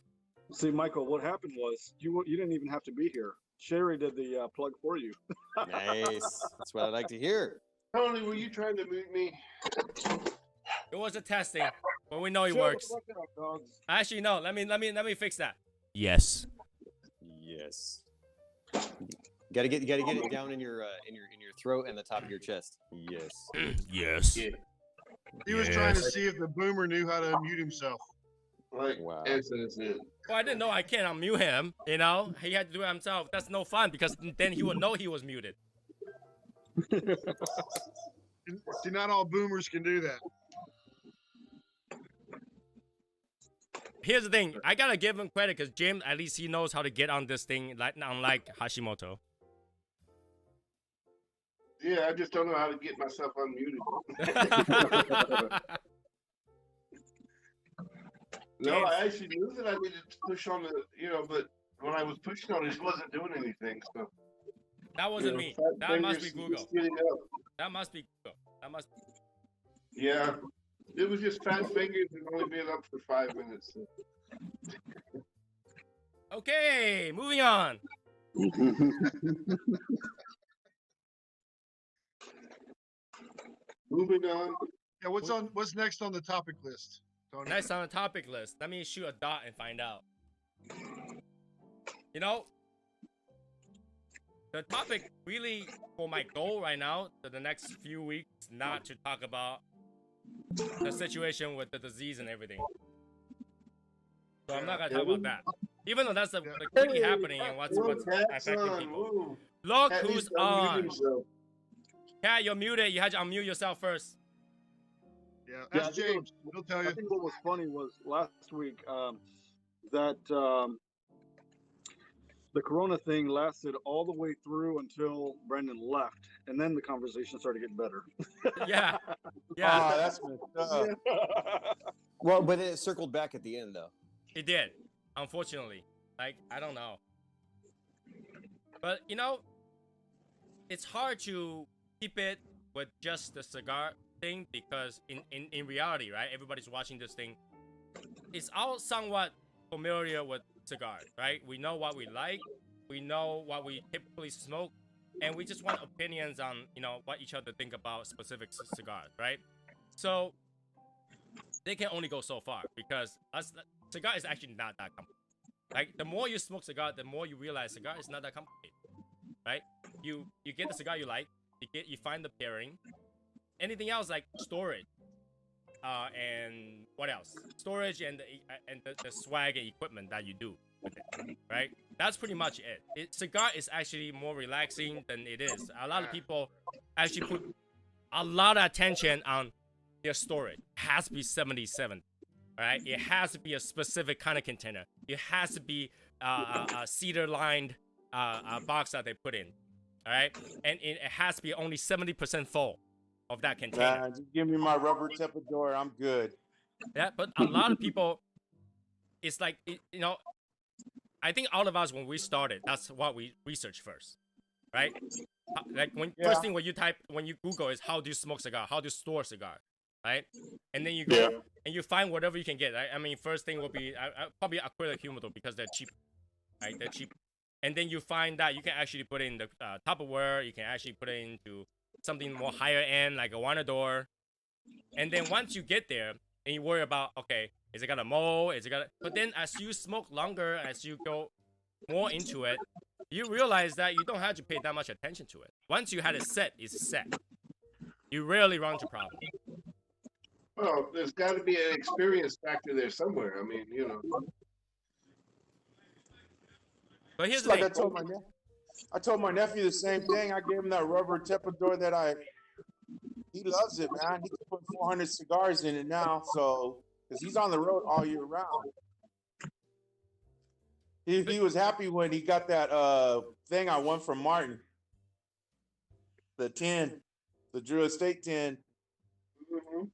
See, Michael, what happened was you didn't even have to be here. Sherry did the plug for you. Nice. That's what I like to hear. Tony, were you trying to mute me? It was a testing, but we know it Shut the works. fuck up, dogs. Actually, no. Let me fix that. Yes. Yes. You gotta get it down in your throat and the top of your chest. Yes. Yes. Yeah. He was trying to see if the boomer knew how to unmute himself. Like, Wow. assassin. Well, I didn't know I can't unmute him. You know, he had to do it himself. That's no fun because then he would know he was muted. See, not all boomers can do that. Here's the thing. I gotta give him credit because James, at least he knows how to get on this thing, like unlike Hashimoto. Yeah, I just don't know how to get myself unmuted. No, James. I actually knew that I needed to push on the, but when I was pushing on it, it wasn't doing anything. So That wasn't me. fat That must be fingers Google. just getting up. That must be Google. That must. Yeah, it was just fat fingers and only being up for 5 minutes. So. Okay, moving on. Moving on. Yeah, what's next on the topic list, Tony? Next on the topic list, let me shoot a dot and find out. You know, the topic really for my goal right now for the next few weeks, not to talk about the situation with the disease and everything. So I'm not gonna talk about that. Even though that's the really happening and what's affecting people. Look who's on. Cat, you're muted. You had to unmute yourself first. Yeah, that's James. He'll tell you. I think what was funny was last week that the Corona thing lasted all the way through until Brendan left, and then the conversation started getting better. Yeah, yeah. Oh, that's messed up. Well, but it circled back at the end, though. It did, unfortunately. Like, I don't know. But, you know, it's hard to keep it with just the cigar thing because in reality, right, everybody's watching this thing. It's all somewhat familiar with cigars, right? We know what we like. We know what we typically smoke. And we just want opinions on, what each other think about specific cigars, right? So, they can only go so far because cigar is actually not that complicated. Like, the more you smoke cigar, the more you realize cigar is not that complicated, right? You get the cigar you like, you find the pairing. Anything else like storage, and what else? Storage and the swag and equipment that you do with it, right? That's pretty much it. Cigar is actually more relaxing than it is. A lot of people actually put a lot of attention on their storage. It has to be 77, right? It has to be a specific kind of container. It has to be a cedar-lined box that they put in, all right? And it has to be only 70% full of that container. Just give me my rubber Tempador. I'm good. Yeah, but a lot of people, it's like, I think all of us, when we started, that's what we research first, right? Like, first thing when you Google is how do you smoke cigar, how do you store cigar, right? And then you go and you find whatever you can get, right? I mean, first thing will be probably acrylic humidor because they're cheap, right? They're cheap. And then you find that you can actually put in the Tupperware, you can actually put it into something more higher end, like a Wanador. And then once you get there, and you worry about, okay, is it gonna mold? But then as you smoke longer, as you go more into it, you realize that you don't have to pay that much attention to it. Once you had it set, it's set. You rarely run into problems. Well, there's got to be an experience factor there somewhere. I mean, But here's the Like thing. I told my nephew the same thing. I gave him that rubber Tempador that he loves it, man. He can put 400 cigars in it now, so because he's on the road all year round. He was happy when he got that thing I won from Martin, the 10, the Drew Estate 10. Mm-hmm.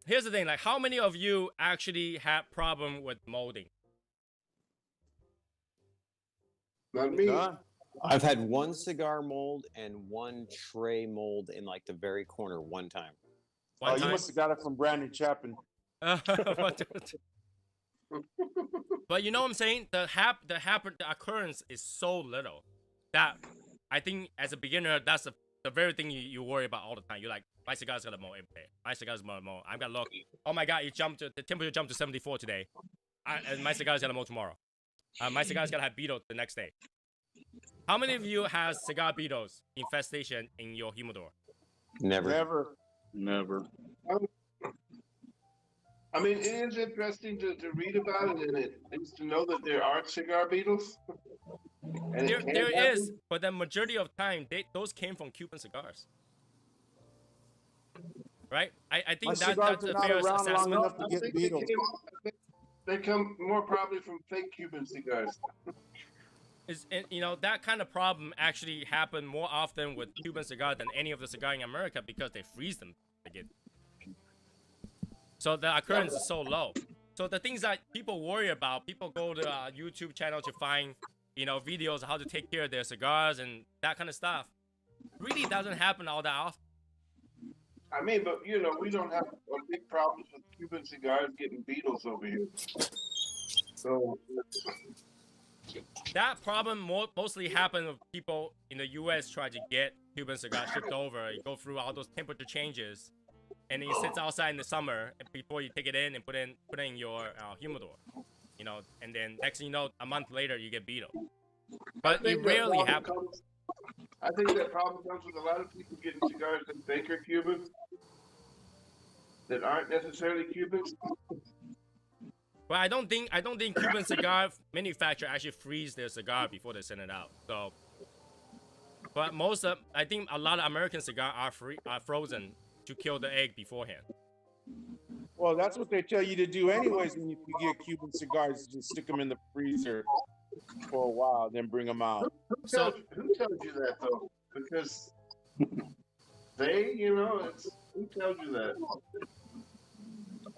Here's the thing, like, how many of you actually had problem with molding? Not me. I've had one cigar mold and one tray mold in like the very corner one time. One You time? must have got it from Brandon Chapin. But you know what I'm saying? The occurrence is so little that I think as a beginner, that's the very thing you worry about all the time. You're like, my cigar's gonna mold every day. My cigar's gonna mold. I'm gonna look. Oh my God, the temperature jumped to 74 today. And my cigar's gonna mold tomorrow. My cigar's gonna have beetle the next day. How many of you has cigar beetles infestation in your humidor? Never. I mean, it is interesting to read about it, and it is to know that there are cigar beetles. And There is, but the majority of time, those came from Cuban cigars. Right? I think that's a fair assessment. I think they come more probably from fake Cuban cigars. you know, that kind of problem actually happen more often with Cuban cigar than any of the cigar in America because they freeze them again. So the occurrence is so low. So the things that people worry about, people go to a YouTube channel to find, you know, videos of how to take care of their cigars and that kind of stuff. Really doesn't happen all that often. I mean, but you know, we don't have a big problem with Cuban cigars getting beetles over here. So That problem mostly happens with people in the U.S. try to get Cuban cigars shipped over. You go through all those temperature changes, and it sits outside in the summer before you take it in and put it in your humidor. You know, and then next thing you know, a month later you get beetle. But it rarely happens. I think that problem comes with a lot of people getting cigars that think are Cuban that aren't necessarily Cubans. But I don't think Cuban cigar manufacturer actually freeze their cigar before they send it out. So, but I think a lot of American cigars are frozen to kill the egg beforehand. Well, that's what they tell you to do anyways when you get Cuban cigars. Just stick them in the freezer for a while, then bring them out. Who tells you that though? Because they, you know, who tells you that?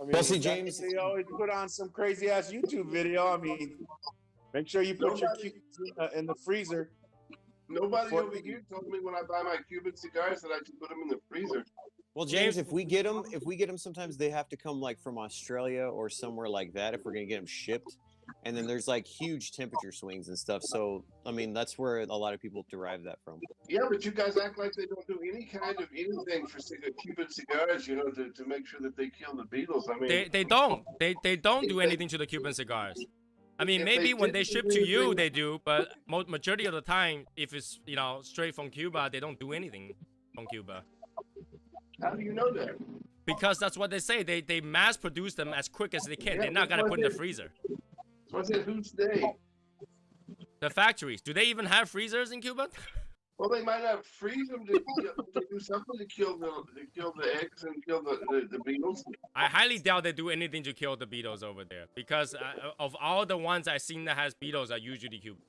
I mean, Well, see, James, they always put on some crazy ass YouTube video. I mean, make sure you put your Cubans in the freezer. Nobody over here told me when I buy my Cuban cigars that I should put them in the freezer. well, James, if we get them, sometimes they have to come like from Australia or somewhere like that if we're gonna get them shipped. And then there's like huge temperature swings and stuff. So, I mean, that's where a lot of people derive that from. Yeah, but you guys act like they don't do any kind of anything for Cuban cigars, you know, to make sure that they kill the beetles. I mean, They don't do anything to the Cuban cigars. I mean, maybe when they ship to you, they do, but majority of the time, if it's, you know, straight from Cuba, they don't do anything from Cuba. How do you know that? Because that's what they say. They mass produce them as quick as they can. They're not gonna put in the freezer. So I said, who's they? The factories. Do they even have freezers in Cuba? Well, they might not freeze them to do something to kill the eggs and kill the beetles. I highly doubt they do anything to kill the beetles over there, because of all the ones I've seen that has beetles are usually Cuban.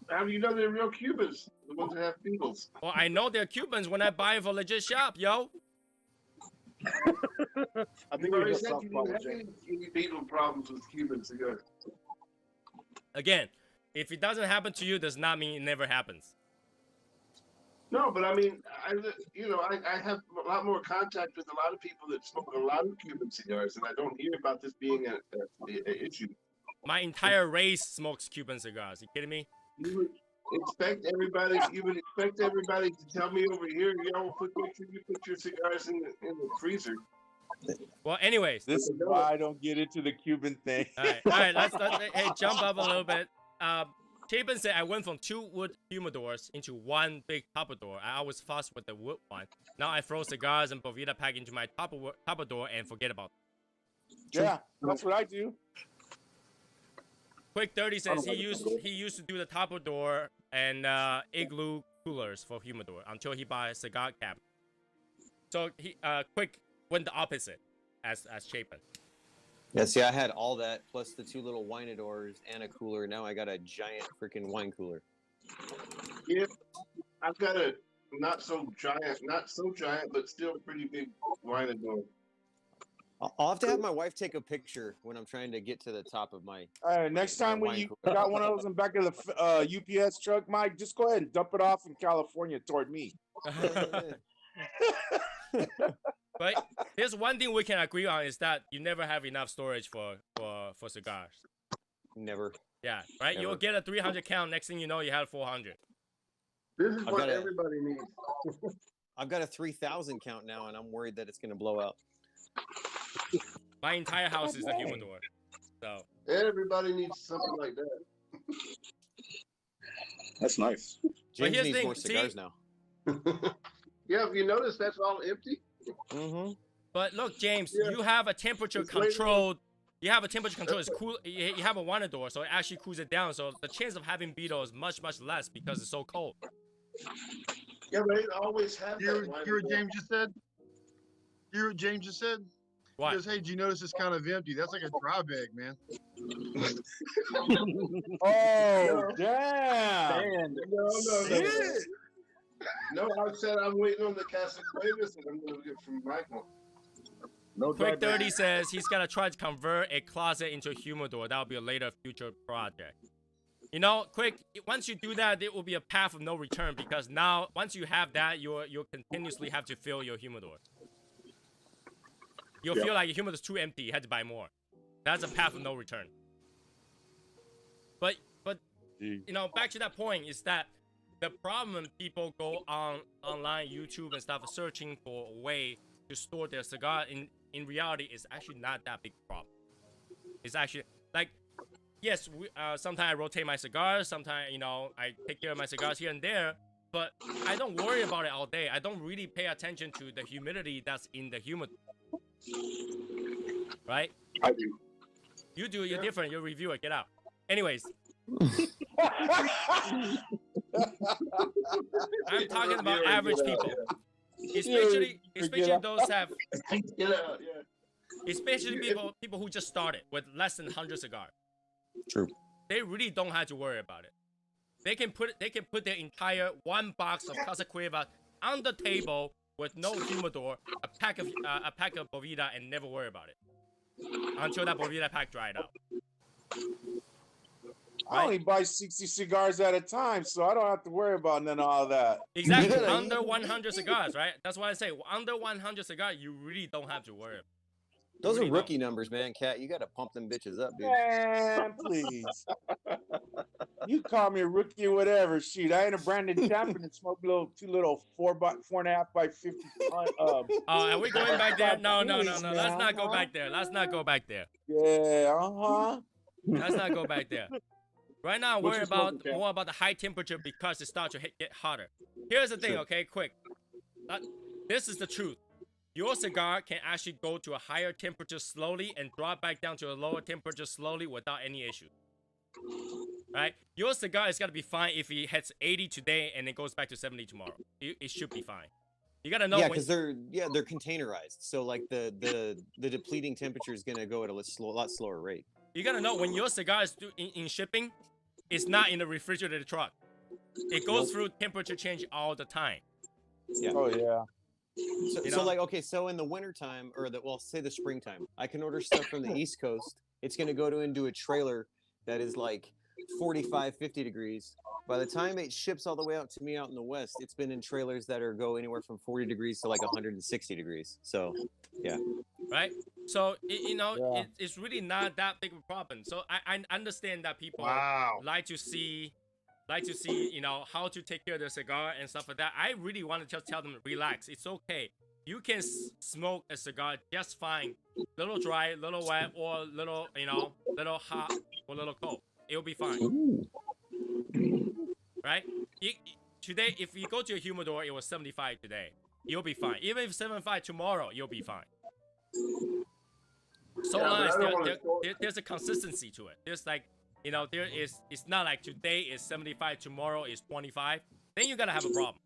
How do you know they're real Cubans? The ones that have beetles. Well, I know they're Cubans when I buy it for legit shop, yo. I think You we already just said talked you about didn't have any beetle problems with Cuban cigars. Again, if it doesn't happen to you, does not mean it never happens. No, but I mean, I have a lot more contact with a lot of people that smoke a lot of Cuban cigars, and I don't hear about this being an issue. My entire race smokes Cuban cigars. You kidding me? You would expect everybody to tell me over here, make sure you put your cigars in the freezer. Well, anyways. This is why I don't get into the Cuban thing. All right, let's hey, jump up a little bit. Chapin said I went from 2 wood humidors into 1 big topper. I always fuss with the wood one. Now I throw cigars and Bovita pack into my topper and forget about it. Yeah, that's what I do. Quick 30 says he used to do the topper and igloo coolers for humidor until he bought a cigar cabinet. So he Quick went the opposite as Chapin. Yeah, see, I had all that plus the 2 little winadors and a cooler. Now I got a giant freaking wine cooler. Yeah, I've got a not so giant, but still pretty big winador. I'll have to have my wife take a picture when I'm trying to get to the top of my. All right, next time when you got one of those in the back of the UPS truck, Mike, just go ahead and dump it off in California toward me. But there's one thing we can agree on is that you never have enough storage for cigars. Never. Yeah, right? You'll get a 300 count. Next thing you know, you have 400. This is what everybody needs. I've got a 3,000 count now, and I'm worried that it's going to blow out. My entire house is a humidor. So everybody needs something like that. That's nice. James needs more cigars now. Yeah, if you notice, that's all empty. Mm-hmm. But look, James, you have a temperature controlled. You have a temperature control. It's cool. You have a winador, so it actually cools it down. So the chance of having beetle is much less because it's so cold. Yeah, but it always has. Hear what James just said? Hear what James just said? What? Because hey, do you notice it's kind of empty? That's like a dry bag, man. Oh, damn. And No. Shit. No, I said I'm waiting on the Casa Cuevas and I'm going to get from Michael. no Quick dry 30 says he's gonna try to convert a closet into a humidor. That'll be a later future project. You know, Quick, once you do that, it will be a path of no return because now, once you have that, you'll continuously have to fill your humidor. You'll feel like your humidor is too empty. You had to buy more. That's a path of no return. But you know, back to that point is that the problem when people go on online, YouTube and stuff, searching for a way to store their cigar, in reality, is actually not that big problem. It's actually like, yes, sometimes I rotate my cigars. Sometimes, you know, I take care of my cigars here and there. But I don't worry about it all day. I don't really pay attention to the humidity that's in the humidor. Right? I do. You do. You're different. You're a reviewer. Get out. Anyways. I'm talking about average people. Especially those have... Especially people who just started with less than 100 cigars. True. They really don't have to worry about it. They can put their entire one box of Casa Cueva on the table with no humidor, a pack of Boveda, and never worry about it until that Boveda pack dried out. I only buy 60 cigars at a time, so I don't have to worry about none of all that. Exactly. Under 100 cigars, right? That's why I say under 100 cigars, you really don't have to worry. Those are rookie numbers, man. Cat, you got to pump them bitches up, dude. Man, please. You call me a rookie or whatever. Shoot, I ain't a Brandon champion and smoke two little 4.5 by 50. Oh, are we going back there? No. Let's not go back there. Let's not go back there. Yeah, Let's not go back there. Right now, we're more about the high temperature because it starts to get hotter. Here's the thing, okay? Quick. This is the truth. Your cigar can actually go to a higher temperature slowly and drop back down to a lower temperature slowly without any issue. Right? Your cigar is going to be fine if it hits 80 today and it goes back to 70 tomorrow. It should be fine. You got to know. Yeah, because they're containerized. So like the depleting temperature is going to go at a lot slower rate. You got to know when your cigar is in shipping, it's not in the refrigerated truck. It goes through temperature change all the time. Yeah. Oh, yeah. So like, okay, so in the wintertime, or say the springtime, I can order stuff from the East Coast. It's going to go into a trailer that is like 45, 50 degrees. By the time it ships all the way out to me out in the West, it's been in trailers that go anywhere from 40 degrees to like 160 degrees. So, yeah. Right? So, it's really not that big of a problem. So I understand that people like to see, how to take care of their cigar and stuff like that. I really want to just tell them, relax. It's okay. You can smoke a cigar just fine. Little dry, little wet, or little hot, or little cold. It'll be fine. Right? Today, if you go to a humidor, it was 75 today. You'll be fine. Even if 75 tomorrow, you'll be fine. So long as there's a consistency to it. There's like, it's not like today is 75, tomorrow is 25. Then you're gonna have a problem.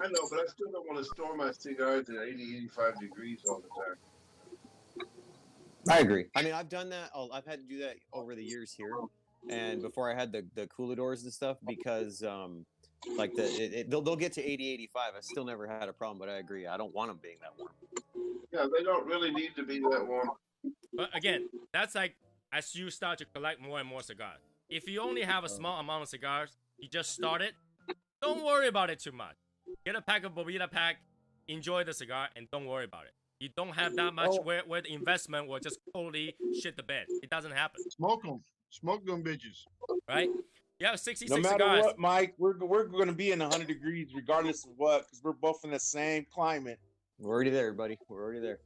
I know, but I still don't want to store my cigars at 80, 85 degrees all the time. I agree. I mean, I've done that. I've had to do that over the years here, and before I had the cooladors and stuff, because like they'll get to 80, 85. I still never had a problem, but I agree. I don't want them being that warm. Yeah, they don't really need to be that warm. But again, that's like as you start to collect more and more cigars. If you only have a small amount of cigars, you just started, don't worry about it too much. Get a pack of Boveda pack, enjoy the cigar, and don't worry about it. You don't have that much where the investment will just totally shit the bed. It doesn't happen. Smoke them bitches. Right? You have 66 no matter cigars. what, Mike, we're going to be in 100 degrees regardless of what, because we're both in the same climate. We're already there, buddy. We're already there.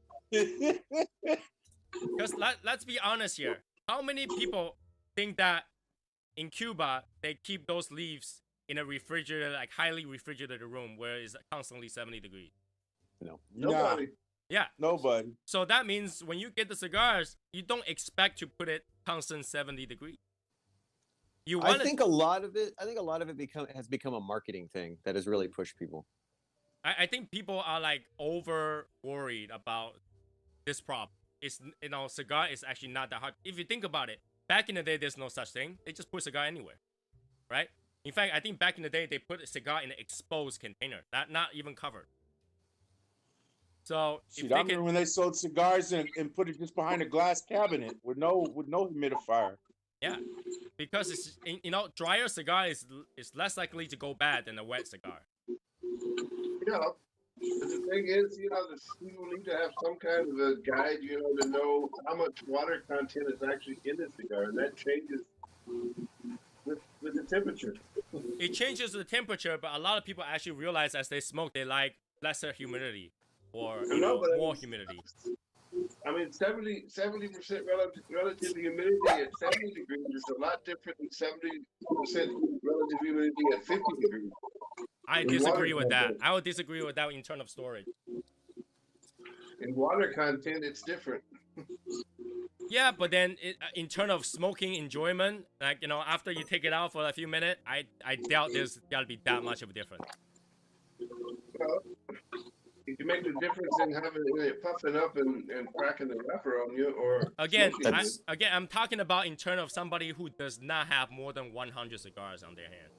Because let's be honest here. How many people think that in Cuba, they keep those leaves in a refrigerator, like highly refrigerated room where it's constantly 70 degrees? No. Nobody. Yeah. Nobody. So that means when you get the cigars, you don't expect to put it constant 70 degrees. I think a lot of it has become a marketing thing that has really pushed people. I think people are like over worried about this problem. It's cigar is actually not that hard. If you think about it, back in the day, there's no such thing. They just put cigar anywhere, right? In fact, I think back in the day, they put a cigar in an exposed container, not even covered. So Shoot, I remember when they sold cigars and put it just behind a glass cabinet with no humidifier. Yeah, because it's drier cigar is less likely to go bad than a wet cigar. Yeah. But the thing is, the people need to have some kind of a guide, to know how much water content is actually in the cigar, and that changes with the temperature. It changes the temperature, but a lot of people actually realize as they smoke, they like lesser humidity or more humidity. I mean, 70% relative humidity at 70 degrees is a lot different than 70% relative humidity at 50 degrees. I disagree with that. I would disagree with that in terms of storage. In water content, it's different. Yeah, but then in terms of smoking enjoyment, like, after you take it out for a few minutes, I doubt there's got to be that much of a difference. Well, you make the difference in having it puffing up and cracking the wrapper on you, or again, I'm talking about in terms of somebody who does not have more than 100 cigars on their hand.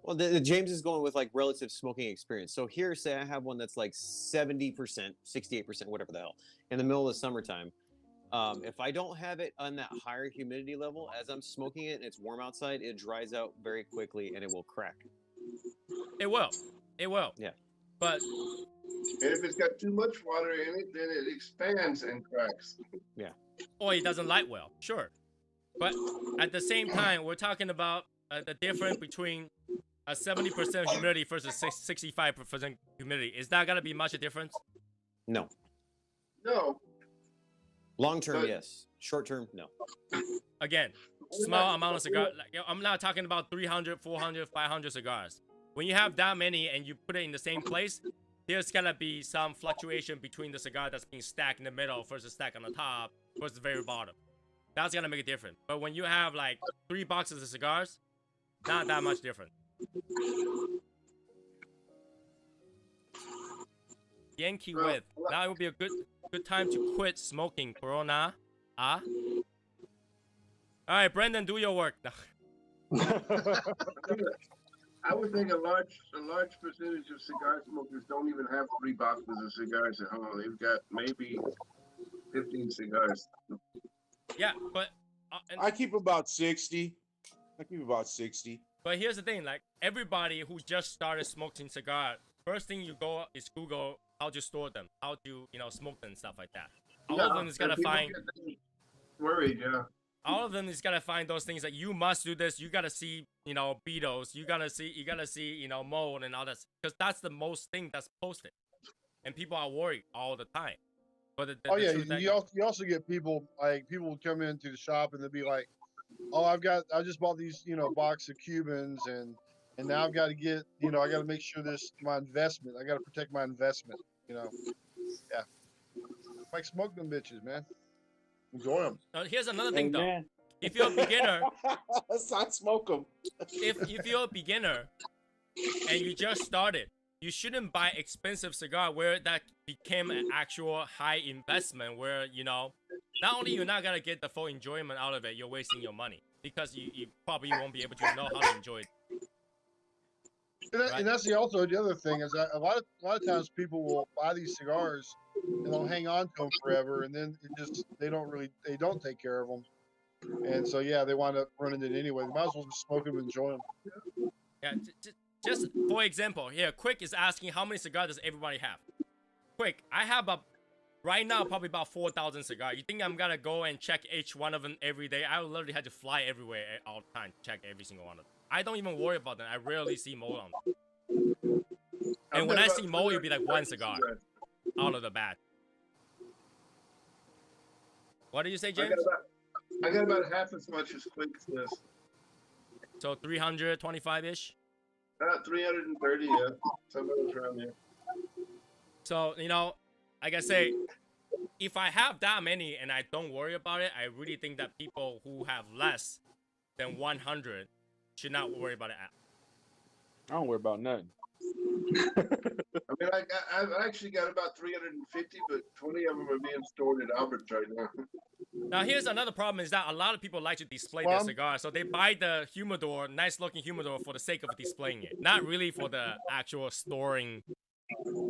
Well, the James is going with like relative smoking experience. So here, say I have one that's like 70%, 68%, whatever the hell, in the middle of the summertime. If I don't have it on that higher humidity level, as I'm smoking it and it's warm outside, it dries out very quickly and it will crack. It will. Yeah. But and if it's got too much water in it, then it expands and cracks. Yeah. Or it doesn't light well. Sure. But at the same time, we're talking about the difference between a 70% humidity versus 65% humidity. Is that gonna be much a difference? No. No. Long term, yes. Short term, no. Again, small amount of cigar. I'm not talking about 300, 400, 500 cigars. When you have that many and you put it in the same place, there's gonna be some fluctuation between the cigar that's being stacked in the middle versus stacked on the top versus the very bottom. That's gonna make a difference. But when you have like 3 boxes of cigars, not that much different. Yankee with. Now it would be a good time to quit smoking. Corona. All right, Brendan, do your work. I would think a large percentage of cigar smokers don't even have 3 boxes of cigars at home. They've got maybe 15 cigars. Yeah, but I keep about 60. But here's the thing, like everybody who just started smoking cigar, first thing you go is Google how to store them, how to smoke them and stuff like that. All of them is gonna find worried, yeah. All of them is gonna find those things that you must do this. You gotta see, beetles. You gotta see, mold and all that, because that's the most thing that's posted, and people are worried all the time. But you also get people will come into the shop and they'll be like, oh, I just bought these, box of Cubans and now I've got to get, I got to make sure this my investment. I got to protect my investment. Yeah. Like smoke them bitches, man. Enjoy them. Here's another thing though. If you're a beginner, let's not smoke them. if you're a beginner and you just started, you shouldn't buy expensive cigar where that became an actual high investment where, not only you're not going to get the full enjoyment out of it, you're wasting your money because you probably won't be able to know how to enjoy it. And that's also the other thing is that a lot of times people will buy these cigars and they'll hang on to them forever, and then they don't take care of them, and so they wind up running it anyway. They might as well just smoke them and enjoy them. Yeah, just for example, here, Quick is asking how many cigars does everybody have? Quick, I have right now probably about 4,000 cigars. You think I'm gonna go and check each one of them every day? I would literally have to fly everywhere all the time to check every single one of them. I don't even worry about them. I rarely see mold on them. And when I see mold, it'll be like 1 cigar out of the bat. What did you say, James? I got about half as much as Quick says. So 325-ish? 330, yeah. Somewhere around there. So, like I say, if I have that many and I don't worry about it, I really think that people who have less than 100 should not worry about it. I don't worry about nothing. I mean, I've actually got about 350, but 20 of them are being stored at Albert's right now. Now here's another problem is that a lot of people like to display Well, their cigars, so they buy the humidor, nice looking humidor, for the sake of displaying it, not really for the actual storing.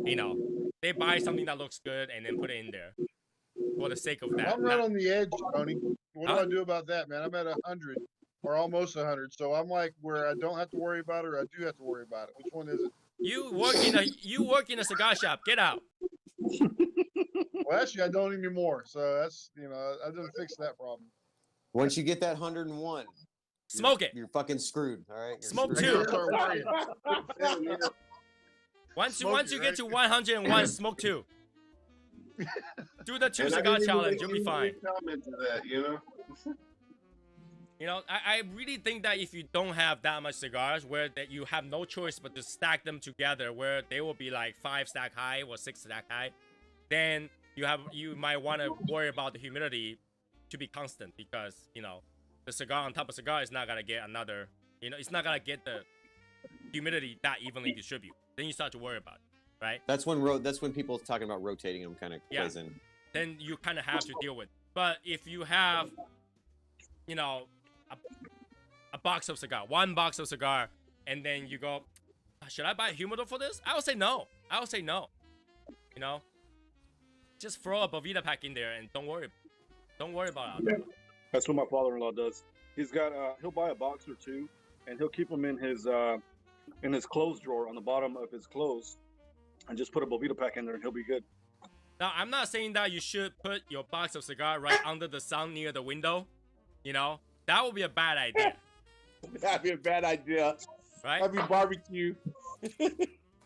You know, they buy something that looks good and then put it in there for the sake of that. I'm right on the edge, Tony. What do Huh? I do about that, man? I'm at 100 or almost 100, so I'm like where I don't have to worry about it, or I do have to worry about it. Which one is it? You work in a cigar shop. Get out. Well, actually, I don't anymore. So that's I didn't fix that problem. Once you get that 101, Smoke it. you're fucking screwed. All right. You're Smoke screwed. two. Start worrying. Once Smoke you it, get right? to 101, smoke two. Do the two And I cigar didn't even challenge. make You'll be any fine. comment to that, you know. You know, I really think that if you don't have that much cigars, where that you have no choice but to stack them together, where they will be like 5 stack high or 6 stack high, then you might want to worry about the humidity to be constant, because the cigar on top of cigar is not gonna get another. It's not gonna get the humidity that evenly distribute. Then you start to worry about it, right? That's when people talking about rotating them kind of plays in. Then you kind of have to deal with. But if you have, a box of cigar, one box of cigar, and then you go, should I buy a humidor for this? I would say no. Just throw a Bovita pack in there and don't worry about it. That's what my father-in-law does. He's got he'll buy a box or two, and he'll keep them in his clothes drawer on the bottom of his clothes, and just put a Bovita pack in there, and he'll be good. Now, I'm not saying that you should put your box of cigar right under the sun near the window. That would be a bad idea. That'd be a bad idea. Right? That'd be barbecue.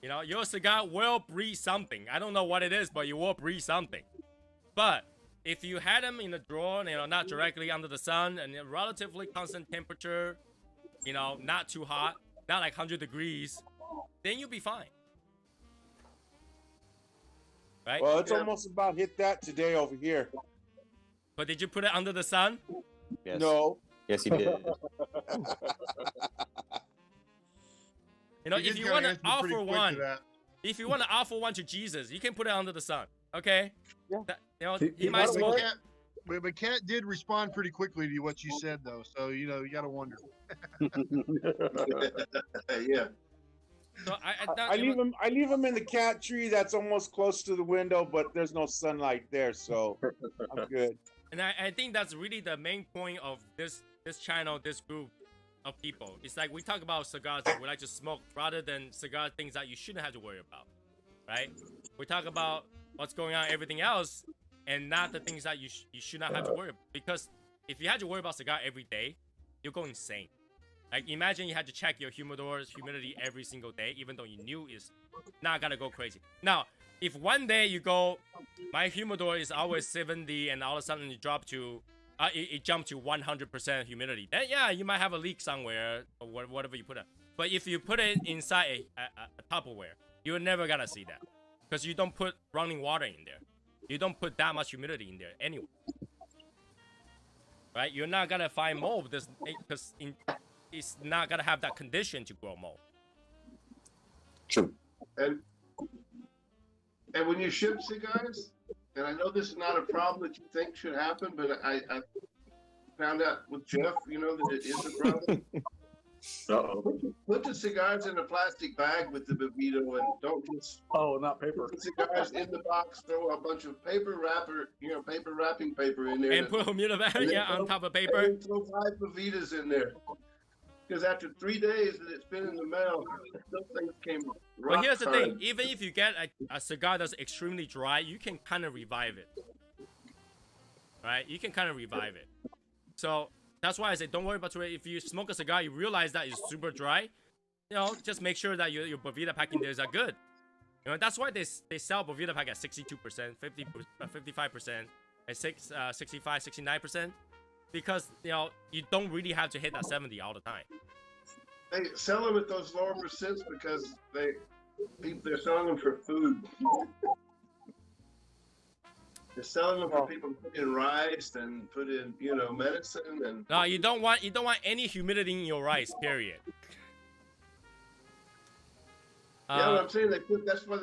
Your cigar will breathe something. I don't know what it is, but you will breathe something. But if you had them in the drawer, not directly under the sun, and a relatively constant temperature, not too hot, not like 100 degrees, then you'll be fine. Right? Well, it's almost about hit that today over here. But did you put it under the sun? Yes. No. Yes, he did. If you want to offer one, if you want to offer one to Jesus, you can put it under the sun. Okay? Yeah. He might smoke. But Cat did respond pretty quickly to what you said, though. So you got to wonder. Yeah. So I leave him in the cat tree that's almost close to the window, but there's no sunlight there, so I'm good. And I think that's really the main point of this channel, this group of people. It's like we talk about cigars that we like to smoke rather than cigar things that you shouldn't have to worry about, right? We talk about what's going on, everything else, and not the things that you should not have to worry about. Because if you had to worry about cigar every day, you'll go insane. Like, imagine you had to check your humidor's humidity every single day, even though you knew it's not gonna go crazy. Now, if one day you go, my humidor is always 70, and all of a sudden it dropped to, it jumped to 100% humidity, then yeah, you might have a leak somewhere, or whatever you put it. But if you put it inside a Tupperware, you're never gonna see that. Because you don't put running water in there. You don't put that much humidity in there anyway. Right? You're not gonna find mold, because it's not gonna have that condition to grow mold. True. And when you ship cigars, and I know this is not a problem that you think should happen, but I found out with Jeff, that it is a problem. Put the cigars in a plastic bag with the Bovito, and don't just not paper. put cigars in the box. Throw a bunch of paper wrapping paper in there, And put humidifier on top of paper. And throw 5 Bovitas in there. Because after 3 days that it's been in the mail, those things came rock But here's the hard. thing, even if you get a cigar that's extremely dry, you can kind of revive it. Right? You can kind of revive it. So that's why I say don't worry about it. If you smoke a cigar, you realize that it's super dry, just make sure that your Bovita pack in there is good. That's why they sell Bovita pack at 62%, 55%, and 65, 69%. Because, you don't really have to hit that 70 all the time. They sell them at those lower percents because they're selling them for food. They're selling them for people to put in rice and put in, medicine and. No, you don't want any humidity in your rice, period. Yeah, what I'm saying, that's why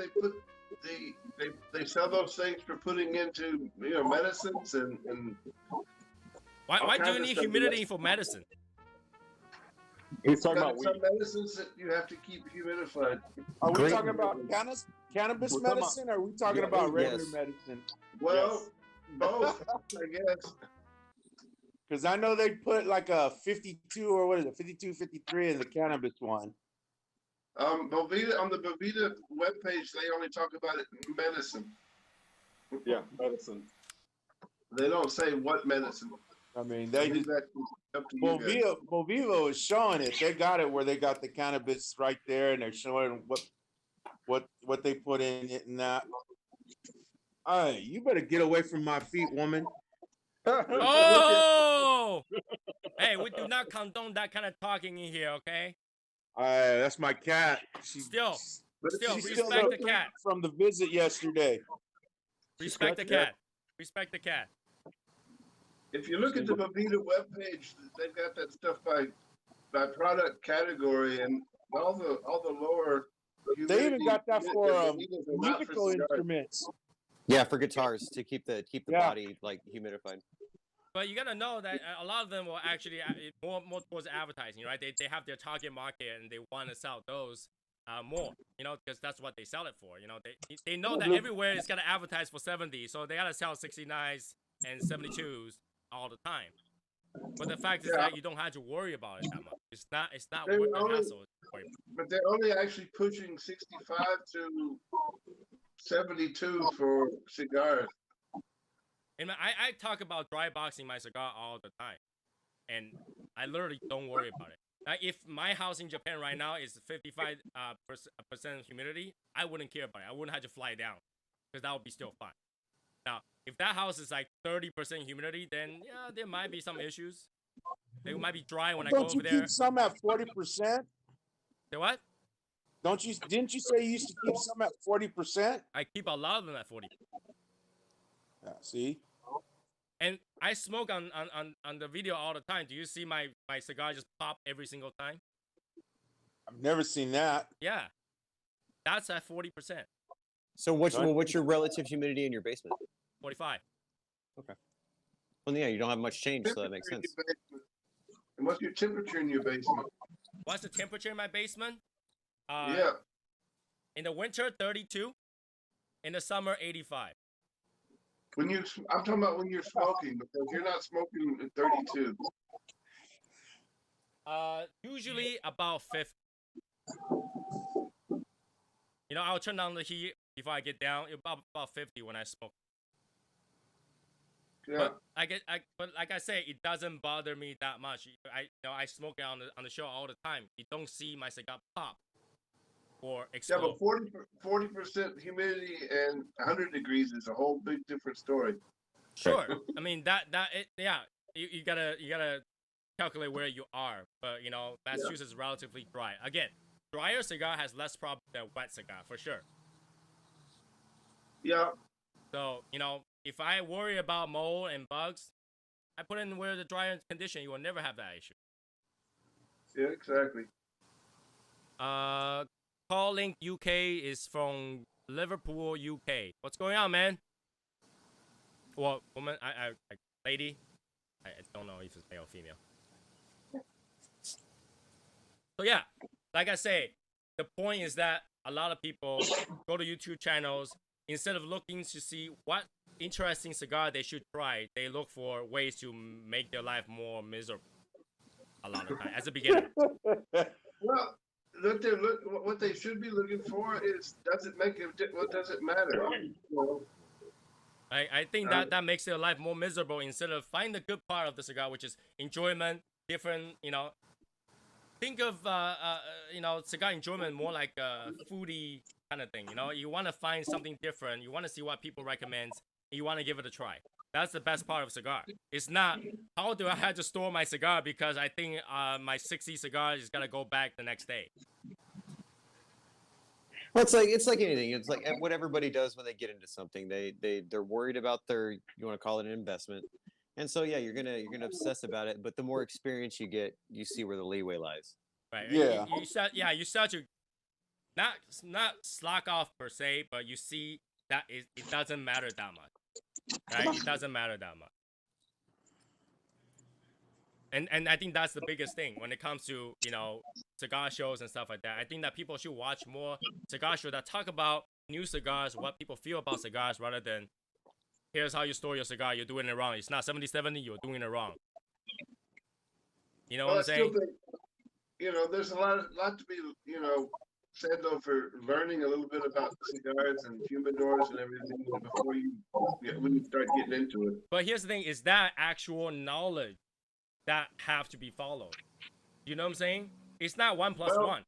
they sell those things for putting into medicines and Why all do you kinds of need stuff. humidity for medicine? He's talking But about some weed. medicines that you have to keep humidified. Are we Great. talking about cannabis We're talking about- medicine, or are we talking Yeah, about regular yes. medicine? Well, both, I guess. Because I know they put like a 52 or what is it, 52, 53 in the cannabis one. Bovita, on the Bovita webpage, they only talk about it in medicine. Yeah, medicine. They don't say what medicine. I mean, I they think just that's up to you guys. Bovivo is showing it. They got it where they got the cannabis right there, and they're showing what they put in it and that. Hey, you better get away from my feet, woman. Oh! Hey, we do not condone that kind of talking in here, okay? That's my cat. Still, She's respect the cat. from the visit yesterday. Respect the cat. Respect the cat. If you look at the Bovita webpage, they've got that stuff by product category, and all the lower. They even got that for Bovitas are not musical cigars. instruments. Yeah, for guitars to keep the Yeah. body like humidified. But you gotta know that a lot of them will actually more towards advertising, right? They have their target market and they want to sell those more, because that's what they sell it for. They know that everywhere is gonna advertise for 70, so they gotta sell 69s and 72s all the time. But the fact is that you don't have to worry about it that much. It's not They worth the only- hassle. But they're only actually pushing 65 to 72 for cigars. And I talk about dry boxing my cigar all the time, and I literally don't worry about it. If my house in Japan right now is 55% humidity, I wouldn't care about it. I wouldn't have to fly down, because that would be still fine. Now, if that house is like 30% humidity, then yeah, there might be some issues. They might be dry when I go Don't you over there. keep some at 40%? Say what? Didn't you say you used to keep some at 40%? I keep a lot of them at 40. Yeah, see? And I smoke on the video all the time. Do you see my cigar just pop every single time? I've never seen that. Yeah. That's at 40%. So what's your relative humidity in your basement? 45. Okay. Well, yeah, you don't have much change, so that makes sense. And what's your temperature in your basement? What's the temperature in my basement? Yeah. In the winter, 32. In the summer, 85. I'm talking about when you're smoking, because you're not smoking at 32. Usually about 50. I'll turn down the heat before I get down. About 50 when I smoke. Yeah. But like I say, it doesn't bother me that much. I smoke it on the show all the time. You don't see my cigar pop or Yeah, explode. but 40% humidity and 100 degrees is a whole big different story. Sure. I mean you gotta calculate where you are. But Massachusetts is relatively dry. Again, drier cigar has less problem than wet cigar for sure. Yeah. So if I worry about mold and bugs, I put it in where the drier condition. You will never have that issue. Yeah, exactly. Call Link UK is from Liverpool, UK. What's going on, man? Well, woman, I lady, I don't know if it's male or female. So yeah, like I say, the point is that a lot of people go to YouTube channels instead of looking to see what interesting cigar they should try. They look for ways to make their life more miserable. A lot of time as a beginner. Well, what they should be looking for is, does it make what does it matter? I think that makes their life more miserable instead of find the good part of the cigar, which is enjoyment, different, think of cigar enjoyment more like a foodie kind of thing. You want to find something different. You want to see what people recommend. And you want to give it a try. That's the best part of cigar. It's not how do I have to store my cigar because I think my 60 cigar is gonna go back the next day. Well, it's like anything. It's like what everybody does when they get into something. They're worried about you want to call it an investment, and so yeah, you're gonna obsess about it. But the more experience you get, you see where the leeway lies. Right. Yeah. You start to not slack off per se, but you see that it doesn't matter that much, right? It doesn't matter that much. And I think that's the biggest thing when it comes to, you know, cigar shows and stuff like that. I think that people should watch more cigar shows that talk about new cigars, what people feel about cigars, rather than here's how you store your cigar, you're doing it wrong. It's not 7070, you're doing it wrong. You know what I'm saying? Still think, you know, there's a lot to be, you know, said though for learning a little bit about cigars and humidors and everything before when you start getting into it. But here's the thing: is that actual knowledge that have to be followed? You know what I'm saying? It's not 1 + 1.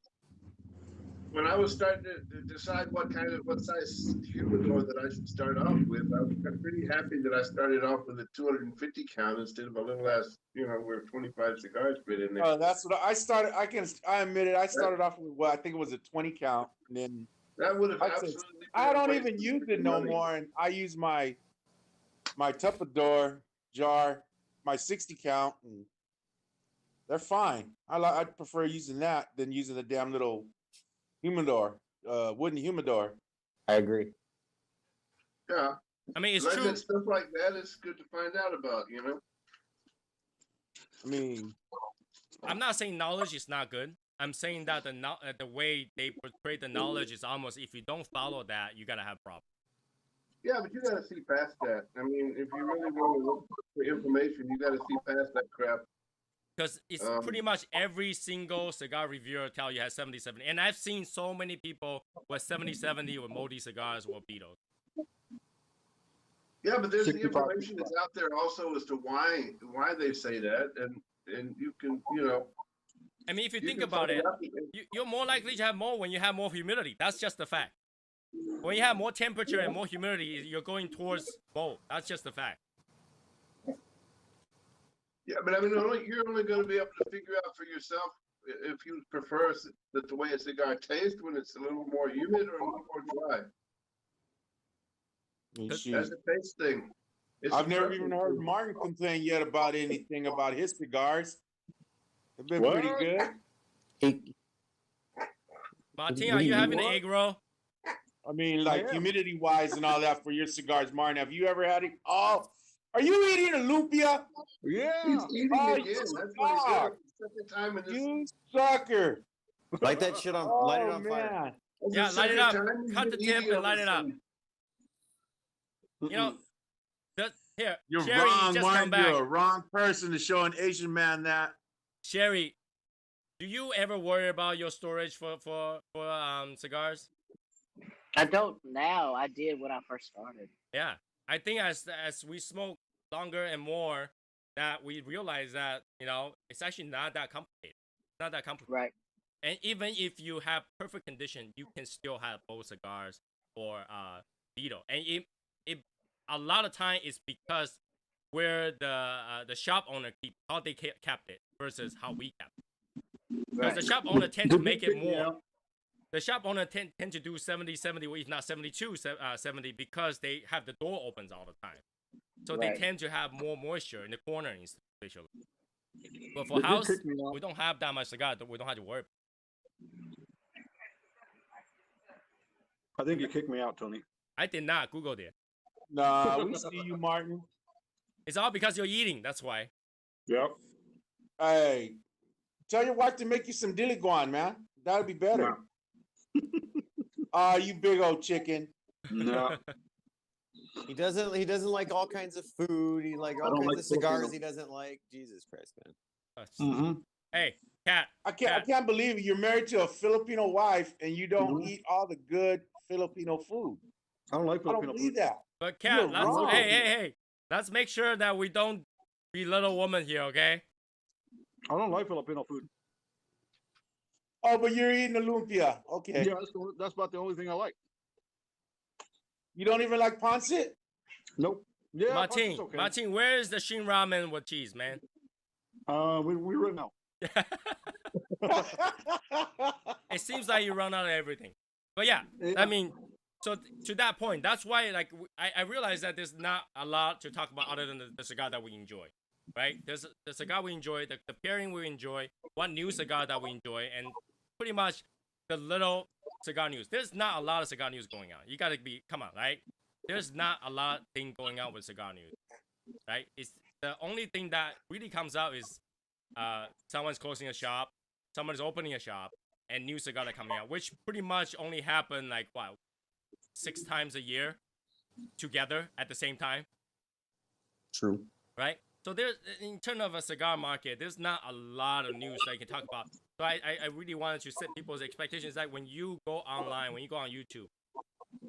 When I was starting to decide what size humidor that I should start off with, I was pretty happy that I started off with a 250 count instead of a little less, you know, where 25 cigars fit in there. That's what I started. I admit it. I started off with I think it was a 20 count, and then that would have absolutely. I don't even use it no more, and I use my Tupperware jar, my 60 count, and they're fine. I prefer using that than using the damn little humidor, wooden humidor. I agree. Yeah. I mean, it's like true. Stuff like that is good to find out about, you know. I mean, I'm not saying knowledge is not good. I'm saying that the way they portray the knowledge is almost, if you don't follow that, you gotta have problems. Yeah, but you gotta see past that. I mean, if you really want to look for information, you gotta see past that crap. Because it's pretty much every single cigar reviewer tell you has 70/70. And I've seen so many people with 70/70 with moldy cigars or beetles. Yeah, but there's the information that's out there also as to why they say that, and you can, you know. I mean, if you think about it, you're more likely to have more when you have more humidity. That's just the fact. When you have more temperature and more humidity, you're going towards both. That's just the fact. Yeah, but I mean, you're only going to be able to figure out for yourself if you prefer that the way a cigar tastes when it's a little more humid or a little more dry. That's a taste thing. I've never even heard Martin complain yet about anything about his cigars. They've been pretty good. Martin, are you having an egg roll? I mean, like humidity-wise and all that for your cigars, Martin. Have you ever had it? Oh, are you eating a lumpia? Yeah. He's eating again. That's what second time in this. You sucker. Light that shit on. Light it on fire. Yeah, light it up. Cut the tip and light it up. You know, here, you're Sherry, wrong, just Martin. come back. You're a wrong person to show an Asian man that. Sherry, do you ever worry about your storage for cigars? I don't now. I did when I first started. Yeah, I think as we smoke longer and more, that we realize that, you know, it's actually not that complicated. It's not that complicated. Right. And even if you have perfect condition, you can still have both cigars or beetle. And it a lot of time is because where the shop owner how they kept it versus how we kept it. Because the shop owner tend to make it more. The shop owner tend to do 70/70, or if not 72/70, because they have the door opens all the time. So they tend to have more moisture in the corner, especially. But for house, we don't have that much cigar. We don't have to worry. I think you kicked me out, Tony. I did not. Google it. Nah, we see you, Martin. It's all because you're eating. That's why. Yep. Hey, tell your wife to make you some diliguan, man. That'll be better. You big old chicken. No. He doesn't like all kinds of food. He like all kinds of cigars he doesn't like. Jesus Christ, man. Hey, Cat. I can't believe you're married to a Filipino wife and you don't eat all the good Filipino food. I don't like Filipino food. That. But Cat, hey. Let's make sure that we don't belittle women here, okay? I don't like Filipino food. Oh, but you're eating a lumpia. Okay. Yeah, that's about the only thing I like. You don't even like pancit? Nope. Yeah, Martin, okay. Martin, where is the Shin ramen with cheese, man? We run out. It seems like you run out of everything. But yeah, I mean, so to that point, that's why, like, I realize that there's not a lot to talk about other than the cigar that we enjoy, right? There's the cigar we enjoy, the pairing we enjoy, one new cigar that we enjoy, and pretty much the little cigar news. There's not a lot of cigar news going on. You gotta be, come on, right? There's not a lot thing going on with cigar news, right? It's the only thing that really comes out is someone's closing a shop, someone's opening a shop, and new cigar that coming out, which pretty much only happen like what, 6 times a year together at the same time. True. Right? So there's, in terms of a cigar market, there's not a lot of news that you can talk about. So I really wanted to set people's expectations that when you go online, when you go on YouTube,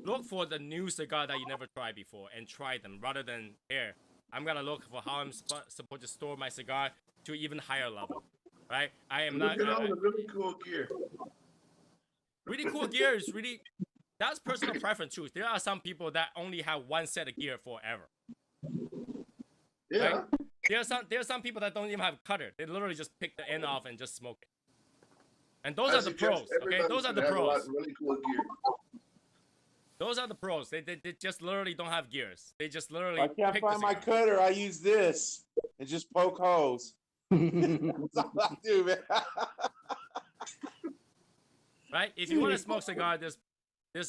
look for the new cigar that you never tried before and try them rather than here. I'm gonna look for how I'm supposed to store my cigar to even higher level, right? I am not. Look at all the really cool gear. Really cool gear is really, that's personal preference too. There are some people that only have one set of gear forever. Yeah. Right? There are some people that don't even have a cutter. They literally just pick the end off and just smoke it. And those are the pros. Okay, those are the pros. Really cool gear. Those are the pros. They just literally don't have gears. They just literally. I can't pick find the my cigar. cutter. I use this and just poke holes. That's all I do, man. Right? If you want to smoke cigar, there's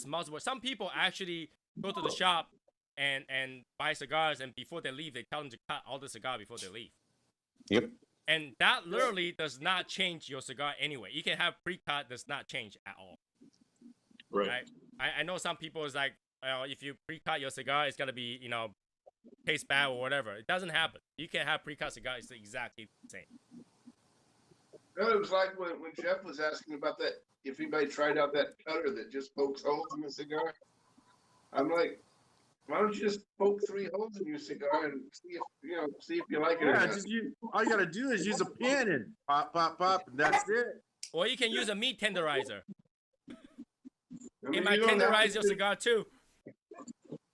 multiple. Some people actually go to the shop and buy cigars, and before they leave, they tell them to cut all the cigar before they leave. Yep. And that literally does not change your cigar anyway. You can have pre-cut, does not change at all. Right? I know some people is like, if you pre-cut your cigar, it's gonna be, taste bad or whatever. It doesn't happen. You can have pre-cut cigar, it's exactly the same. No, it was like when Jeff was asking about that, if anybody tried out that cutter that just pokes holes in the cigar. I'm like, why don't you just poke 3 holes in your cigar and see if you like it or Yeah, not? all you gotta do is use a pin and pop, pop, pop, and that's it. Or you can use a meat tenderizer. I mean, It might tenderize your cigar too.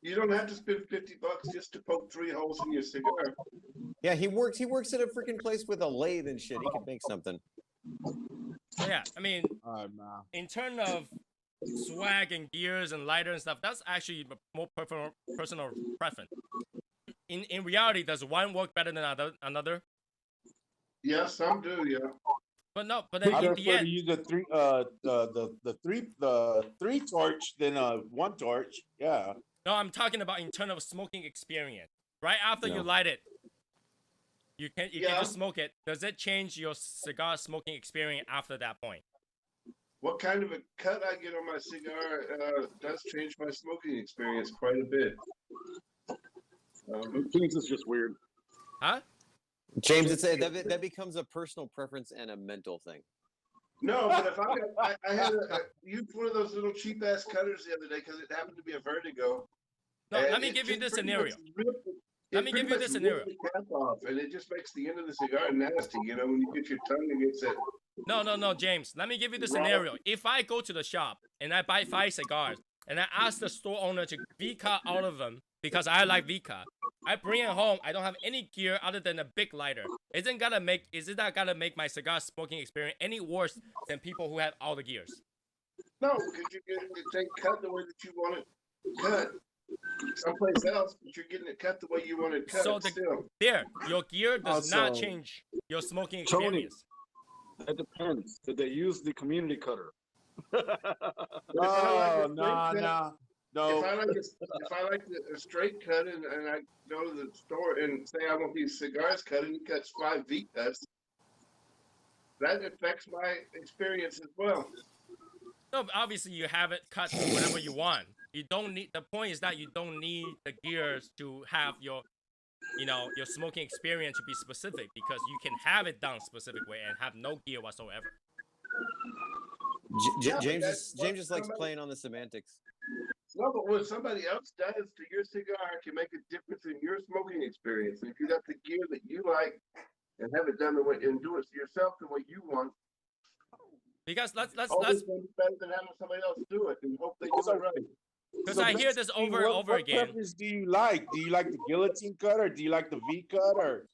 You don't have to spend $50 just to poke 3 holes in your cigar. Yeah, he works at a freaking place with a lathe and shit. He could make something. So yeah, I mean, in terms of swag and gears and lighter and stuff, that's actually more personal preference. In reality, does one work better than another? Yeah, some do, yeah. But no, but then I in the prefer to end, use the three torch than one torch. Yeah. no, I'm talking about in terms of smoking experience. Right after you No. light it, you can Yeah. just smoke it. Does it change your cigar smoking experience after that point? What kind of a cut I get on my cigar does change my smoking experience quite a bit. Things is just weird. Huh? James would say that becomes a personal preference and a mental thing. No, but if I had used one of those little cheap ass cutters the other day because it happened to be a Vertigo. No, and let me it give you just this pretty scenario. much ripped- it Let me pretty give you much this ripped scenario. the cap off, and it just makes the end of the cigar nasty. When you get your tongue against it. No, James. Let me give you the scenario. If I go to the shop and I buy 5 cigars and I ask the store owner to V-cut all of them because I like V-cut, I bring it home. I don't have any gear other than a big lighter. Is it not gonna make my cigar smoking experience any worse than people who have all the gears? No, because you're getting it take cut the way that you want it cut someplace else, but you're getting it cut the way you want it cut. So still. your gear does not Also, change your smoking Tony, experience. It depends. Did they use the community cutter? No, If no. I like a straight cut and I go to the store and say I want these cigars cut and he cuts 5 V cuts, that affects my experience as well. No, but obviously you have it cut to whatever you want. You don't need. The point is that you don't need the gears to have your smoking experience to be specific because you can have it done specific way and have no gear whatsoever. James just likes playing on the semantics. No, but what somebody else does to your cigar can make a difference in your smoking experience. And if you got the gear that you like and have it done and do it yourself the way you want, Because let's always going to be better than having somebody else do it and hope they do it right. because I hear this over and over again. What preference do you like? Do you like the guillotine cut or do you like the V cut or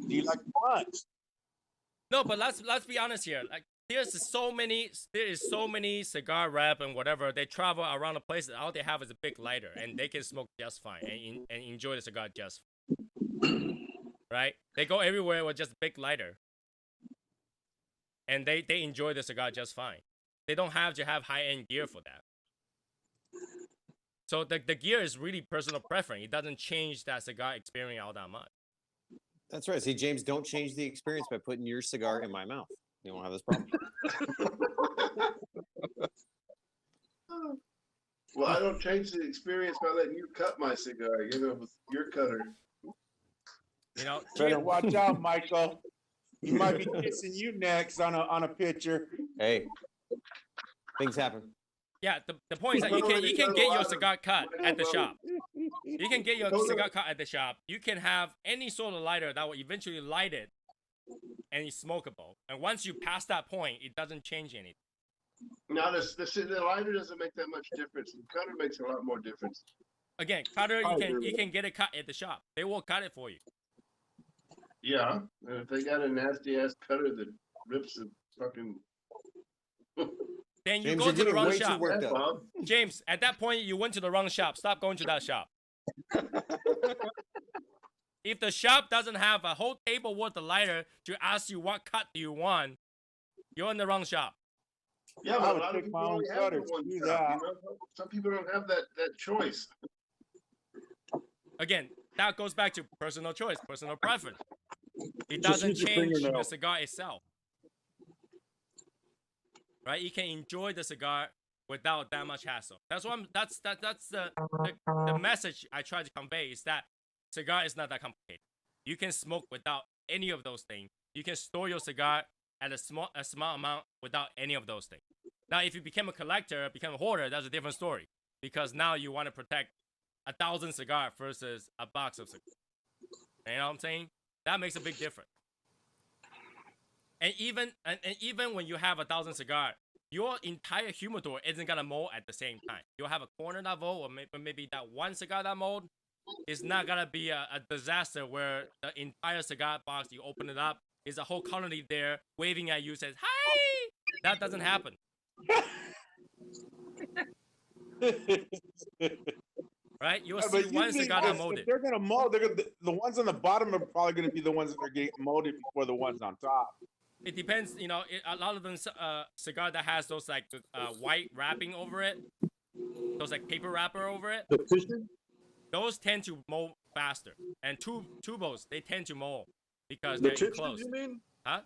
do you like the punch? No, but let's be honest here. Like there is so many cigar rep and whatever. They travel around the place. All they have is a big lighter, and they can smoke just fine and enjoy the cigar just fine. Right? They go everywhere with just a big lighter, and they enjoy the cigar just fine. they don't have to have high-end gear for that. So the gear is really personal preference. It doesn't change that cigar experience all that much. That's right. See, James, don't change the experience by putting your cigar in my mouth. You won't have this problem. Well, I don't change the experience by letting you cut my cigar, with your cutter. You know, Better watch out, Michael. He might be kissing you next on a picture. Hey, things happen. yeah. The point is that you can get your cigar cut at the shop. You can get your cigar cut at the shop. You can have any sort of lighter that will eventually light it, and it's smokable. And once you pass that point, it doesn't change anything. Now, the lighter doesn't make that much difference. The cutter makes a lot more difference. Again, cutter, you can get it cut at the shop. They will cut it for you. Yeah, and if they got a nasty ass cutter that rips the fucking. Then you James, go you're to the getting wrong way too shop. worked up. Bob. James, at that point, you went to the wrong shop. Stop going to that shop. If the shop doesn't have a whole table worth of lighter to ask you what cut do you want, you're in the wrong shop. Yeah, I but a would lot of pick people my own only have cutter the to one do shop, that. Some people don't have that choice. Again, that goes back to personal choice, personal preference. It doesn't use your change fingernail. the cigar itself. Right? You can enjoy the cigar without that much hassle. That's what that's the message I try to convey is that cigar is not that complicated. You can smoke without any of those things. You can store your cigar at a small amount without any of those things. Now, if you become a collector, become a hoarder, that's a different story. Because now you want to protect 1,000 cigars versus a box of cigars. You know what I'm saying? That makes a big difference. And even when you have 1,000 cigars, your entire humidor isn't gonna mold at the same time. You'll have a corner that mold, or maybe that one cigar that mold. It's not gonna be a disaster where the entire cigar box, you open it up, is a whole colony there waving at you, says hi. That doesn't happen. Right? You'll see But one usually cigar that if molded. they're gonna mold, the ones on the bottom are probably gonna be the ones that are getting molded before the ones on top. It depends, a lot of them cigar that has those like white wrapping over it, those like paper wrapper over it. The tissue? Those tend to mold faster, and tubos they tend to mold because The they're tissue, enclosed. you mean? Huh?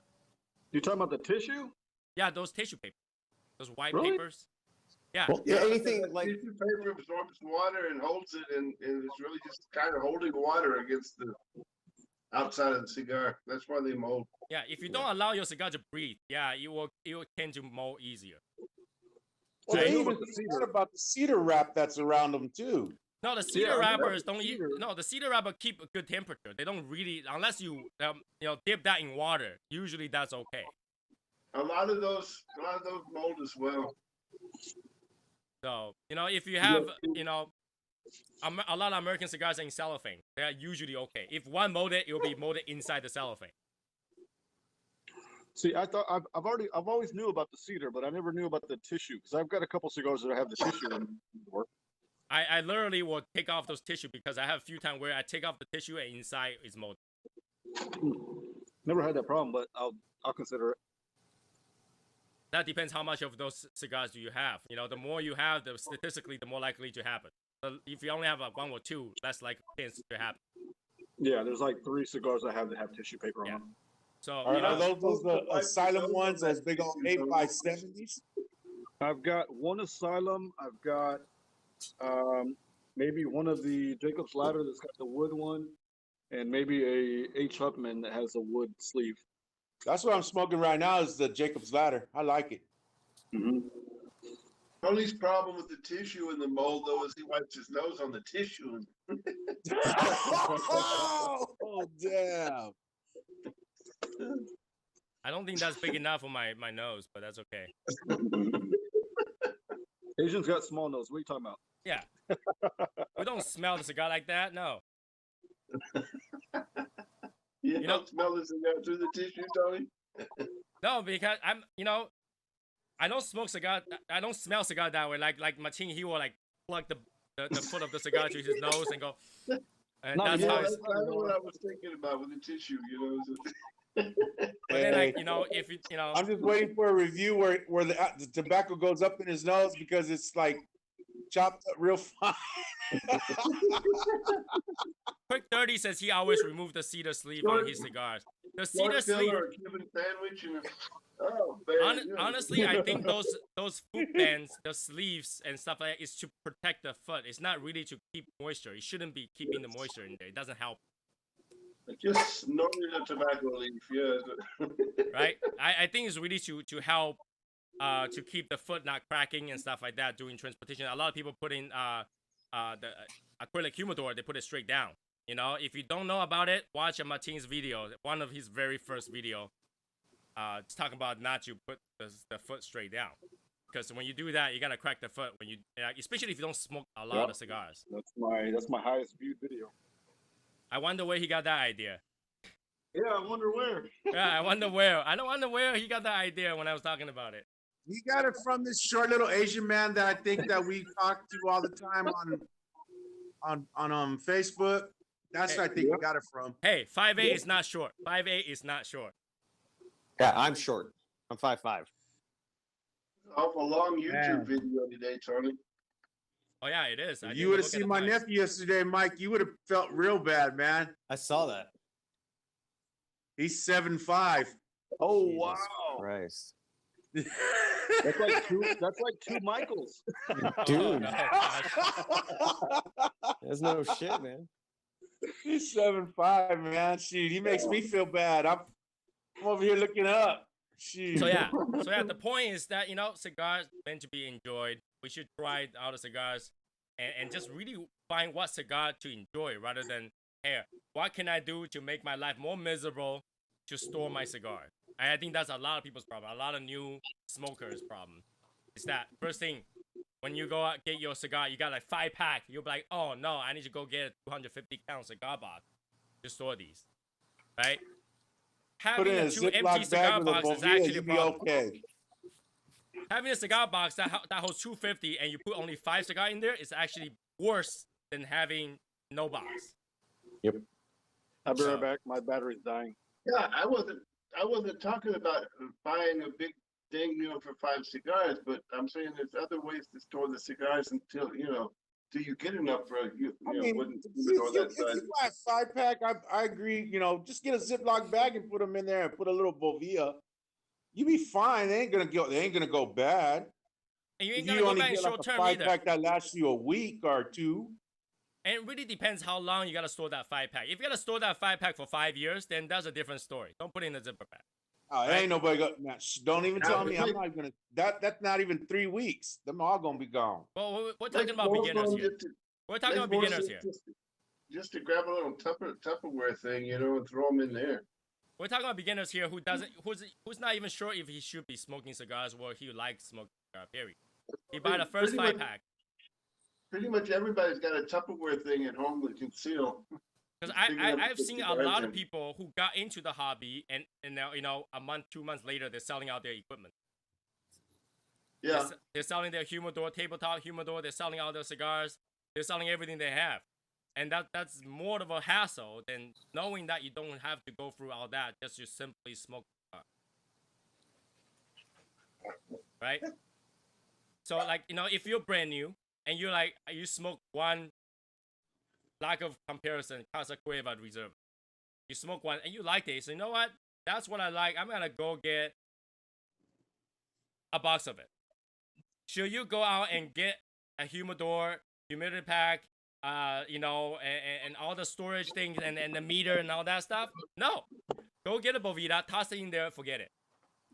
You talking about the tissue? Yeah, those tissue papers, those white Really? papers. Yeah. Well, yeah, anything like Tissue paper absorbs water and holds it, and it's really just kind of holding water against the outside of the cigar. That's why they mold. Yeah, if you don't allow your cigar to breathe, yeah, it will tend to mold easier. Well, Yeah, they you know even about the said about the cedar wrap that's around them too. No, the cedar I wrappers know don't. cedar. No, the cedar wrapper keep a good temperature. They don't really, unless you dip that in water. Usually that's okay. A lot of those mold as well. So if you have a lot of American cigars are in cellophane, they are usually okay. If one molded, it will be molded inside the cellophane. See, I thought I've always knew about the cedar, but I never knew about the tissue because I've got a couple cigars that have the tissue in them. I literally will take off those tissue because I have a few times where I take off the tissue and inside is molded. Never had that problem, but I'll consider it. That depends how much of those cigars do you have. The more you have, statistically, the more likely to happen. So if you only have one or two, less likely chance to happen. Yeah, there's like 3 cigars I have that have tissue paper on Yeah. them. So Are those the Asylum ones, those big old 8x70s? I've got one Asylum. I've got maybe one of the Jacob's Ladder that's got the wood one, and maybe a H. Huffman that has a wood sleeve. That's what I'm smoking right now is the Jacob's Ladder. I like it. Mm-hmm. Only problem with the tissue and the mold though is he wipes his nose on the tissue. Oh, damn. I don't think that's big enough for my nose, but that's okay. Asians got small nose. What are you talking about? Yeah. We don't smell the cigar like that. No. You don't smell the cigar through the tissue, Tony? No, because I don't smoke cigar. I don't smell cigar that way. Like Martin, he will like plug the foot of the cigar to his nose and go. And No, that's yeah, how. That's kind of what I was thinking about with the tissue. But then, like, you know, if you know, I'm just waiting for a review where the tobacco goes up in his nose because it's like chopped up real fine. Quick 30 says he always removed the cedar sleeve on his cigars. The cedar sleeve. Or a Cuban sandwich and oh man. Honestly, I think those food bands, the sleeves and stuff like that, is to protect the foot. It's not really to keep moisture. It shouldn't be keeping the moisture in there. It doesn't help. Just snorted a tobacco leaf, yeah. Right? I think it's really to help to keep the foot not cracking and stuff like that during transportation. A lot of people put in the acrylic humidor, they put it straight down. You know, if you don't know about it, watch Martin's video, one of his very first video. It's talking about not to put the foot straight down, because when you do that, you're gonna crack the foot. When you, especially if you don't smoke a lot of cigars. That's my highest viewed video. I wonder where he got that idea. Yeah, I wonder where. Yeah, I wonder where. I don't wonder where he got that idea when I was talking about it. He got it from this short little Asian man that I think that we talk to all the time on Facebook. That's where I think we got it from. Hey, 5'8" is not short. 5'8" is not short. Yeah, I'm short. I'm 5'5". Off a long YouTube video today, Tony. Oh yeah, it is. If you would have seen my nephew yesterday, Mike, you would have felt real bad, man. I saw that. He's 7'5". Oh Jesus wow! Christ. That's like two Michaels. Dude. There's no shit, man. He's 7'5", man. Shoot, he makes me feel bad. I'm over here looking up. Shoot. So yeah, the point is that, you know, cigars meant to be enjoyed. We should try out the cigars and just really find what cigar to enjoy rather than, hey, what can I do to make my life more miserable to store my cigar? And I think that's a lot of people's problem. A lot of new smokers' problem is that first thing, when you go out get your cigar, you got like 5-pack. You'll be like, oh no, I need to go get a 250-count cigar box to store these, right? Put Having in a two empty Ziploc cigar bag with a boxes is Bovia, actually a you'll be problem. okay. Having a cigar box that holds 250 and you put only 5 cigars in there is actually worse than having no box. Yep. I'll be right back. My battery's dying. Yeah, I wasn't talking about buying a big thing, you know, for 5 cigars, but I'm saying there's other ways to store the cigars until, you know, till you get enough for you I know, mean, wouldn't if humidor you that size. buy a 5-pack, I agree. You know, just get a Ziploc bag and put them in there and put a little Bovia. You be fine. They ain't gonna go bad. And you ain't If gonna you go only back in get like short a term either. 5-pack that lasts you a week or two. And it really depends how long you gotta store that 5-pack. If you gotta store that 5-pack for 5 years, then that's a different story. Don't put it in the zipper pack. Oh, ain't nobody got. Nah, don't even tell me. I'm not gonna. That's not even 3 weeks. Them all gonna be gone. Well, we're talking about beginners here. We're talking about beginners here. Just to grab a little Tupperware thing, you know, and throw them in there. We're talking about beginners here who's not even sure if he should be smoking cigars or he likes smoking cigars. Period. He buy the first 5-pack. Pretty much everybody's got a Tupperware thing at home that can seal. Because I've seen a lot of people who got into the hobby and now, you know, a month, 2 months later, they're selling out their equipment. Yeah. They're selling their humidor, tabletop humidor. They're selling out their cigars. They're selling everything they have. And that's more of a hassle than knowing that you don't have to go through all that just to simply smoke a cigar. Right? So, like, you know, if you're brand new and you're like, you smoke one, lack of comparison, Casa Cueva Reserve. You smoke one and you like it. So, you know what? That's what I like. I'm going to go get a box of it. Should you go out and get a humidor, humidity pack, you know, and all the storage things and the meter and all that stuff? No. Go get a Bovita, toss it in there, forget it.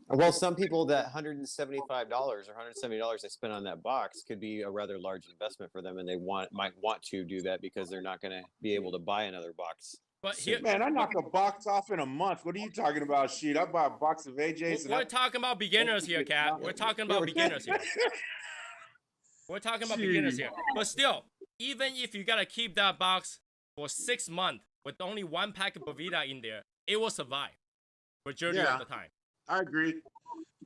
Well, some people, that $175 or $170 they spend on that box could be a rather large investment for them, and they might want to do that because they're not going to be able to buy another box. But here, Man, I knock a box off in a month. What are you talking about? Shit, I buy a box of AJs. we're talking about beginners here, Cat. We're talking about beginners here. We're talking about beginners here. But still, even if you gotta keep that box for 6 months with only 1 pack of Bovita in there, it will survive majority of the time. I agree.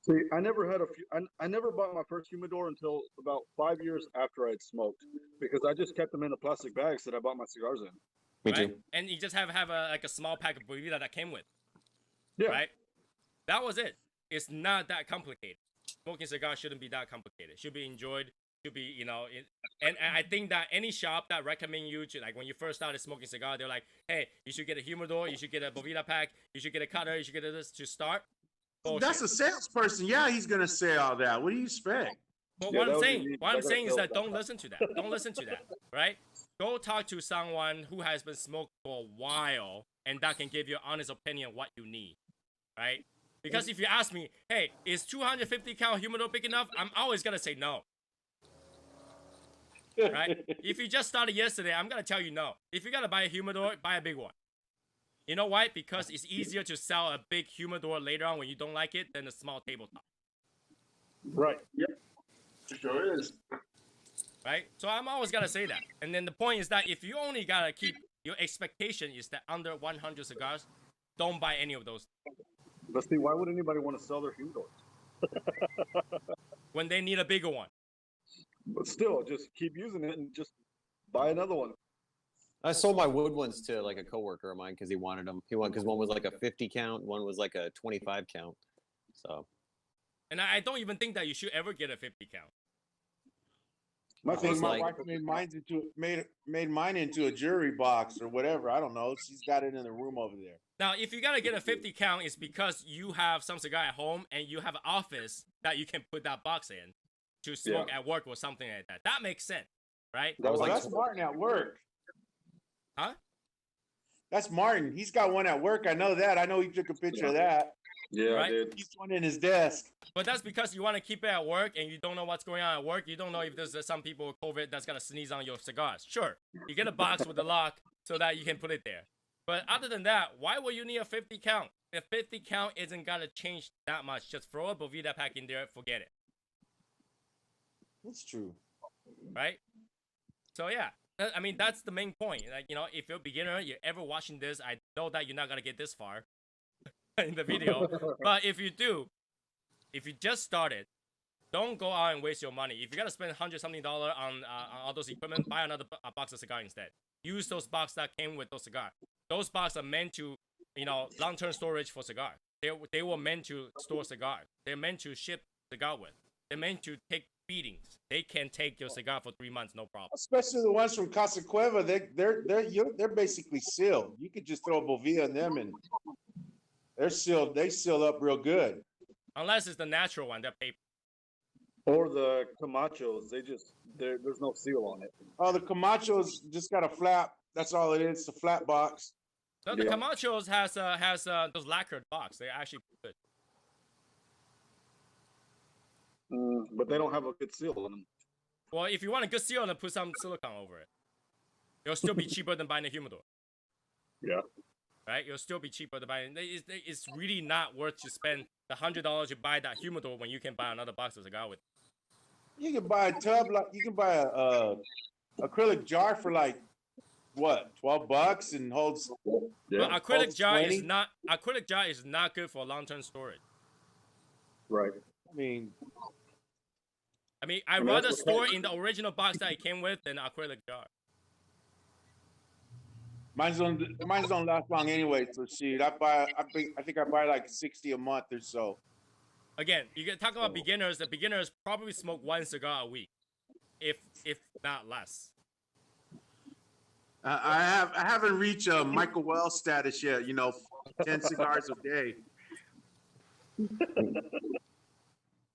See, I never had I never bought my first humidor until about 5 years after I'd smoked, because I just kept them in the plastic bags that I bought my cigars in. Me Right? too. And you just have a small pack of Bovita that came with. Yeah. Right? That was it. It's not that complicated. Smoking cigars shouldn't be that complicated. Should be enjoyed. Should be, you know, and I think that any shop that recommend you to, like, when you first started smoking cigar, they're like, hey, you should get a humidor, you should get a Bovida pack, you should get a cutter, you should get this to start. Bullshit. That's a salesperson. Yeah, he's gonna say all that. What do you expect? But Yeah, what that I'm would be saying, me. what I I'm gotta saying is sell that that don't pack. listen to that. Don't listen to that, right? Go talk to someone who has been smoked for a while and that can give you an honest opinion of what you need, right? Because if you ask me, hey, is 250 count humidor big enough? I'm always gonna say no. Right? If you just started yesterday, I'm gonna tell you no. If you gotta buy a humidor, buy a big one. You know why? Because it's easier to sell a big humidor later on when you don't like it than a small tabletop. Right. Yep. Sure is. Right? So I'm always gonna say that. And then the point is that if you only gotta keep your expectation is that under 100 cigars, don't buy any of those But see, why would anybody want to sell their humidors? when they need a bigger one. But still, just keep using it and just buy another one. I sold my wood ones to like a coworker of mine because he wanted them. He wanted because one was like a 50 count, one was like a 25 count. So And I don't even think that you should ever get a 50 count. I think It's my like- wife made mine into a jewelry box or whatever. I don't know. She's got it in the room over there. Now, if you gotta get a 50 count, it's because you have some cigar at home and you have an office that you can put that box in to smoke at work or something like that. That makes sense, right? I was Well, like, that's Martin at work. Huh? That's Martin. He's got one at work. I know that. I know he took a picture of that. Yeah, Right? I did. He's one in his desk. But that's because you want to keep it at work and you don't know what's going on at work. You don't know if there's some people with COVID that's gonna sneeze on your cigars. Sure, you get a box with a lock so that you can put it there. But other than that, why would you need a 50 count? A 50 count isn't gonna change that much. Just throw a Bovida pack in there, forget it, That's true. right? So yeah, I mean that's the main point. Like, you know, if you're a beginner, you're ever watching this, I know that you're not gonna get this far in the video. But if you do, if you just started, don't go out and waste your money. If you gotta spend $100-something on all those equipment, buy another box of cigar instead. Use those boxes that came with those cigars. Those boxes are meant to, you know, long-term storage for cigar. They were meant to store cigars. They're meant to ship cigar with. They're meant to take beatings. They can take your cigar for 3 months, no problem. Especially the ones from Casa Cueva. They're basically sealed. You could just throw a Bovia in them and they're sealed. They seal up real good. Unless it's the natural one, they're paper. Or the Camachos, there's no seal on it. Oh, the Camacho's just got a flap. That's all it is. It's a flat box. No, the Yeah. Camachos has those lacquered box. They're actually good. But they don't have a good seal on them. Well, if you want a good seal, then put some silicone over it. It'll still be cheaper than buying a humidor. Yeah. Right? It'll still be cheaper than buying. It's really not worth to spend the $100 to buy that humidor when you can buy another box of cigar with. You can buy a tub, like you can buy a acrylic jar for like what, $12 and holds. Yeah. But acrylic jar is 20? not good for long-term storage. Right. I mean, I'd mean, rather that's store what- in the original box that it came with than an acrylic jar. mine's don't last long anyway. So shoot, I think I buy like 60 a month or so. Again, you can talk about beginners. The beginners probably smoke one cigar a week, if not less. I haven't reached Michael Wells status yet. 10 cigars a day.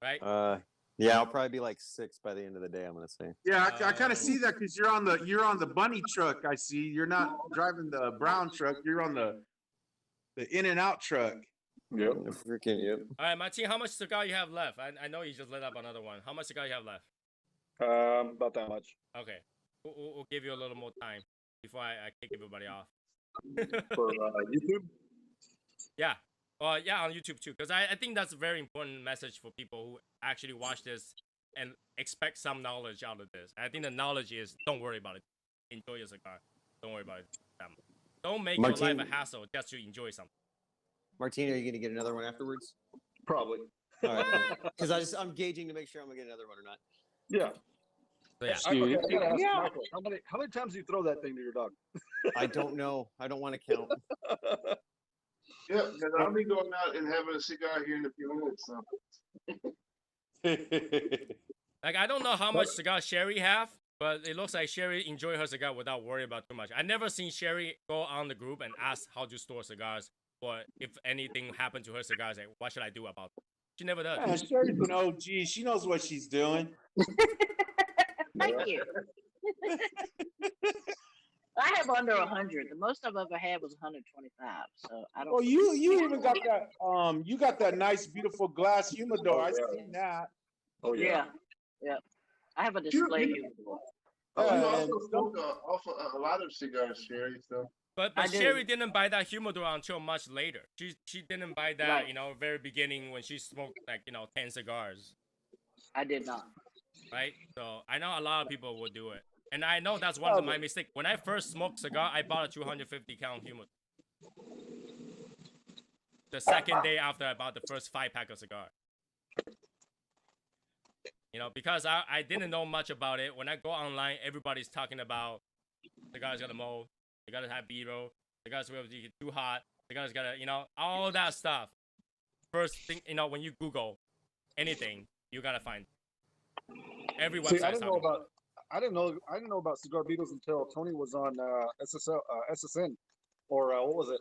Right? yeah, I'll probably be like 6 by the end of the day. I'm gonna say. Yeah, I kind of see that because you're on the bunny truck. I see you're not driving the brown truck. You're on the in and out truck. Yep. Freaking yep. All right, Martin, how much cigar you have left? I know you just lit up another one. How much cigar you have left? About that much. Okay, we'll give you a little more time before I kick everybody off. For YouTube? Yeah. Yeah, on YouTube too, because I think that's a very important message for people who actually watch this and expect some knowledge out of this. I think the knowledge is don't worry about it. Enjoy your cigar. Don't worry about it. Don't make your Martin- life a hassle just to enjoy something. Martina, are you gonna get another one afterwards? Probably. All right. Because I'm gauging to make sure I'm gonna get another one or not. Yeah. So yeah. Okay, I gotta ask Yeah. Michael, how many times do you throw that thing to your dog? I don't know. I don't want to count. Yeah, because I'll be going out and having a cigar here in a few minutes. So. Like, I don't know how much cigar Sherry have, but it looks like Sherry enjoy her cigar without worrying about too much. I never seen Sherry go on the group and ask how to store cigars, or if anything happened to her cigars, like, what should I do about it? She never does. Yeah, Sherry's an OG. She knows what she's doing. Thank you. I have under 100. The most I've ever had was 125. So I don't. Well, you even got that you got that nice beautiful glass humidor. I seen that. Oh Yeah. Yeah. I have a display humidor. You Yeah, also and smoke a lot of cigars, Sherry. So. But I do. Sherry didn't buy that humidor until much later. She didn't buy that, Right. you know, very beginning when she smoked like, you know, 10 cigars, I did not. right? So I know a lot of people would do it. And I know that's one of my mistakes. When I first smoked cigar, I bought a 250 count humidor. The second day after I bought the first 5-pack of cigar. You know, because I didn't know much about it. When I go online, everybody's talking about cigars gotta mold, they gotta have B-roll, cigars will be too hot, cigars gotta, you know, all that stuff. First thing, you know, when you Google anything, you gotta find every website. See, I didn't know about cigar beetles until Tony was on SSN, or what was it?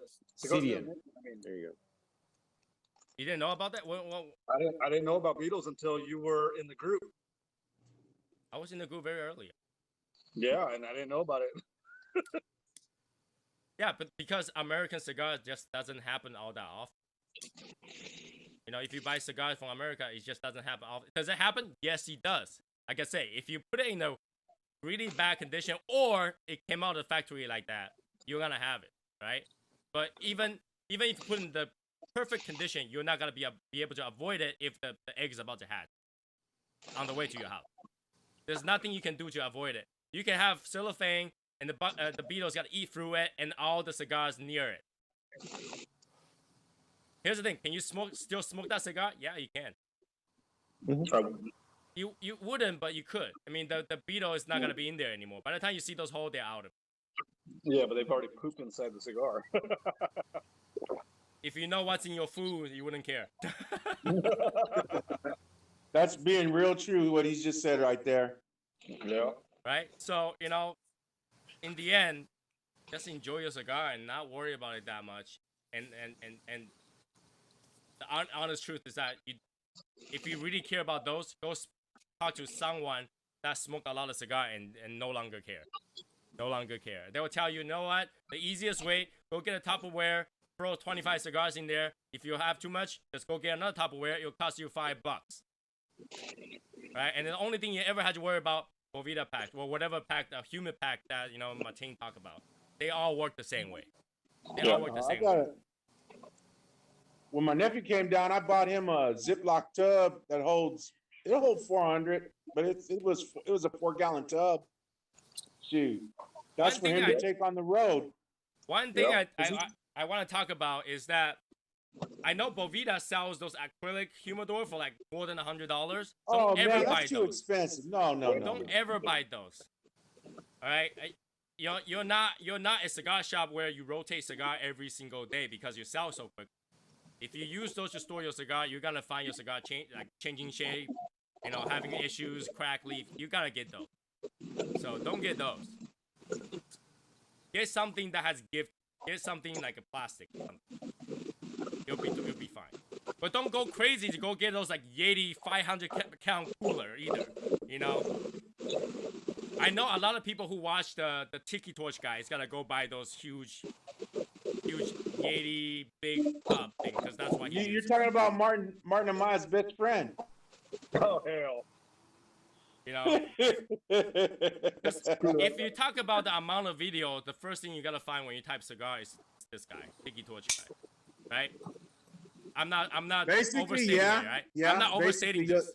CDN. I mean, There you go. You didn't know about that? Well, I didn't know about beetles until you were in the group. I was in the group very early. Yeah, and I didn't know about it. Yeah, but because American cigar just doesn't happen all that often. You know, if you buy cigars from America, it just doesn't happen often. Does it happen? Yes, it does. Like I say, if you put it in a really bad condition, or it came out of the factory like that, you're gonna have it, right? But even if you put in the perfect condition, you're not gonna be able to avoid it if the egg is about to hatch on the way to your house. There's nothing you can do to avoid it. You can have cellophane, and the beetles gotta eat through it, and all the cigars near it. Here's the thing: can you still smoke that cigar? Yeah, you can. You wouldn't, but you could. I mean, the beetle is not gonna be in there anymore. By the time you see those holes, they're out of it. Yeah, but they've already pooped inside the cigar. If you know what's in your food, you wouldn't care. That's being real true. What he's just said right there. Yeah. Right? So, you know, in the end, just enjoy your cigar and not worry about it that much. And the honest truth is that if you really care about those, go talk to someone that smoked a lot of cigar and no longer care. No longer care. They will tell you, you know what? The easiest way, go get a Tupperware, throw 25 cigars in there. If you have too much, just go get another Tupperware. It'll cost you $5. Right? And the only thing you ever had to worry about, Bovita pack, or whatever pack, the humid pack that, you know, Martin talked about. They all work the same way. They all work the same way. When my nephew came down, I bought him a Ziploc tub that it'll hold 400, but it was a 4-gallon tub. Shoot, that's for him to take on the road. One thing I want to talk about is that I know Bovita sells those acrylic humidor for like more than $100. Oh man, that's too expensive. No. Don't ever buy those. All right, you're not a cigar shop where you rotate cigar every single day because you sell so quick. If you use those to store your cigar, you're gonna find your cigar changing shape, you know, having issues, crack leaf. You gotta get those. So don't get those. Get something that has gift. Get something like a plastic. You'll be fine. But don't go crazy to go get those like Yeti 500 count cooler either. You know. I know a lot of people who watch the Tiki Torch guys gotta go buy those huge Yeti big tub thing because that's what You're talking about Martin Amaya's best friend. Oh hell. You know, if you talk about the amount of video, the first thing you gotta find when you type cigar is this guy, Tiki Torch guy, right? I'm not Basically, overstating yeah, it, right? yeah. I'm not overstating basically, this.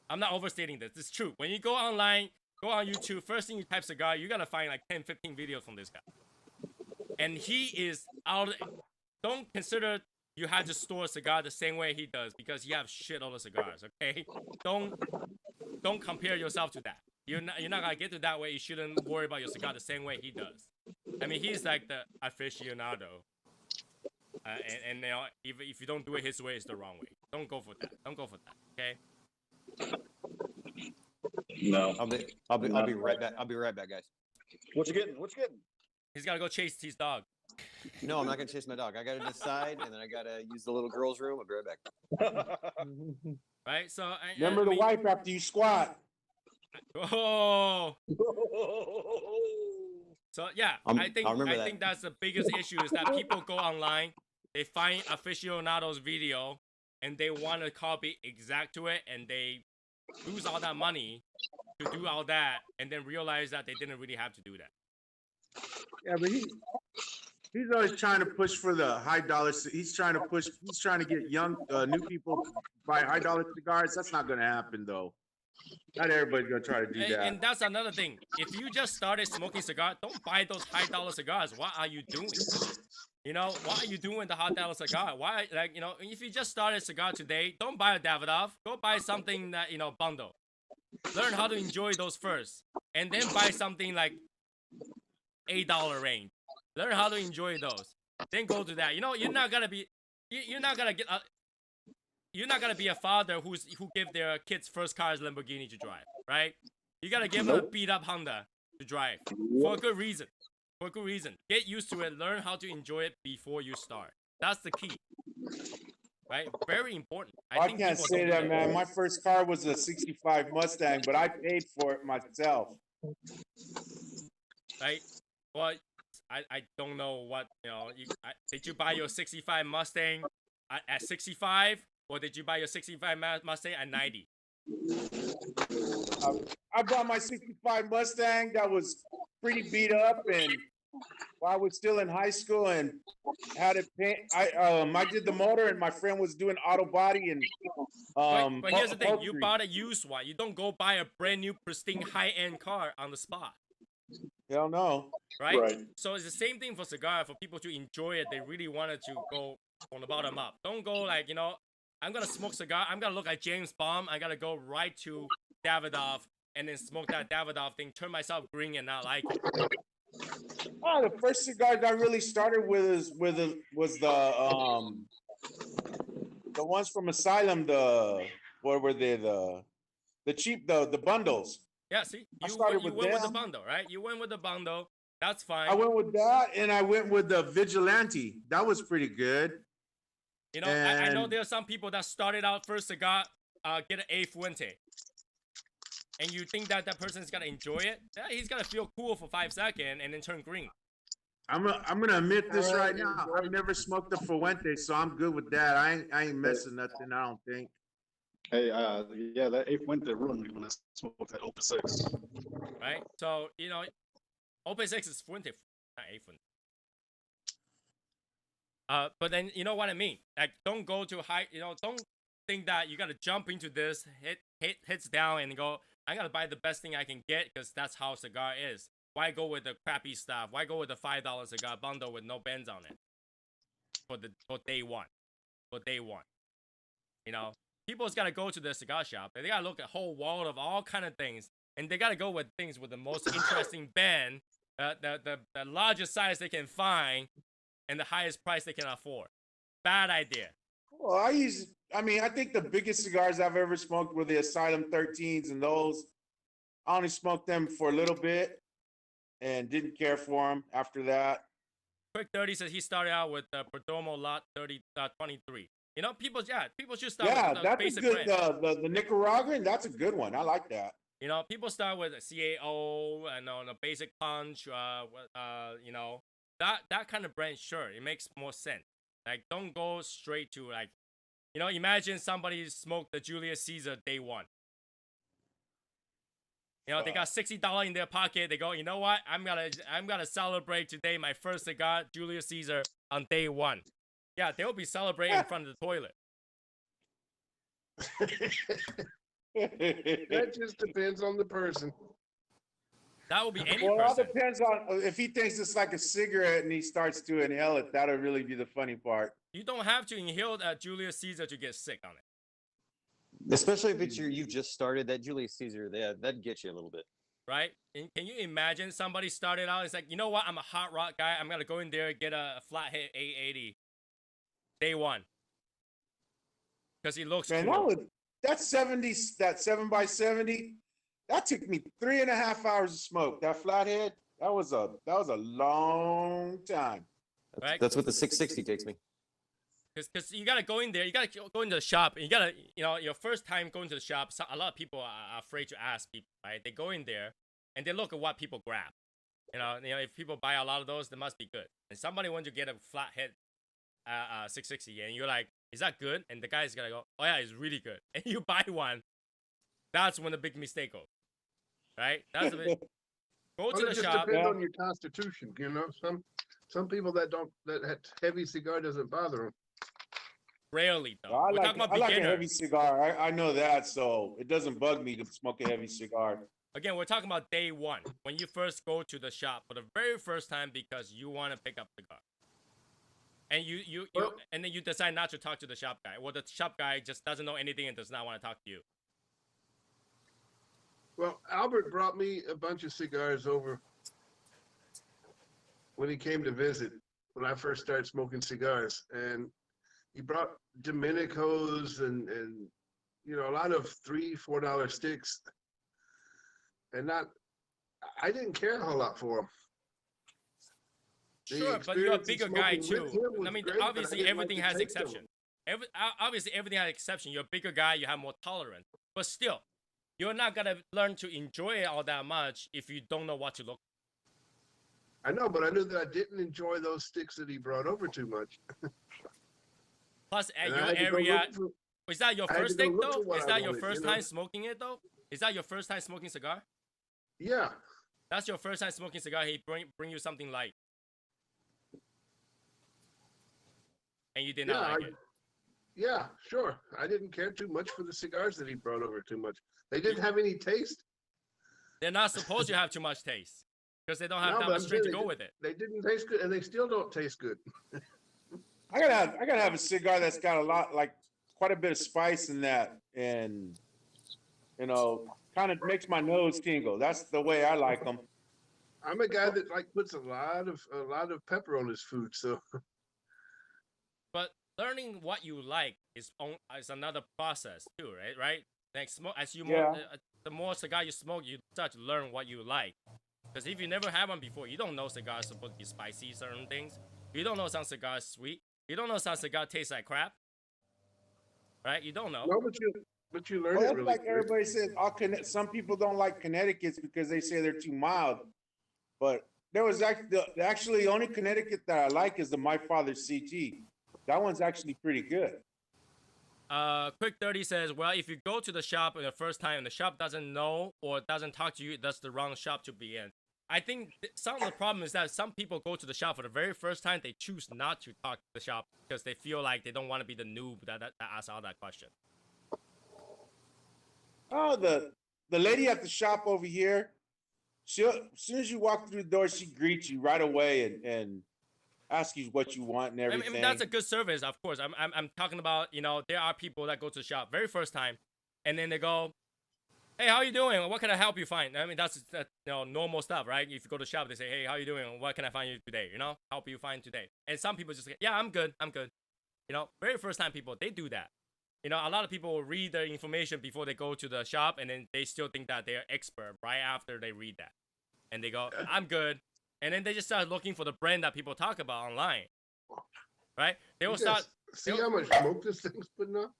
I'm not overstating this. It's true. When you go online, go on YouTube, first thing you type cigar, you're gonna find like 10, 15 videos from this guy. And he is out. Don't consider you had to store a cigar the same way he does because you have shit all the cigars. Okay, don't compare yourself to that. You're not gonna get to that way. You shouldn't worry about your cigar the same way he does. I mean, he's like the aficionado. And you know, if you don't do it his way, it's the wrong way. Don't go for that. Don't go for that. Okay. No. I'll be right back. I'll be right back, guys. What you getting? What you getting? He's gotta go chase his dog. No, I'm not gonna chase my dog. I gotta decide, and then I gotta use the little girl's room. I'll be right back. Right. So Remember to wipe after you squat. Oh. So yeah, I that. think that's the biggest issue is that people go online, they find aficionados video, and they want to copy exact to it, and they lose all that money to do all that, and then realize that they didn't really have to do that. Yeah, but he's always trying to push for the high dollar. He's trying to get young, new people to buy high dollar cigars. That's not going to happen though. Not everybody's going to try to do that. And that's another thing. If you just started smoking cigar, don't buy those high dollar cigars. What are you doing? You know, what are you doing with the high dollar cigar? Why, like, you know, if you just started a cigar today, don't buy a Davidoff. Go buy something that, you know, bundle. Learn how to enjoy those first, and then buy something like $8 range. Learn how to enjoy those. Then go to that. You know, you're not gonna be a father who give their kids first car as Lamborghini to drive, right? You gotta give them a beat up Honda to drive for a good reason. For a good reason. Get used to it. Learn how to enjoy it before you start. That's the key. Right? Very important. I can't say that, man. My first car was a '65 Mustang, but I paid for it myself. Right? Well, I don't know what, you know. Did you buy your '65 Mustang at 65, or did you buy your '65 Mustang at 90? I bought my '65 Mustang that was pretty beat up, and while I was still in high school, and had it paint. I did the motor, and my friend was doing auto body, and but here's the thing: you bought a used one. You don't go buy a brand new, pristine, high-end car on the spot. Hell no. Right? So it's the same thing for cigar. For people to enjoy it, they really wanted to go from the bottom up. Don't go like, you know, I'm gonna smoke cigar. I'm gonna look like James Bond. I gotta go right to Davidoff and then smoke that Davidoff thing. Turn myself green and not like it. Oh, the first cigars I really started with was the ones from Asylum. What were they? The cheap the bundles. Yeah, see, you went with the bundle, right? You went with the bundle. That's fine. I went with that, and I went with the Vigilante. That was pretty good. You know, I know there are some people that started out first cigar, get an A Fuente. And you think that person's gonna enjoy it? Yeah, he's gonna feel cool for 5 seconds and then turn green. I'm gonna admit this right now. I've never smoked a Fuente, so I'm good with that. I ain't messing nothing. I don't think. Hey, yeah, that A Fuente ruined me when I smoked that Opus 6. Right? So, you know, Opus 6 is Fuente, not A Fuente. But then, you know what I mean? Like, don't go too high, you know, don't think that you gotta jump into this, hits down and go, I gotta buy the best thing I can get because that's how cigar is. Why go with the crappy stuff? Why go with the $5 cigar bundle with no bends on it? For day one. For day one. You know? People's gotta go to the cigar shop. They gotta look at a whole wall of all kind of things. And they gotta go with things with the most interesting bend, the largest size they can find, and the highest price they can afford. Bad idea. Well, I think the biggest cigars I've ever smoked were the Asylum 13s, and those, I only smoked them for a little bit and didn't care for them after that. Quick 30 says he started out with the Perdomo Lot 23. You know, people should start with the that's basic a good, brand. the Nicaraguan, that's a good one. I like that. You know, people start with a CAO and the basic punch, you know, that kind of brand, sure, it makes more sense. Like, don't go straight to, like, you know, imagine somebody smoked the Julius Caesar day one. You know, they got $60 in their pocket. They go, you know what? I'm gonna celebrate today my first cigar, Julius Caesar, on day one. Yeah, they'll be celebrating in front of the toilet. That just depends on the person. That will be any Well, it all person. depends on if he thinks it's like a cigarette and he starts to inhale it. That'll really be the funny part. You don't have to inhale Julius Caesar to get sick on it. Especially if it's you've just started that Julius Caesar, that'd get you a little bit. Right? And can you imagine somebody started out, it's like, you know what? I'm a hot rod guy. I'm going to go in there and get a flathead 880. day one. Because it looks Man, cool. that 7x70, that took me 3.5 hours to smoke. That flathead, that was a long time. Right? That's what the 660 takes me. Because you gotta go in there, you gotta go into the shop, and you gotta, your first time going to the shop, so a lot of people are afraid to ask people, right? They go in there, and they look at what people grab. If people buy a lot of those, they must be good. And somebody wants to get a flathead 660, and you're like, is that good? And the guy's gonna go, oh yeah, it's really good. And you buy one, that's when the big mistake goes, right? That's a bit. Go to the it just shop. depends on your constitution. Some people that heavy cigar doesn't bother them. Rarely though. I We're like talking about a beginner. heavy cigar. I know that, so it doesn't bug me to smoke a heavy cigar. Again, we're talking about day one, when you first go to the shop for the very first time because you want to pick up cigar. And and then you decide not to talk to the shop guy. Well, the shop guy just doesn't know anything and does not want to talk to you. Well, Albert brought me a bunch of cigars over when he came to visit, when I first started smoking cigars. And he brought Dominicos and a lot of $3-4 sticks. And I didn't care a whole lot for them. Sure, but you're a bigger guy too. I mean, obviously everything has exception. Obviously everything has exception. You're a bigger guy, you have more tolerance. But still, you're not gonna learn to enjoy it all that much if you don't know what to look for. I know, but I knew that I didn't enjoy those sticks that he brought over too much. Plus, at your area, is that your first stick though? Is that your first time smoking it though? Is that your first time smoking cigar? Yeah. That's your first time smoking cigar. He bring you something light, and you did not like it. Yeah, sure. I didn't care too much for the cigars that he brought over too much. They didn't have any taste. They're not supposed to have too much taste because they don't have that much strength to go with it. They didn't taste good, and they still don't taste good. I gotta have a cigar that's got quite a bit of spice in that, and kind of makes my nose tingle. That's the way I like them. I'm a guy that puts a lot of pepper on his food, so. But learning what you like is another process too, right? Right? Like the more cigar you smoke, you start to learn what you like. Because if you never had one before, you don't know cigars supposed to be spicy, certain things. You don't know some cigars sweet. You don't know some cigar tastes like crap. Right? You don't know. No, but you learn it really like quick. everybody says, some people don't like Connecticut's because they say they're too mild. But there was actually the only Connecticut that I like is the My Father's CT. That one's actually pretty good. Quick 30 says, well, if you go to the shop for the first time and the shop doesn't know or doesn't talk to you, that's the wrong shop to be in. I think some of the problem is that some people go to the shop for the very first time. They choose not to talk to the shop because they feel like they don't want to be the noob that asks all that question. Oh, the lady at the shop over here, as soon as you walk through the door, she greets you right away and asks you what you want and everything. I mean, that's a good service, of course. I'm talking about, there are people that go to the shop very first time, and then they go, hey, how you doing? What can I help you find? I mean, that's normal stuff, right? If you go to the shop, they say, hey, how you doing? What can I find you today? Help you find today. And some people just say, yeah, I'm good. Very first time people, they do that. A lot of people will read the information before they go to the shop, and then they still think that they're expert right after they read that. And they go, I'm good. And then they just start looking for the brand that people talk about online. Right? They will start. See how much smoke this thing's putting up?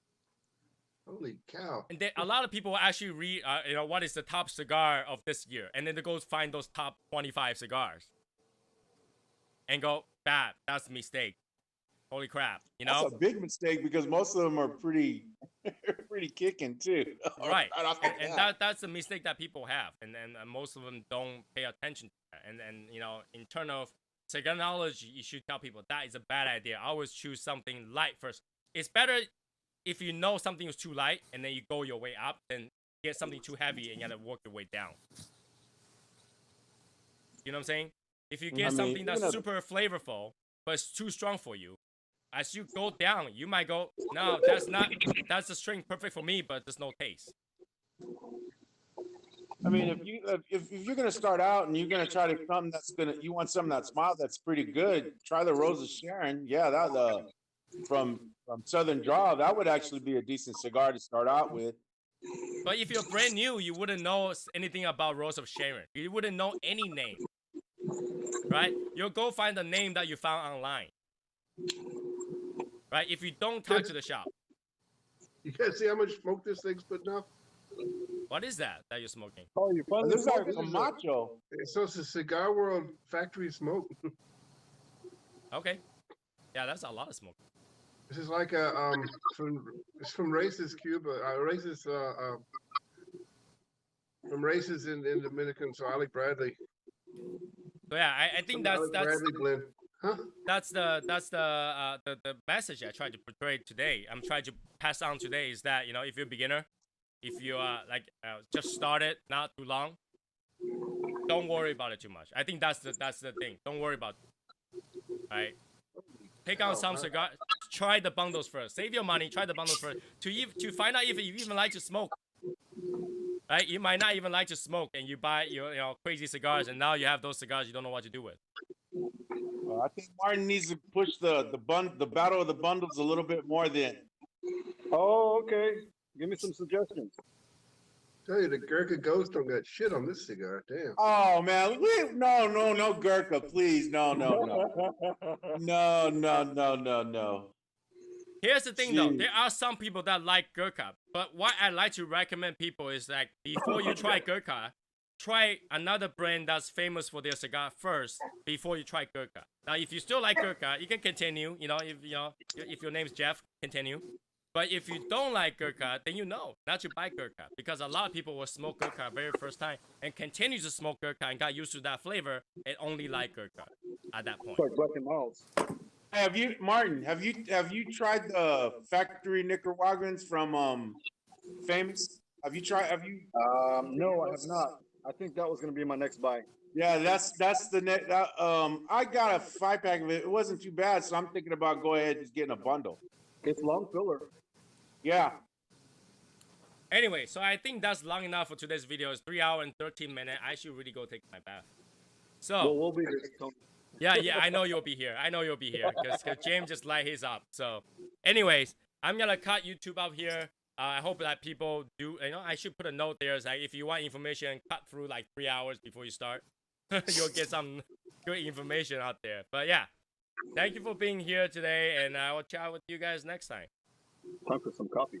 Holy cow. And a lot of people actually read, what is the top cigar of this year? And then they go find those top 25 cigars. And go, that's a mistake. Holy crap. That's a big mistake because most of them are pretty kicking too. Right. And that's a mistake that people have. And most of them don't pay attention to that. And in terms of cigar knowledge, you should tell people that is a bad idea. Always choose something light first. It's better if you know something is too light and then you go your way up, then get something too heavy and you gotta work your way down. You know what I'm saying? If you get something that's super flavorful, but it's too strong for you, as you go down, you might go, no, that's the string perfect for me, but there's no taste. I mean, if you're gonna start out and you're gonna try to you want something that's mild, that's pretty good. Try the Rose of Sharon. Yeah, Southern Draw, that would actually be a decent cigar to start out with. But if you're brand new, you wouldn't know anything about Rose of Sharon. You wouldn't know any name, right? You'll go find the name that you found online, right? If you don't talk to the shop. You guys see how much smoke this thing's putting off? What is that you're smoking? Oh, you finally This is like smoking? Camacho. So it's a Cigar World factory smoke. Okay. Yeah, that's a lot of smoke. This is like a it's from Races Cuba, Races from Races in Dominican. So Alec Bradley. So yeah, I think that's Bradley blend. Huh? that's the message I tried to portray today. I'm trying to pass on today is that, you know, if you're a beginner, if you just started not too long, don't worry about it too much. I think that's the thing. Don't worry about it. Right? Pick out some cigar. Try the bundles first. Save your money. Try the bundles first to find out if you even like to smoke. Right? You might not even like to smoke, and you buy your crazy cigars, and now you have those cigars you don't know what to do with. I think Martin needs to push the battle of the bundles a little bit more then. Oh, okay. Give me some suggestions. Tell you, the Gurkha Ghost don't got shit on this cigar. Damn. Oh man, no Gurkha, please, no. Here's the thing, though. There are some people that like Gurkha, but what I like to recommend people is that before you try Gurkha, try another brand that's famous for their cigar first before you try Gurkha. Now, if you still like Gurkha, you can continue. If your name's Jeff, continue. But if you don't like Gurkha, then you know not to buy Gurkha, because a lot of people will smoke Gurkha very first time and continue to smoke Gurkha and got used to that flavor and only like Gurkha at that point. Like Black and Milds. Have you tried the factory Nicaraguans from Famous? Have you? No, I have not. I think that was going to be my next buy. Yeah, that's the next. I got a 5-pack of it. It wasn't too bad, so I'm thinking about go ahead and just getting a bundle. It's long filler. Yeah. Anyway, so I think that's long enough for today's video. It's 3 hours and 13 minutes. I should really go take my bath. So Well, we'll be there. yeah, I know you'll be here. Because James just light his up. So, anyways, I'm gonna cut YouTube up here. I hope that people do. I should put a note there. It's like if you want information, cut through like 3 hours before you start. You'll get some good information out there. But yeah, thank you for being here today, and I will chat with you guys next time. Time for some coffee.